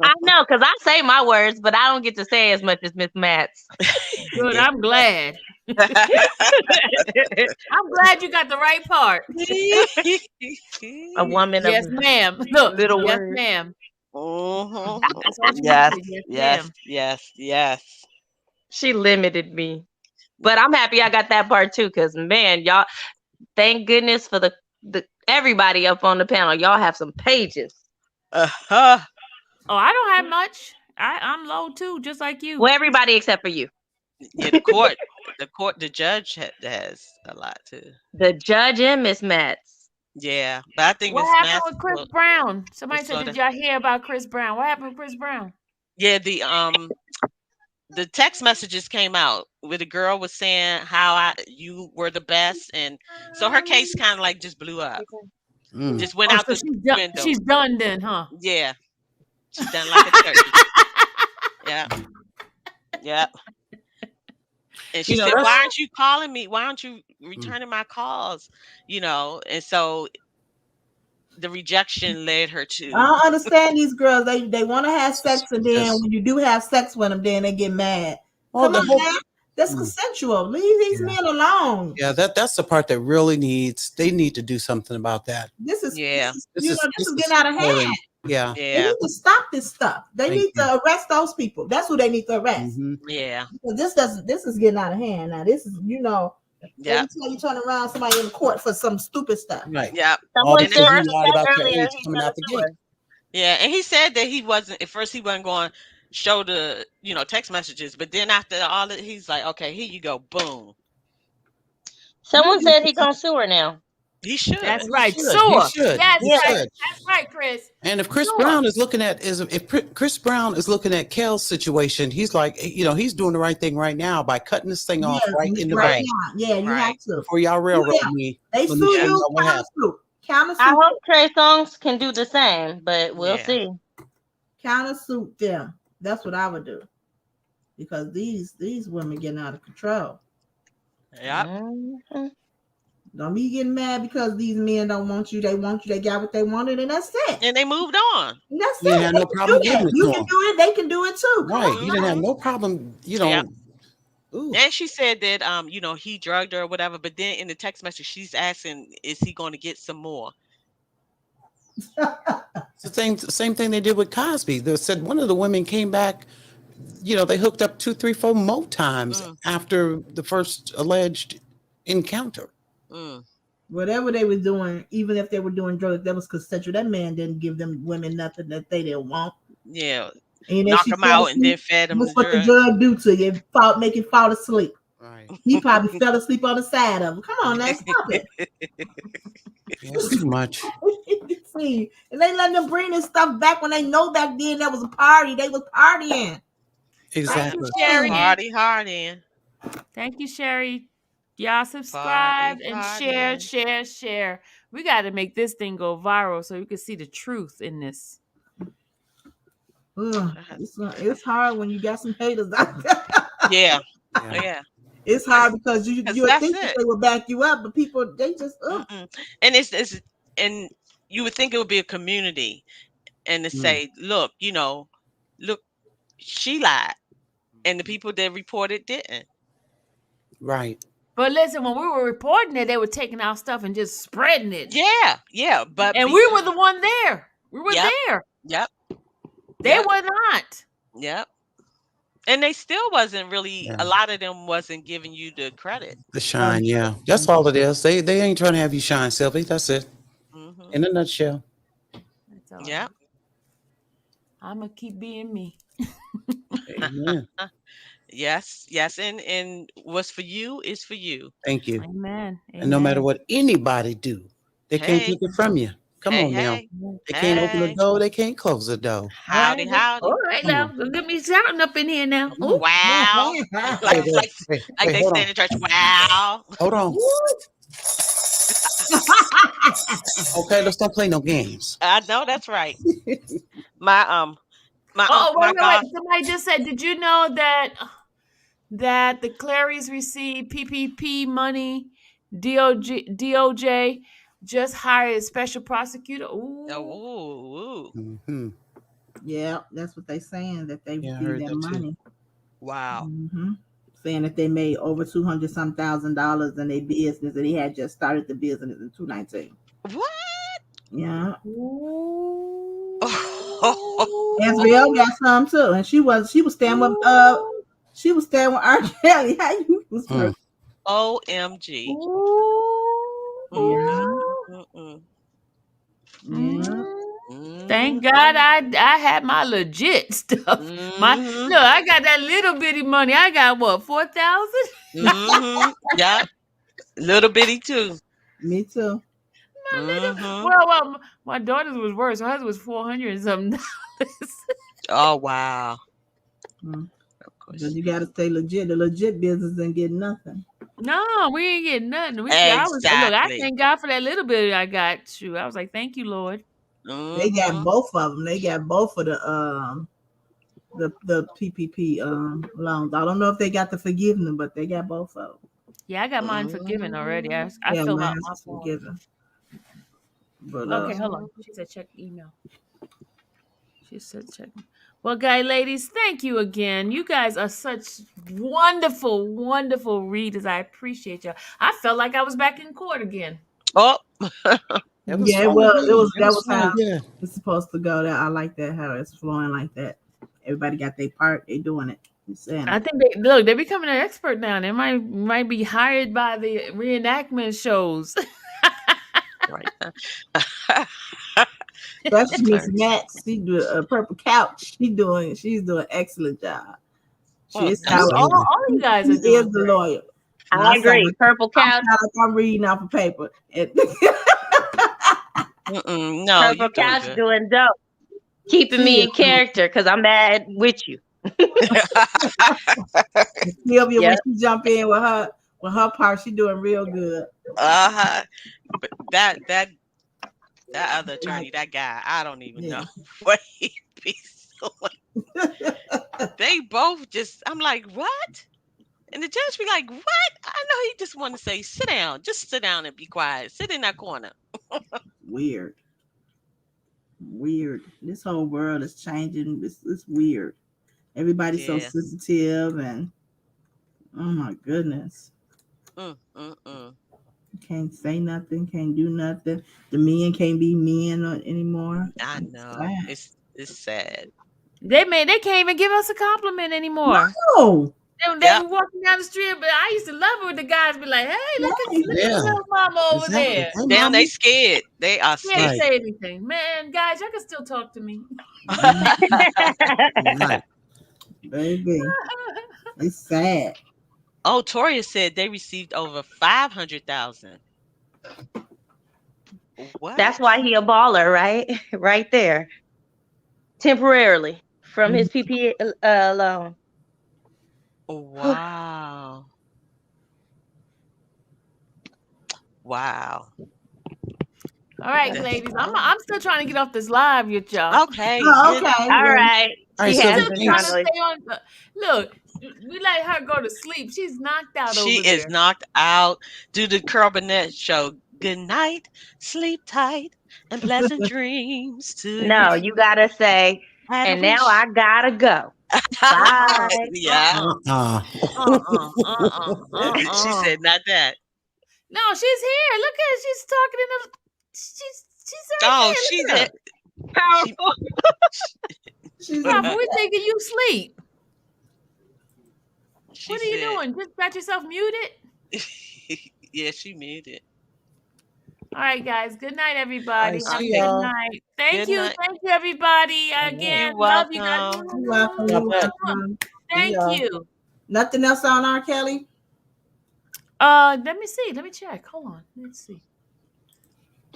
I know, because I say my words, but I don't get to say as much as Miss Mats.
Good.
Yeah.
I'm glad. I'm glad you got the right part.
A woman
Yes,
of
ma'am. Look,
little
yes,
words.
ma'am.
Mhm.
That's all she
Yes,
said. Yes,
yes,
ma'am.
yes, yes.
She limited me. But I'm happy I got that part too, because man, y'all, thank goodness for the everybody up on the panel. Y'all have some pages.
Uh-huh.
Oh, I don't have much. I'm low too, just like you.
Well, everybody except for you.
Yeah, the judge has a lot too.
The judge and Miss Mats.
Yeah, but I think
What
Miss
happened
Mass
with Chris Brown? Somebody
was
said,
sort
"Did
of
y'all hear about Chris Brown? What happened with Chris Brown?"
yeah. The text messages came out where the girl was saying how you were the best, and so her case kind of like just blew up,
Mm.
just went
Oh,
out
so
the
she's done.
window.
She's done then, huh?
Yeah, she done like a turkey. Yeah, yeah. And she
You know,
said,
that's
"Why aren't you calling me? Why aren't you
mm.
returning my calls?" And so the rejection led her
I
to,
don't understand these girls. They want to have sex, and then
Just
when you do have sex with them, then they get mad.
oh
Come
the
on,
whole
man. That's
mm.
consensual. Leave these
Yeah.
men alone.
Yeah, that's the part that really they need to do something about that.
yeah,
This is
this
this
is
is
getting out of hand.
spoiling. Yeah,
They
yeah,
need to stop this stuff. They
thank
need
you.
to arrest those people. That's who they need to arrest.
Hmm.
yeah,
Because this is getting out of hand. Now this is
yeah,
every time you turn around somebody in the court for some stupid stuff.
Right.
yeah.
All
Someone
And at
said
because you
first,
lied about your
earlier
age
he's
coming
gonna
out the
sue
gate.
her.
yeah, and he said that he wasn't at first. He wasn't going to show the text messages, but then after all that, he's like, "Okay, here you go, boom."
Someone said he gonna sue her now.
He should.
That's
He
right.
should. He
Sure.
should.
Yes,
He
Yeah.
right.
should.
That's right, Chris.
And if Chris
Sure.
Brown is looking at Chris Brown is looking at Kel's situation, he's like, he's doing the right thing right now by cutting this thing off right in the
right
bank
now. Yeah, you have
Right.
to.
before y'all railroad
Yeah.
me.
They
Let
sue
me show
you,
y'all what
counter
happened.
sue. Counter
I
sue.
hope Trey Songz can do the same, but we'll
Yeah.
see.
Counter suit them. That's what I would do. Because these women getting out of control.
Yep.
Mhm.
Don't be getting mad because these men don't want you. They want you. They got what they wanted, and that's it.
And they moved on.
And that's
You
it.
didn't have
They
no
can
problem
do
giving
that.
it
You
to
can
him.
do it. They can do it too. Come
Right.
on.
You didn't have no problem,
Yep.
Ooh.
And she said that he drugged her or whatever, but then in the text message she's asking, is he going to get some more?
It's the same thing they did with Cosby. They said one of the women came back, they hooked up 2, 3, 4 more times
Mm,
after the first alleged encounter.
mm.
Whatever they were doing, even if they were doing drugs, that was consensual. That man didn't give them women nothing that they didn't want.
Yeah.
And if
Knock
she
him
fell
out and then
asleep,
fed him
what's
the
what the
drug.
drug do to you? Make him fall asleep.
Right.
He probably fell asleep on the side of him. Come on, now stop it.
Yeah, it's too much.
See, and they letting them bring this stuff back when they know back then that was a party. They was partying.
Exactly.
Sherry.
Party hard in.
Thank you, Sherry. Y'all
Party
subscribe and
hard
share,
in.
share, share. We got to make this thing go viral so you can see the truth in this.
Ugh, it's hard when you got some haters out there.
Yeah,
Yeah.
yeah.
It's hard because you would
that's
think that
it.
they would back you up, but people they just
Mm-mm. And it's and you would think it would be a community, and to say, look, look, she lied, and the people that reported didn't.
Right.
But listen, when we were reporting it, they were taking our stuff and just spreading it.
Yeah, but
And we were the one there. We were
Yep.
there.
Yep,
They
yep,
were not.
yep. And they still wasn't really.
Yeah.
A lot of them wasn't giving you the credit.
The shine, yeah. That's all it is. They ain't trying to have you shine, Sylvie. That's it.
Hmm.
In a nutshell.
That's all.
Yep.
I'm gonna keep being me.
Amen.
Yes, and what's for you is for you.
Thank you.
Amen.
And no matter
Amen.
what anybody do, they can't
Hey,
take it from you. Come
hey,
on now.
hey,
They can't open the
hey.
door. They can't close the door.
Howdy, howdy.
All right
Come
now.
on.
Don't get me shouting up in here now.
Come on.
Ooh.
Wow.
Hey,
like
hey,
like
hey,
like
hey,
they
hold
say
on.
in church. Wow.
Hold on. Okay, let's don't play no games.
I know that's right. My my
Oh,
my God.
wait. Somebody just said, did you know that the Clarys received PPP money? DOJ just hired a special prosecutor. Ooh.
Oh, ooh.
Hmm.
yeah, that's what they saying that they
Yeah, I
received
heard
that
that too.
money.
Wow.
Saying that they made over $200,000 in their business, and he had just started the business in 2019.
What?
Yeah,
Ooh.
Azriel got some too, and she was staying with R. Kelly. How you was
Mm.
OMG.
Yeah,
Mm-mm.
yeah.
Thank God I had my legit stuff.
Mm-hmm.
Look, I got that little bitty money. I got what, 4,000?
Mm-hmm. Yep. Little bitty too.
Me too.
My little,
Mm-hmm.
well, my daughter's was worse. Her husband was 400 and something dollars.
Oh wow.
Mm.
Of course.
Because you got to stay legit. The legit business and get nothing.
No, we ain't getting nothing. Look, I
Exactly.
thank God for that little bit I got you. I was like, thank you, Lord.
They got
Mm-hmm.
both of them. They got both of the PPP loans. I don't know if they got the forgiveness, but they got both of them.
Yeah, I got mine forgiven already. I
Yeah,
filled out
mine
my
is
form.
forgiven. But
Okay, hold on. She said check email. She said check. Well, ladies, thank you again. You guys are such wonderful, wonderful readers. I appreciate you. I felt like I was back in court again.
Oh.
It was
yeah,
fun
well,
to read.
that was how
fun, yeah.
it's supposed to go. That I like that how it's flowing like that. Everybody got their part. They doing it.
I think they're becoming an expert now. They might be hired by the reenactment shows.
Right.
Especially Miss Max, she do a purple couch. She's doing excellent job. She is
all you guys are
she
doing
is the
great.
lawyer. And
I agree.
sound
Purple
I
couch.
sound like I'm reading off of paper.
Mm-mm. No,
Purple
you doing
couch
good.
doing dope. Keeping me in character because I'm mad with you.
Sylvia, when
Yep.
she jump in with her part, she doing real good.
Uh-huh. But that other attorney, that guy, I don't even know what he be doing. They both just, I'm like, what? And the judge be like, what? I know he just want to say, sit down. Just sit down and be quiet. Sit in that corner.
Weird. This whole world is changing. It's weird. Everybody's so
Yeah.
sensitive and oh my goodness. Can't say nothing, can't do nothing. The men can't be men anymore.
I know. It's sad.
They can't even give us a compliment anymore.
No.
They be walking down the street, but I used to love it when the guys be like, "Hey, look at little mama over there."
Hey,
Now
mama.
they scared. They are
Can't
scared.
say anything, man. Guys, y'all can still talk to me.
Right.
Baby. It's sad.
Oh, Toria said they received over 500,000. What?
That's why he a baller, right? Right there. Temporarily from his PPA loan.
Wow. Wow.
All right, ladies. I'm still trying to get off this live with y'all.
Okay.
Oh, okay.
All right.
All right,
She
She's
has
Sylvia,
still
been
trying
trying
to
thanks.
to.
stay on. Look, we let her go to sleep. She's knocked out
She
over
is
there.
knocked out. Do the Carol Burnett show. Good night, sleep tight, and pleasant dreams to you.
No, you gotta say,
Had a
and now
wish.
I gotta go.
Uh-uh.
Bye.
Yeah.
Uh-uh.
She
Uh-uh.
said not that.
No, she's here. Look at her. She's talking in the. She's right
Oh,
there.
she
Look at
had
her.
she
Powerful.
She's in
Prophet,
the
we
chat.
thinking you sleep.
she
What are you
said
doing? Just got yourself muted?
yeah, she made it.
All right, guys. Good night,
All right,
everybody. Have a
see
Okay.
good
y'all.
night. Thank
Good
you.
night.
Thank you, everybody.
All right.
Again,
You're
love you guys.
welcome.
You're welcome.
God
You're
bless.
welcome.
See
Thank
y'all.
you.
Nothing else on R. Kelly?
Let me see. Let me check. Hold on. Let's see.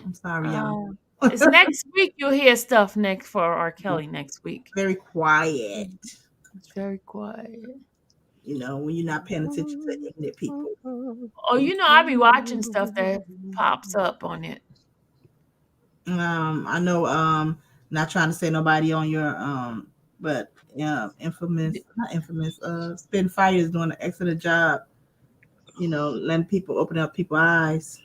I'm sorry, y'all.
It's next week. You'll hear stuff next for R. Kelly next week.
Very quiet.
It's very quiet.
You know, when you're not paying attention to ignorant people.
Oh, you know, I be watching stuff that pops up on it.
I know, not trying to say nobody on your, but not infamous, Spin Fire is doing an excellent job, you know, letting people open up people's eyes.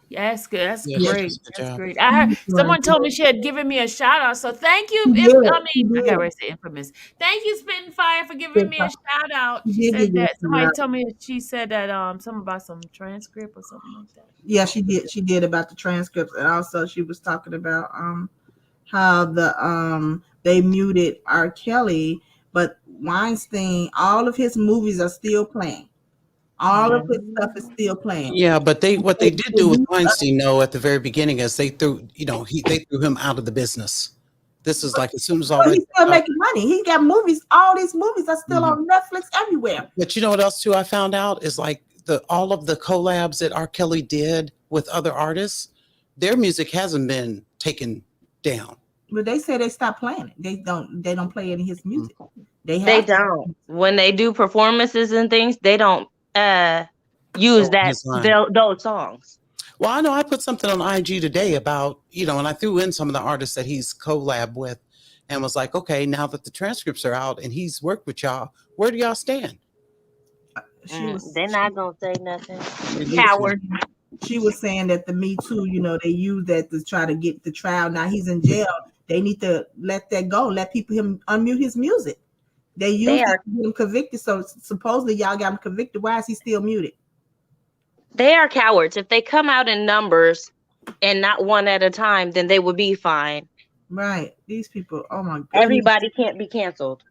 Yeah, that's good. That's
Yeah, she
great.
does a good
That's
job.
great. I heard someone told me she had given me a shout out. So thank you.
She
If
did.
I
She
mean, I got
did.
ready to say infamous. Thank you, Spitting Fire, for giving me a shout out.
She
She
did
said
give you a
that
shout
somebody
out.
told me she said that something about some transcript or something like that.
Yeah, she did. She did about the transcripts, and also she was talking about how they muted R. Kelly, but Weinstein, all of his movies are still playing. All of his stuff is still playing.
Yeah, but what they did do with
They
Weinstein, though, at the very beginning, is they threw, they threw him out of the business. This is like as soon as all
But
that.
he's still making money. He got movies. All these movies are still on Netflix everywhere.
But you know what else too? I found out is like all of the collabs that R. Kelly did with other artists, their music hasn't been taken down.
But they say they stopped playing it. They don't play any of his music. They
They
have to.
don't. When they do performances and things, they don't use
Oh, his line.
those songs.
Well, I know I put something on IG today about, and I threw in some of the artists that he's collab with and was like, okay, now that the transcripts are out and he's worked with y'all, where do y'all stand?
They're not gonna say nothing.
They
Coward.
She was saying that the Me Too, they use that to try to get the trial. Now he's in jail. They need to let that go. Let people unmute his music. They used it to get him convicted. So supposedly y'all got him convicted. Why is he still muted?
They are cowards. If they come out in numbers and not one at a time, then they would be fine.
Right. These people, oh my goodness.
Everybody can't be canceled.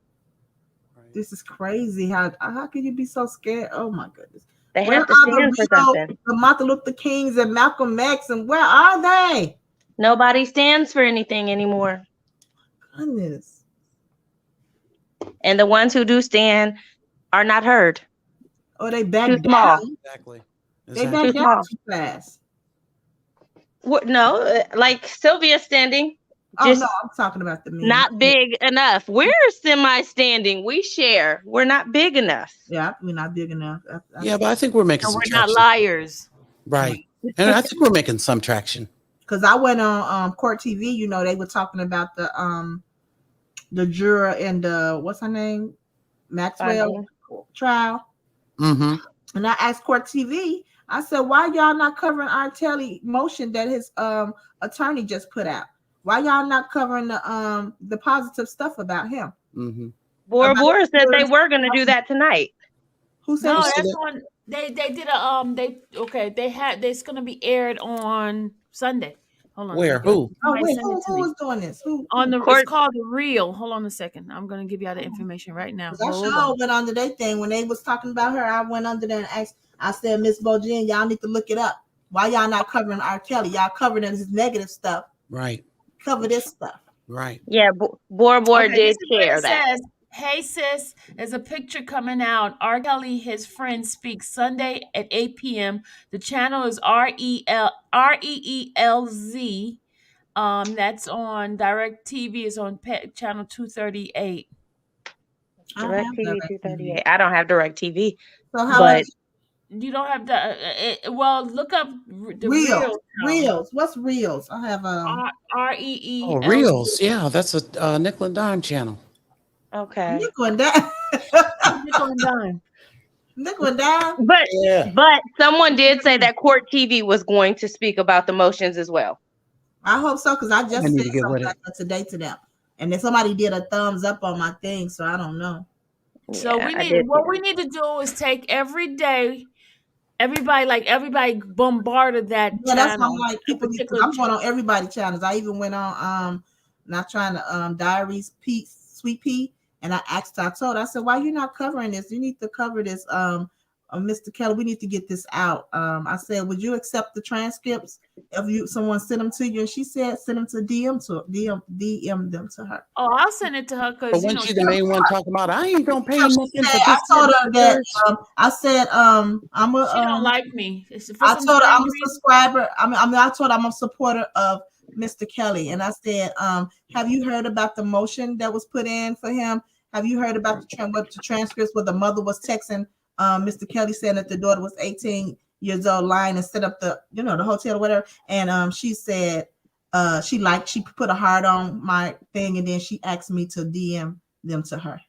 This is crazy. How can you be so scared? Oh my goodness.
They have to stand for something.
The Martin Luther Kings and Malcolm X, and where are they?
Nobody stands for anything anymore.
Goodness.
And the ones who do stand are not heard.
Oh, they back
Too
down.
small.
Exactly.
They back down too fast.
What? No, like Sylvia standing.
Oh no, I'm talking about the men.
Not big enough. We're semi-standing. We share. We're not big enough.
Yeah, we're not big enough.
Yeah, but I think we're making some
we're
traction.
not liars.
Right. And I think we're making some traction.
Because I went on Court TV, they were talking about the juror and what's her name? Maxwell trial.
Mm-hmm.
And I asked Court TV, I said, why y'all not covering R. Kelly motion that his attorney just put out? Why y'all not covering the positive stuff about him?
Mm-hmm.
Bora said they were going to do that tonight.
Who said
No,
that?
that's one. They did it's gonna be aired on Sunday. Hold on.
Where? Who?
Oh wait, who was doing this? Who
on the It's called The Real. Hold on a second. I'm gonna give you all the information right now.
I sure went under their thing when they was talking about her. I went under there and asked. I said, Miss Bojin, y'all need to look it up. Why y'all not covering R. Kelly? Y'all covering his negative stuff.
Right.
Cover this stuff.
Right.
Yeah, Bora did share that.
Says, hey sis, there's a picture coming out. R. Kelly, his friend, speaks Sunday at 8 p.m. The channel is REELZ. That's on Direct TV. Is on channel 238.
Direct TV 238. I don't have Direct TV.
So how
you don't have the well, look up the
Reels. What's Reels? I have
REELZ.
Oh, Reels. Yeah, that's a nickel and dime channel.
Okay.
Nickel and dime.
Nickel and dime.
Nickel and dime.
But someone did say that Court TV was going to speak about the motions as well.
I hope so, because I just
need
said
to get
something
with it.
like that today to them. And then somebody did a thumbs up on my thing, so I don't know.
So
Yeah,
we
I
need
did.
what we need to do is take every day, everybody bombarded that
Yeah, that's why I'm
channel.
like, people need to, I'm going on everybody's channels. I even went on not trying to Diaries Pete Sweet Pea, and I asked her, I told her, I said, why you not covering this? You need to cover this, Mr. Kelly. We need to get this out. I said, would you accept the transcripts if someone sent them to you? And she said, send them to DM them to her.
Oh, I'll send it to her
But
because
when she the main one talking about, I ain't gonna pay nothing for
I
this.
told her that I said I'm a
she don't like me.
I told her I'm a subscriber. I told her I'm a supporter of Mr. Kelly, and I said, have you heard about the motion that was put in for him? Have you heard about the transcripts where the mother was texting Mr. Kelly saying that the daughter was 18 years old, lying and set up the the hotel or whatever? And she said she put a heart on my thing, and then she asked me to DM them to her.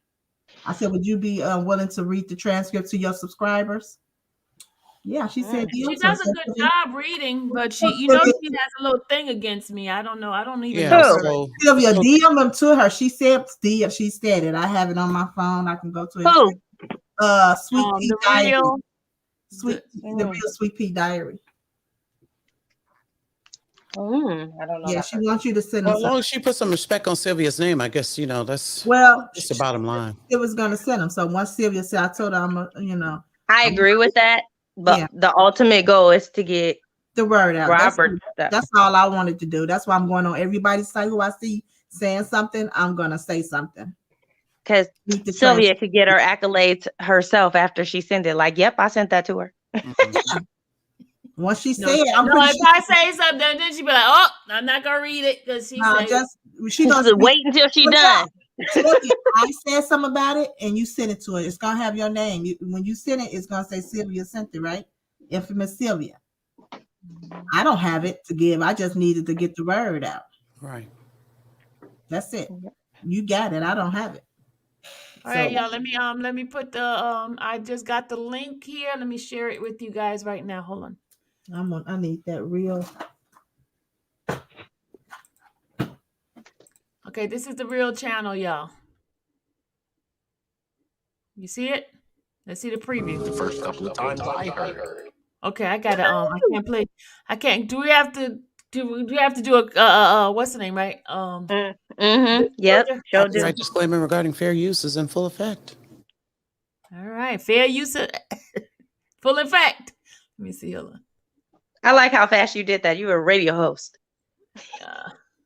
I said, would you be willing to read the transcript to your subscribers? Yeah, she said
she does a good job reading, but she has a little thing against me. I don't know. I don't even know her.
Sylvia, DM them to her. She said it. I have it on my phone. I can go to it.
Who?
Sweet Pea Diary. The real Sweet Pea Diary.
I don't know.
Yeah, she wants you to send.
Well, as long as she put some respect on Sylvia's name, I guess that's the bottom line.
It was gonna send them. So once Sylvia said, I told her
I agree with that, but the ultimate goal is to get
the word out.
Robert.
That's all I wanted to do. That's why I'm going on everybody's site who I see saying something. I'm gonna say something.
Because Sylvia could get her accolades herself after she sent it. Like, yep, I sent that to her.
Once she said,
if I say something, then she be like, "Oh, I'm not gonna read it," because she
said, wait until she done.
I said something about it, and you send it to her. It's gonna have your name. When you send it, it's gonna say Sylvia sent it, right? Infamous Sylvia. I don't have it to give. I just needed to get the word out.
Right.
That's it. You got it. I don't have it.
All right, y'all. Let me put the I just got the link here. Let me share it with you guys right now. Hold on.
I need that real.
Okay, this is the real channel, y'all. You see it? Let's see the preview.
The first couple of times I heard.
Okay, I got it. I can't play. I can't. Do we have to do a what's the name, right?
Yep.
Copyright disclaimer regarding fair use is in full effect.
All right, fair use full effect. Let me see. Hold on.
I like how fast you did that. You were a radio host.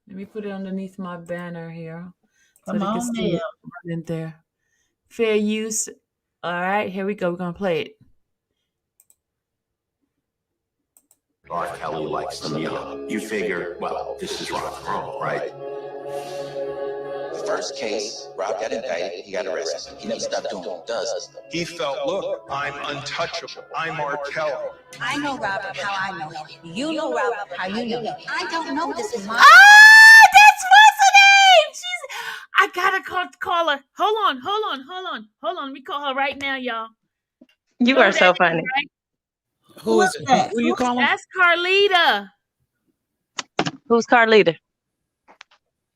Let me put it underneath my banner here. So
Come on,
see it in there. Fair use. All right, here we go. We're gonna play it.
R. Kelly likes them young. You figure, well, this is rock and roll, right?
The first case, Rob got indicted, he got arrested. He never stopped doing what he does.
He felt, look, I'm untouchable. I'm R. Kelly.
I know Robert how I know him. You know Robert how you know him. I don't know this is my.
That's what's her name. I gotta call her. Hold on. Let me call her right now, y'all.
You are so funny.
Right?
Who is it? Who you calling?
That's Carlita.
Who's Carlita?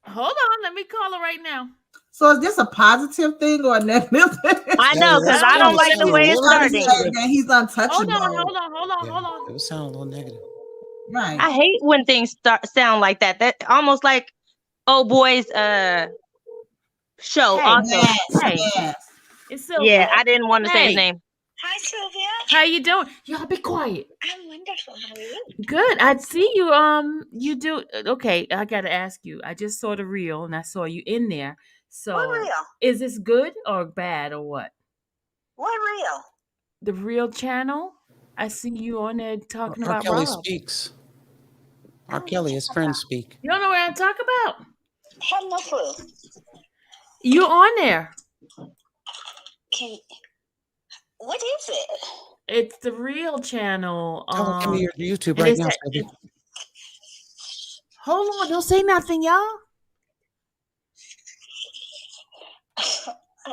Hold on, let me call her right now.
So is this a positive thing or a negative thing?
I know, because I don't like the way it's starting.
He's untouchable.
Hold on.
It would sound a little negative.
Right.
I hate when things sound like that. That almost like old boy's show.
Yes.
It's Sylvia.
Yeah, I didn't want to say his name.
Hi, Sylvia.
How you doing? Y'all be quiet.
I'm wonderful. How are you?
Good. I see you. You do. Okay, I gotta ask you. I just saw the reel and I saw you in there. So,
What reel?
Is this good or bad or what?
What reel?
The real channel. I see you on there talking about
Kelly
Rob.
speaks. R. Kelly, his friends speak.
You don't know what I'm talking about.
Have no clue.
You on there?
What is it?
It's the real channel.
Give me your YouTube right now.
Hold on, don't say nothing, y'all.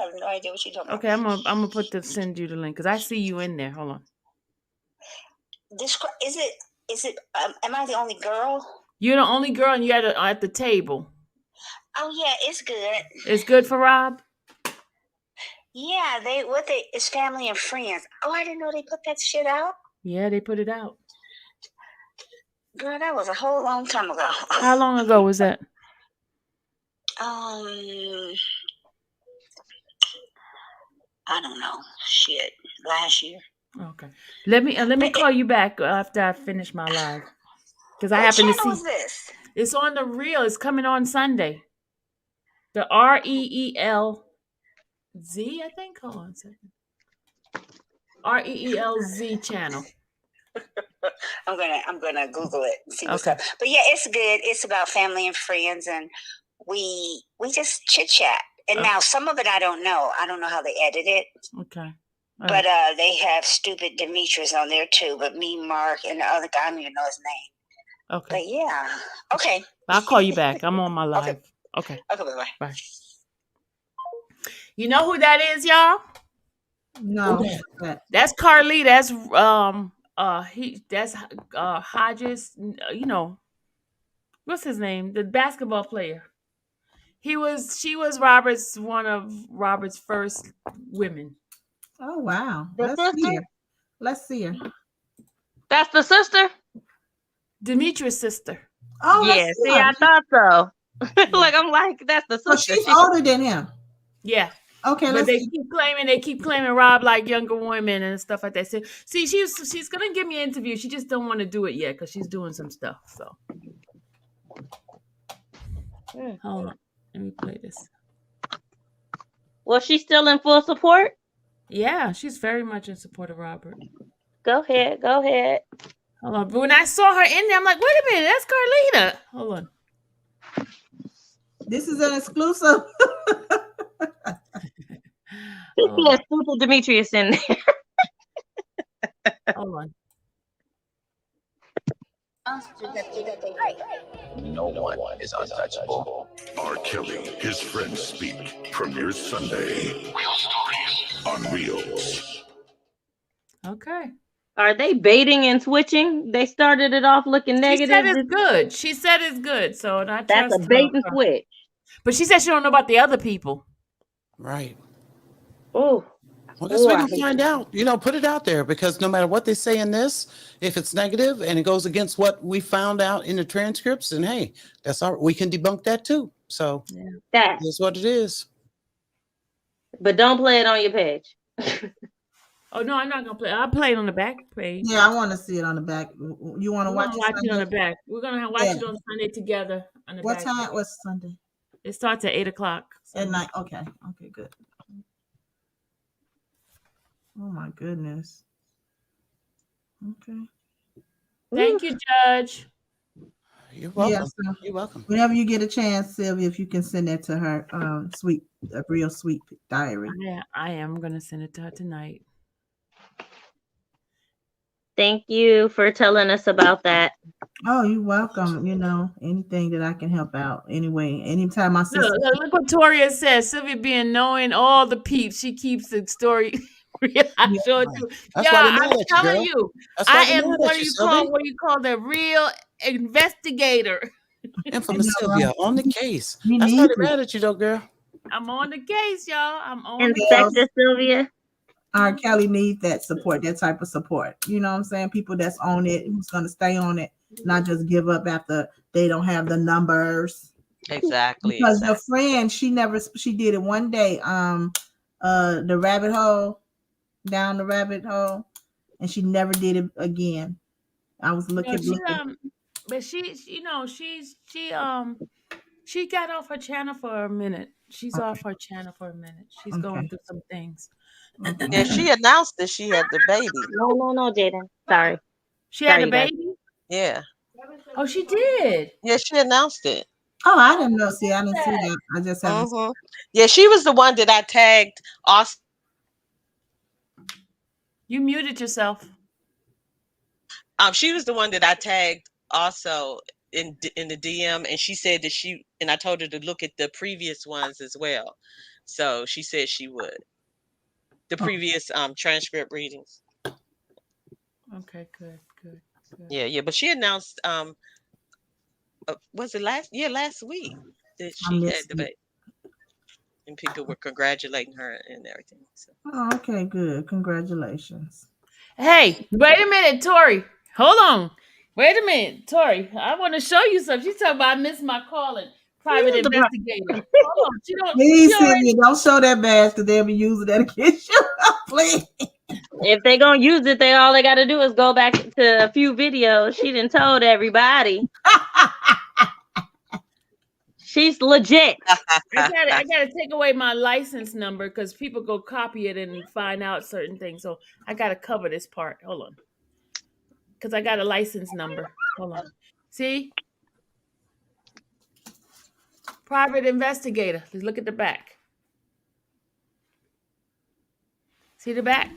have no idea what you're talking
Okay, I'm gonna send you the link because I see you in there. Hold on.
about. Is it? Am I the only girl?
You're the only girl, and you're at the table.
Oh yeah, it's good.
It's good for Rob.
Yeah, it's family and friends. Oh, I didn't know they put that shit out.
Yeah, they put it out.
Girl, that was a whole long time ago.
How long ago was that?
I don't know. Shit, last year.
Okay. Let me call you back after I finish my live because I
What
happen to
channel
see
is this?
it's on the reel. It's coming on Sunday. The REELZ, I think. Hold on a second. REELZ channel.
I'm gonna Google it and see what's
Okay.
up. But yeah, it's good. It's about family and friends, and we just chit chat. And
Oh.
now some of it I don't know. I don't know how they edit it.
Okay. All
But
right.
they have stupid Demetrius on there too. But me, Mark, and the other guy, I don't even know his name.
Okay.
But yeah, okay.
I'll call you back. I'm on my live. Okay.
Okay, bye.
Bye. You know who that is, y'all?
No.
That's Carly. That's Hodges. You know, what's his name? The basketball player. She was one of Robert's first women.
Oh wow.
The
Let's see
sister?
her. Let's see her.
That's the sister?
Demetrius' sister.
Oh,
Yeah,
let's see
see,
her.
I thought so. I'm like, that's the
So
sister.
she's older than him.
Yeah.
Okay,
But
let's
they
see.
keep claiming Rob like younger women and stuff like that. So, see, she's gonna give me an interview. She just don't want to do it yet because she's doing some stuff. So hold on, let me play this.
Was she still in full support?
Yeah, she's very much in support of Robert.
Go ahead.
Hold on. But when I saw her in there, I'm like, wait a minute, that's Carlita. Hold on.
This is an exclusive.
Yeah, stupid Demetrius in there.
Hold on.
No one is untouchable.
R. Kelly, his friends speak. Premieres Sunday. Real stories on Reels.
Okay.
Are they baiting and switching? They started it off looking
She
negative.
said it's good. She said it's good. So and I
That's
trust
a bait and
her.
switch.
But she said she don't know about the other people.
Right.
Oh.
Well, that's what we can find out. You know, put it out there because no matter what they say in this, if it's negative and it goes against what we found out in the transcripts, then hey, that's all. We can debunk that too. So
that
is what it is.
But don't play it on your page.
Oh no, I'm not gonna play. I'll play it on the back page.
Yeah, I want to see it on the back. You want to watch
it on the back. We're gonna watch it on Sunday together. On the
what
back
time?
page.
What's Sunday?
It starts at 8:00
at night. Okay, good. Oh my goodness. Okay.
Thank you, Judge.
You're welcome.
Yes,
You're welcome.
Whenever you get a chance, Sylvia, if you can send that to her, a real sweet diary.
Yeah, I am gonna send it to her tonight.
Thank you for telling us about that.
Oh, you're welcome. You know, anything that I can help out. Anyway, anytime my sister.
Look what Toria says. Sylvia being knowing all the peeps, she keeps the story real. I sure do.
That's why they're mad
I'm
at you,
telling
girl.
you,
That's why
I
they're
am
mad
what
at
do
you,
you
Sylvia.
call the real investigator.
Infamous Sylvia on the case.
We
That's
need
why they're
to.
mad at you, though, girl.
I'm on the case, y'all. I'm on
Inspector Sylvia.
R. Kelly needs that support, that type of support. You know what I'm saying? People that's on it, who's going to stay on it, not just give up after they don't have the numbers.
Exactly.
Because your friend, she did it one day. The rabbit hole, down the rabbit hole, and she never did it again. I was looking.
But she got off her channel for a minute. She's off her channel for a minute. She's going through some things.
Yeah, she announced that she had the baby.
No, Jaden. Sorry.
She had a baby?
Yeah.
Oh, she did.
Yeah, she announced it.
Oh, I didn't know. See, I didn't see that. I just haven't.
Yeah, she was the one that I tagged. Also,
you muted yourself.
She was the one that I tagged also in the DM, and she said that I told her to look at the previous ones as well. So she said she would. The previous transcript readings.
Okay, good.
Yeah. But she announced was it last week that
I
she had
missed
the
it.
baby, and people were congratulating her and everything. So.
Oh, okay, good. Congratulations.
Hey, wait a minute, Tori. Hold on. Wait a minute, Tori. I want to show you something. She's talking about I missed my calling. Private
Here's the part.
investigator. Hold on. She
Please,
already.
Sylvia, don't show that badge because they'll be using that against you. Please.
If they gonna use it, all they gotta do is go back to a few videos. She done told everybody. She's legit.
I gotta take away my license number because people go copy it and find out certain things. So I gotta cover this part. Hold on. Because I got a license number. Hold on. See? Private investigator. Let's look at the back. See the back?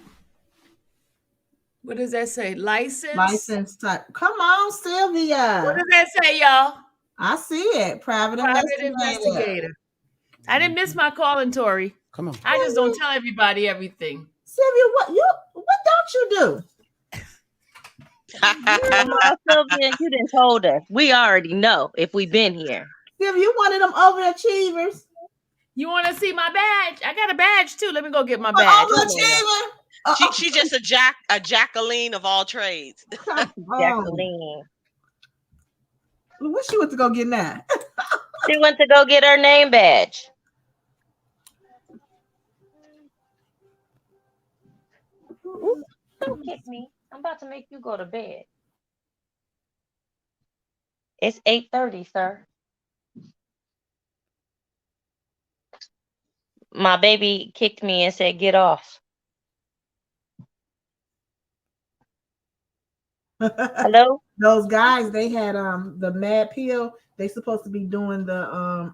What does that say?
License type. Come on, Sylvia.
What does that say, y'all?
I see it. Private investigator.
I didn't miss my calling, Tori.
Come on.
I just don't tell everybody everything.
Sylvia, what don't you do?
Sylvia, you done told us. We already know if we've been here.
Sylvia, you one of them overachievers.
You want to see my badge? I got a badge too. Let me go get my badge.
Overachiever.
She's just a Jacqueline of all trades.
Jacqueline.
What she went to go get now?
She went to go get her name badge. Ooh, don't kick me. I'm about to make you go to bed. It's 8:30, sir. My baby kicked me and said, "Get off." Hello?
Those guys, they had the Mad Pill. They supposed to be doing the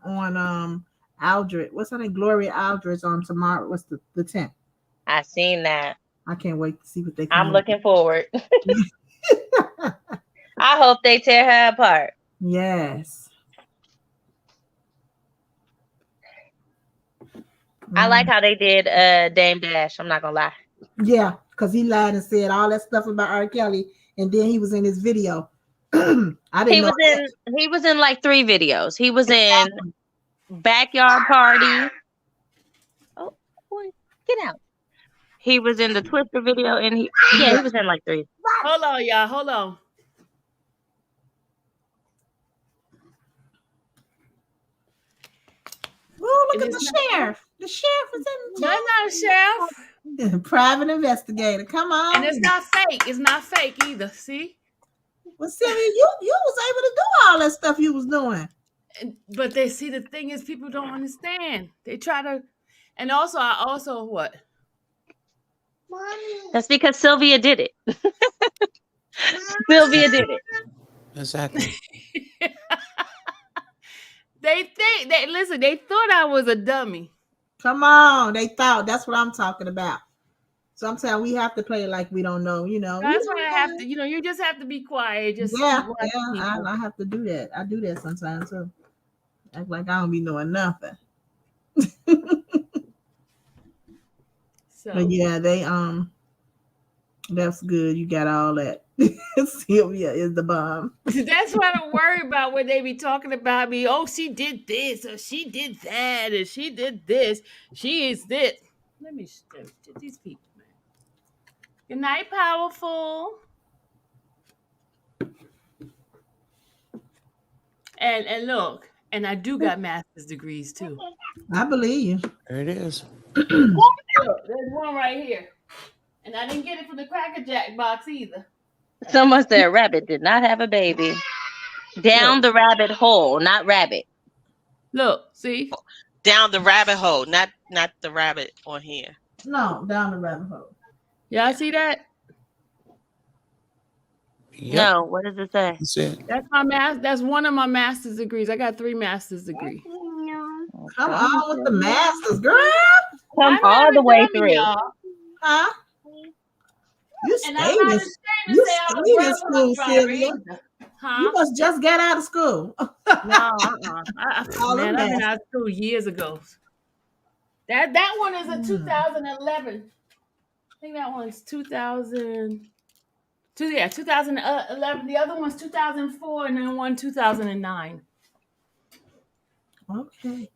on Aldred. What's her name? Gloria Aldridge on tomorrow. What's the 10th?
I seen that.
I can't wait to see what they can
I'm
do.
looking forward. I hope they tear her apart.
Yes.
I like how they did Dame Dash. I'm not gonna lie.
Yeah, because he lied and said all that stuff about R. Kelly, and then he was in his video. I didn't know
He was in like 3 videos. He was in Backyard Party. Oh boy, get out. He was in the Twister video, and he was in like 3.
Hold on, y'all. Hold on.
Oh, look at the sheriff. The sheriff is in.
That's not a sheriff.
Private investigator. Come on.
And it's not fake. It's not fake either. See?
Well, Sylvia, you was able to do all that stuff you was doing.
But they see the thing is people don't understand. They try to, and also what?
That's because Sylvia did it. Sylvia did it.
Exactly.
They thought I was a dummy.
Come on, they thought. That's what I'm talking about. Sometimes we have to play it like we don't know,
That's why I have to, you just have to be quiet. Just
I have to do that. I do that sometimes too. Act like I don't be knowing nothing.
So.
But yeah, they that's good. You got all that. Sylvia is the bomb.
That's what I'm worried about when they be talking about me. Oh, she did this, or she did that, and she did this. She is this. Let me show these people, man. Good night, powerful. And look, and I do got master's degrees too.
I believe you.
There it is.
Look, there's one right here. And I didn't get it from the Cracker Jack box either.
Someone said rabbit did not have a baby. Down the rabbit hole, not rabbit.
Look, see?
Down the rabbit hole, not the rabbit on here.
No, down the rabbit hole.
Y'all see that?
Yep.
No, what does it say?
That's it.
That's one of my master's degrees. I got 3 master's degrees.
Come on with the masters, girl.
Come all the way through.
Huh? You stayed in school, Sylvia.
Huh?
You must just get out of school.
No, man, I've been out of school years ago. That one is a 2011. I think that one's 2000. 2011. The other one's 2004, and then one 2009.
Okay.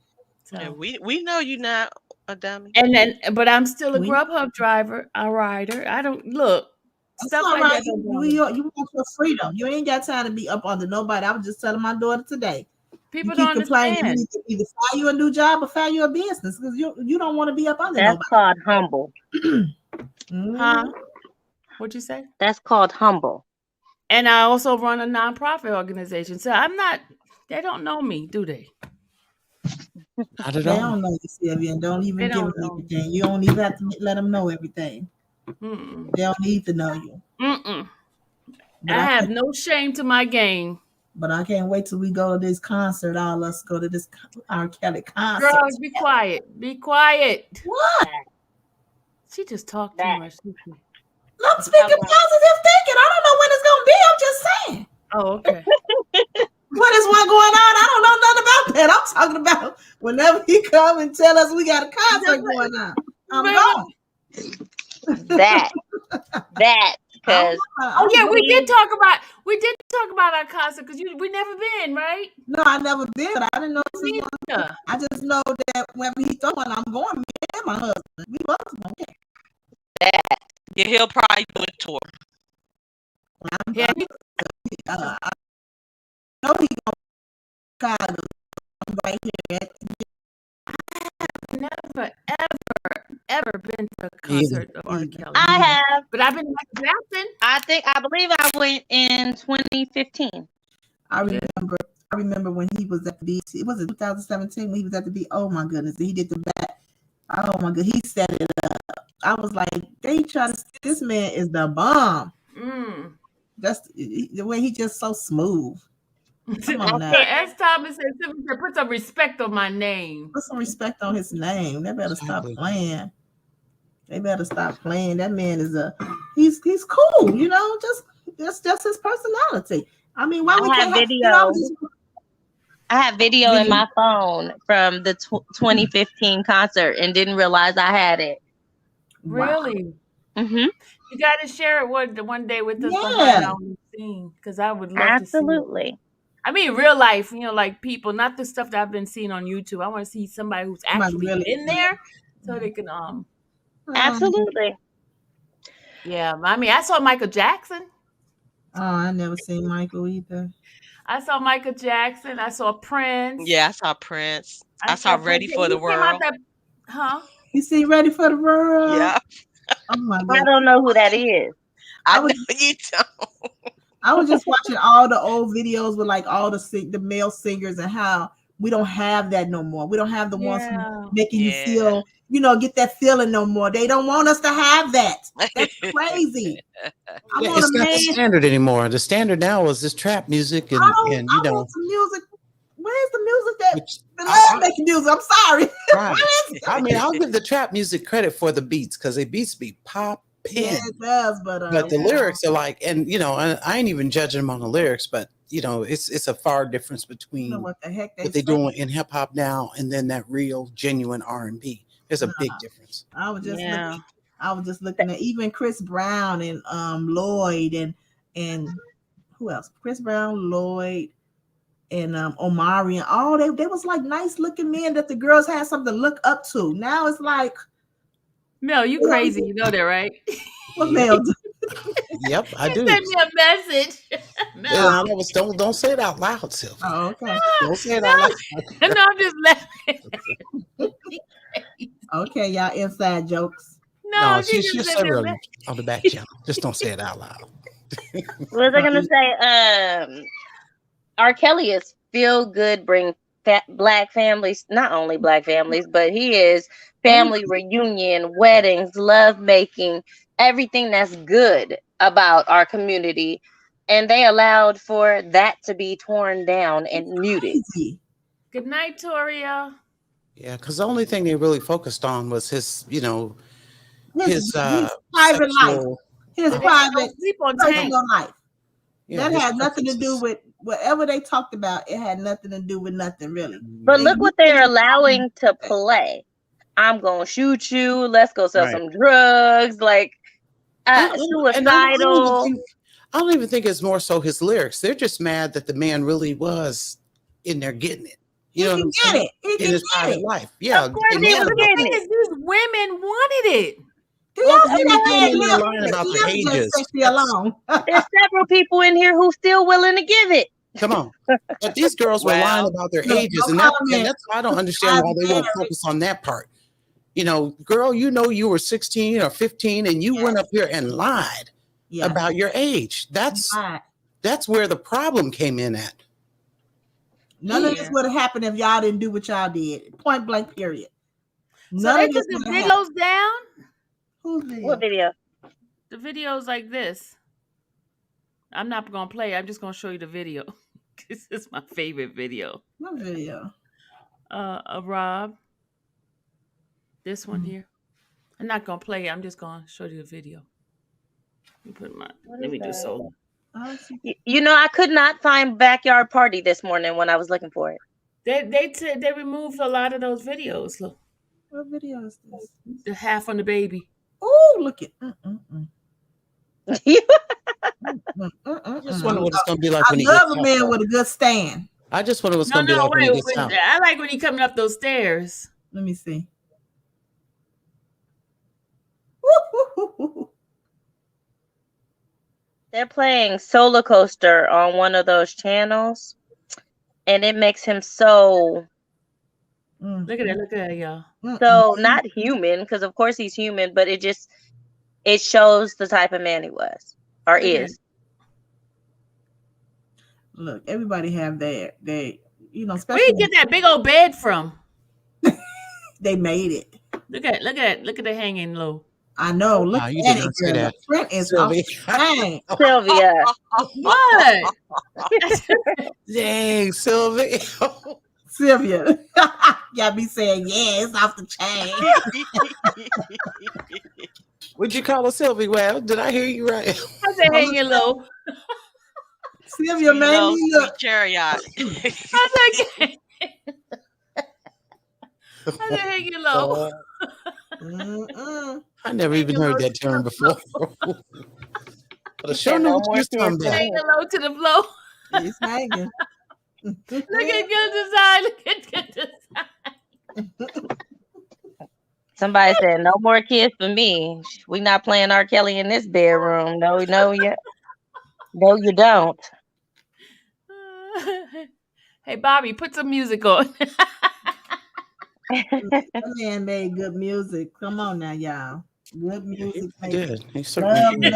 So
And we know you not a dummy.
and then, but I'm still a
We-
Grubhub driver, a rider. I don't look
That's
stuff
all
like
right.
that. Don't bother
You,
me.
you want your freedom. You ain't got time to be up under nobody. I was just telling my daughter today. You
People
keep
don't
complaining. You
understand.
need to either find you a new job or find you a business because you don't want to be up under
That's called humble.
nobody.
Huh? What'd you say?
That's called humble.
And I also run a nonprofit organization. So I'm not. They don't know me, do they?
Not at
They
all.
don't know you, Sylvia, and don't even
They
give
don't
them
know me.
everything. You don't even have to let them know everything.
Mm-mm.
They don't need to know you.
Mm-mm.
But
I
I
have
can't,
no shame to my game.
but I can't wait till we go to this concert. All us go to this R. Kelly concert.
Girls, be quiet. Be quiet.
What?
She just talked too much. didn't she?
I'm speaking positive thinking. I don't know when it's gonna be. I'm just saying.
Oh, okay.
What is one going on? I don't know nothing about that. I'm talking about whenever he come and tell us we got a concert going on. I'm going.
That because
Oh yeah, we did talk about our concert because we never been, right?
No, I never been. But I didn't know if he wanted.
Yeah.
I just know that whenever he throwing, I'm going. Me and my husband, we both going.
Yeah, he'll probably do a tour.
Yeah.
I know he gonna Chicago. I'm right here.
Never, ever been to a concert of R. Kelly.
I have,
but I've been to Michael Jackson.
I believe I went in 2015.
I remember when he was at the BT. It was in 2017 when he was at the BT. Oh my goodness, he did the back. Oh my god, he set it up. I was like, they try to. This man is the bomb. That's the way he just so smooth. Come on now.
As Thomas said, put some respect on my name.
Put some respect on his name. They better stop playing. They better stop playing. That man is he's cool, you know, just his personality. I mean, why we
I have
can't
video. I have video in my phone from the 2015 concert and didn't realize I had it.
Really?
Mm-hmm.
You got to share it one day with us behind
Yeah.
on the scene because I would love to see it.
Absolutely.
I mean, real life, you know, like people, not the stuff that I've been seeing on YouTube. I want to see somebody who's actually
really
in there so they can
Absolutely.
Yeah, I mean, I saw Michael Jackson.
Oh, I never seen Michael either.
I saw Michael Jackson. I saw Prince.
Yeah, I saw Prince. I saw Ready for the World.
Huh?
You see Ready for the World?
Yeah.
Oh my god.
I don't know who that is.
I know you don't.
I was just watching all the old videos with like all the male singers and how we don't have that no more. We don't have the ones who making you feel, you know, get that feeling no more. They don't want us to have that. That's crazy.
Yeah, it's not the standard anymore. The standard now is this trap music and you know.
Want some music. Where's the music that love making music? I'm sorry.
Right. I mean, I'll give the trap music credit for the beats because the beats be popping.
Yeah, it does, but
the lyrics are like, and you know, I ain't even judging them on the lyrics, but you know, it's a far difference between
what the heck
what they're doing in hip hop now and then that real genuine R&B. There's a big difference.
I was just looking at even Chris Brown and Lloyd and who else? Chris Brown, Lloyd, and Omari and all they was like nice looking men that the girls had something to look up to. Now it's like,
Mel, you crazy, you know that, right?
What Mel?
Yep, I do.
Send me a message.
No, that was don't say it out loud, Sylvia.
Oh, okay.
Don't say it out loud.
No, I'm just laughing.
Okay, y'all inside jokes.
No, she's so real on the back channel. Just don't say it out loud.
What was I gonna say? R. Kelly is feel good, bring black families, not only black families, but he is family reunion, weddings, love making, everything that's good about our community. And they allowed for that to be torn down and muted.
Good night, Toria.
Yeah, because the only thing they really focused on was his, you know, his
private life, his private personal life.
Yeah,
that had nothing to do with whatever they talked about. It had nothing to do with nothing, really.
But look what they're allowing to play. I'm gonna shoot you. Let's go sell
Right.
some drugs. Like
I don't, and
suicidal.
I don't even think it's more so his lyrics. They're just mad that the man really was in there getting it. You know what I'm saying? In his private life. Yeah.
Of course
getting
he
mad
was
about
getting
it.
it.
These women wanted it.
Do
Well,
y'all
the
see
women
that
came
man
in there
lip?
lying about
His
their
lip just
ages.
sexy alone.
There's several people in here who still willing to give it.
Come on. But these girls were lying about their
Look,
ages.
no
And
comment.
that's why I don't understand why they won't focus on that part. You know, girl, you know you were 16 or 15 and you went up here and lied about your age. That's where the problem came in at.
None of this would have happened if y'all didn't do what y'all did. Point blank, period.
So
None
they
of
took
this
the
would have happened.
videos down?
Whose video?
What video?
The videos like this. I'm not gonna play. I'm just gonna show you the video. This is my favorite video.
What video?
Of Rob. This one here. I'm not gonna play it. I'm just gonna show you the video. Let me do solo.
You know, I could not find Backyard Party this morning when I was looking for it.
They removed a lot of those videos. Look.
What video is this?
The half on the baby.
Oh, look at.
I just wonder what it's going to be like when he gets out.
I love a man with a good stand.
I just wonder what's going to be like when he gets out.
I like when he coming up those stairs.
Let me see.
They're playing Solar Coaster on one of those channels, and it makes him so.
Look at that, y'all.
So not human, because of course he's human, but it shows the type of man he was or is.
Look, everybody have their especially
where you get that big old bed from?
They made it.
Look at the hanging low.
I know. Look at it, girl. The print is Sylvia.
Sylvia.
What?
Dang, Sylvia.
Sylvia. Y'all be saying, yeah, it's off the chain.
Would you call her Sylvia? Well, did I hear you right?
I said hanging low.
Sylvia made me look.
Chariot.
I said hanging low.
I never even heard that term before. But I sure know what you're talking about.
Hanging low to the floor.
He's hanging.
Look at good design. Look at good design.
Somebody said, "No more kids for me. We not playing R. Kelly in this bedroom." No, no, yeah. No, you don't.
Hey, Bobby, put some music on.
That man made good music. Come on now, y'all. Good music.
He did. He certainly did.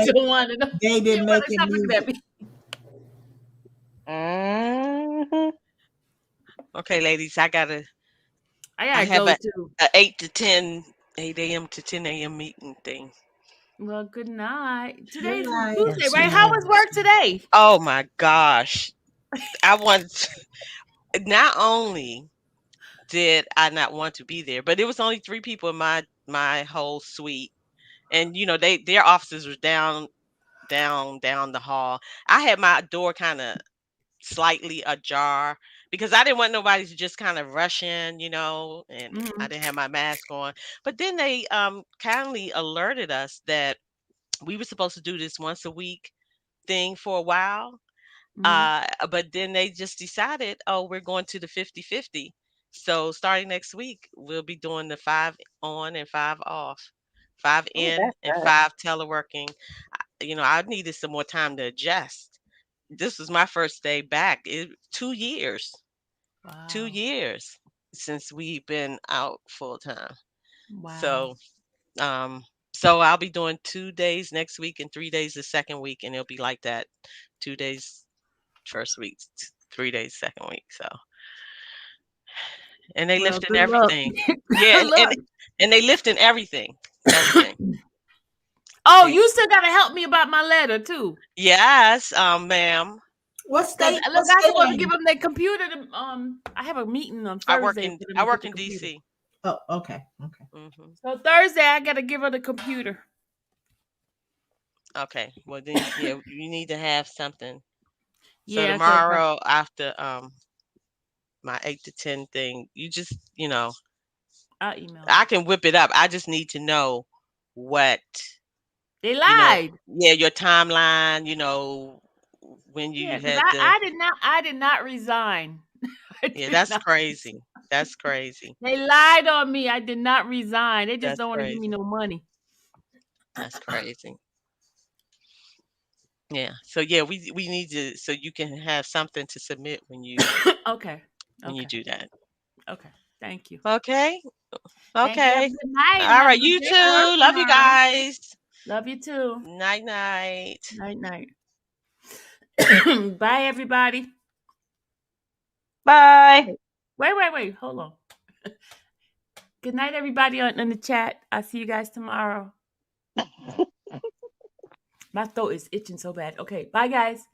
They didn't make it music.
Okay, ladies, I
gotta
have
go too.
A 8 a.m. to 10 a.m. meeting thing.
Well, good night. Today's
night.
Tuesday, right? How was work today?
Oh my gosh. Not only did I not want to be there, but it was only 3 people in my whole suite. And their offices was down the hall. I had my door kind of slightly ajar because I didn't want nobody to just kind of rush in, and I didn't have my mask on. But then they kindly alerted us that we were supposed to do this once a week thing for a while. But then they just decided, we're going to the 50-50. So starting next week, we'll be doing the 5 on and 5 off, 5 in and 5 teleworking. I needed some more time to adjust. This was my first day back. 2 years. Wow. 2 years since we've been out full time. Wow. So I'll be doing 2 days next week and 3 days the second week, and it'll be like that. 2 days first week, 3 days second week. So, and they lifting everything. Yeah, and they lifting everything.
Oh, you still gotta help me about my letter too.
Yes, ma'am.
What state?
Look, I supposed to give them their computer. I have a meeting on Thursday.
I work in DC.
Oh, okay.
Mm-hmm.
So Thursday, I gotta give her the computer.
Okay. Well, then, you need to have something. So
Yeah.
Tomorrow after my 8 to 10 thing, you just
I'll email.
I can whip it up. I just need to know what
They lied.
your timeline. When you
Yeah, because
had
I did not resign.
Yeah, that's crazy. That's crazy.
They lied on me. I did not resign. They just
That's
don't want to give me
crazy.
no money.
That's crazy. Yeah. So yeah, we need to, so you can have something to submit when you
Okay.
when you do that.
Okay. Thank you.
Okay.
Thank you. Have a
Okay.
good night.
All
Have a
right.
good
You
day at work
too. Love you
tomorrow.
guys.
Love you too.
Night night.
Night night. Bye everybody.
Bye.
Wait. Hold on. Good night, everybody on the chat. I'll see you guys tomorrow. My throat is itching so bad. Okay. Bye, guys.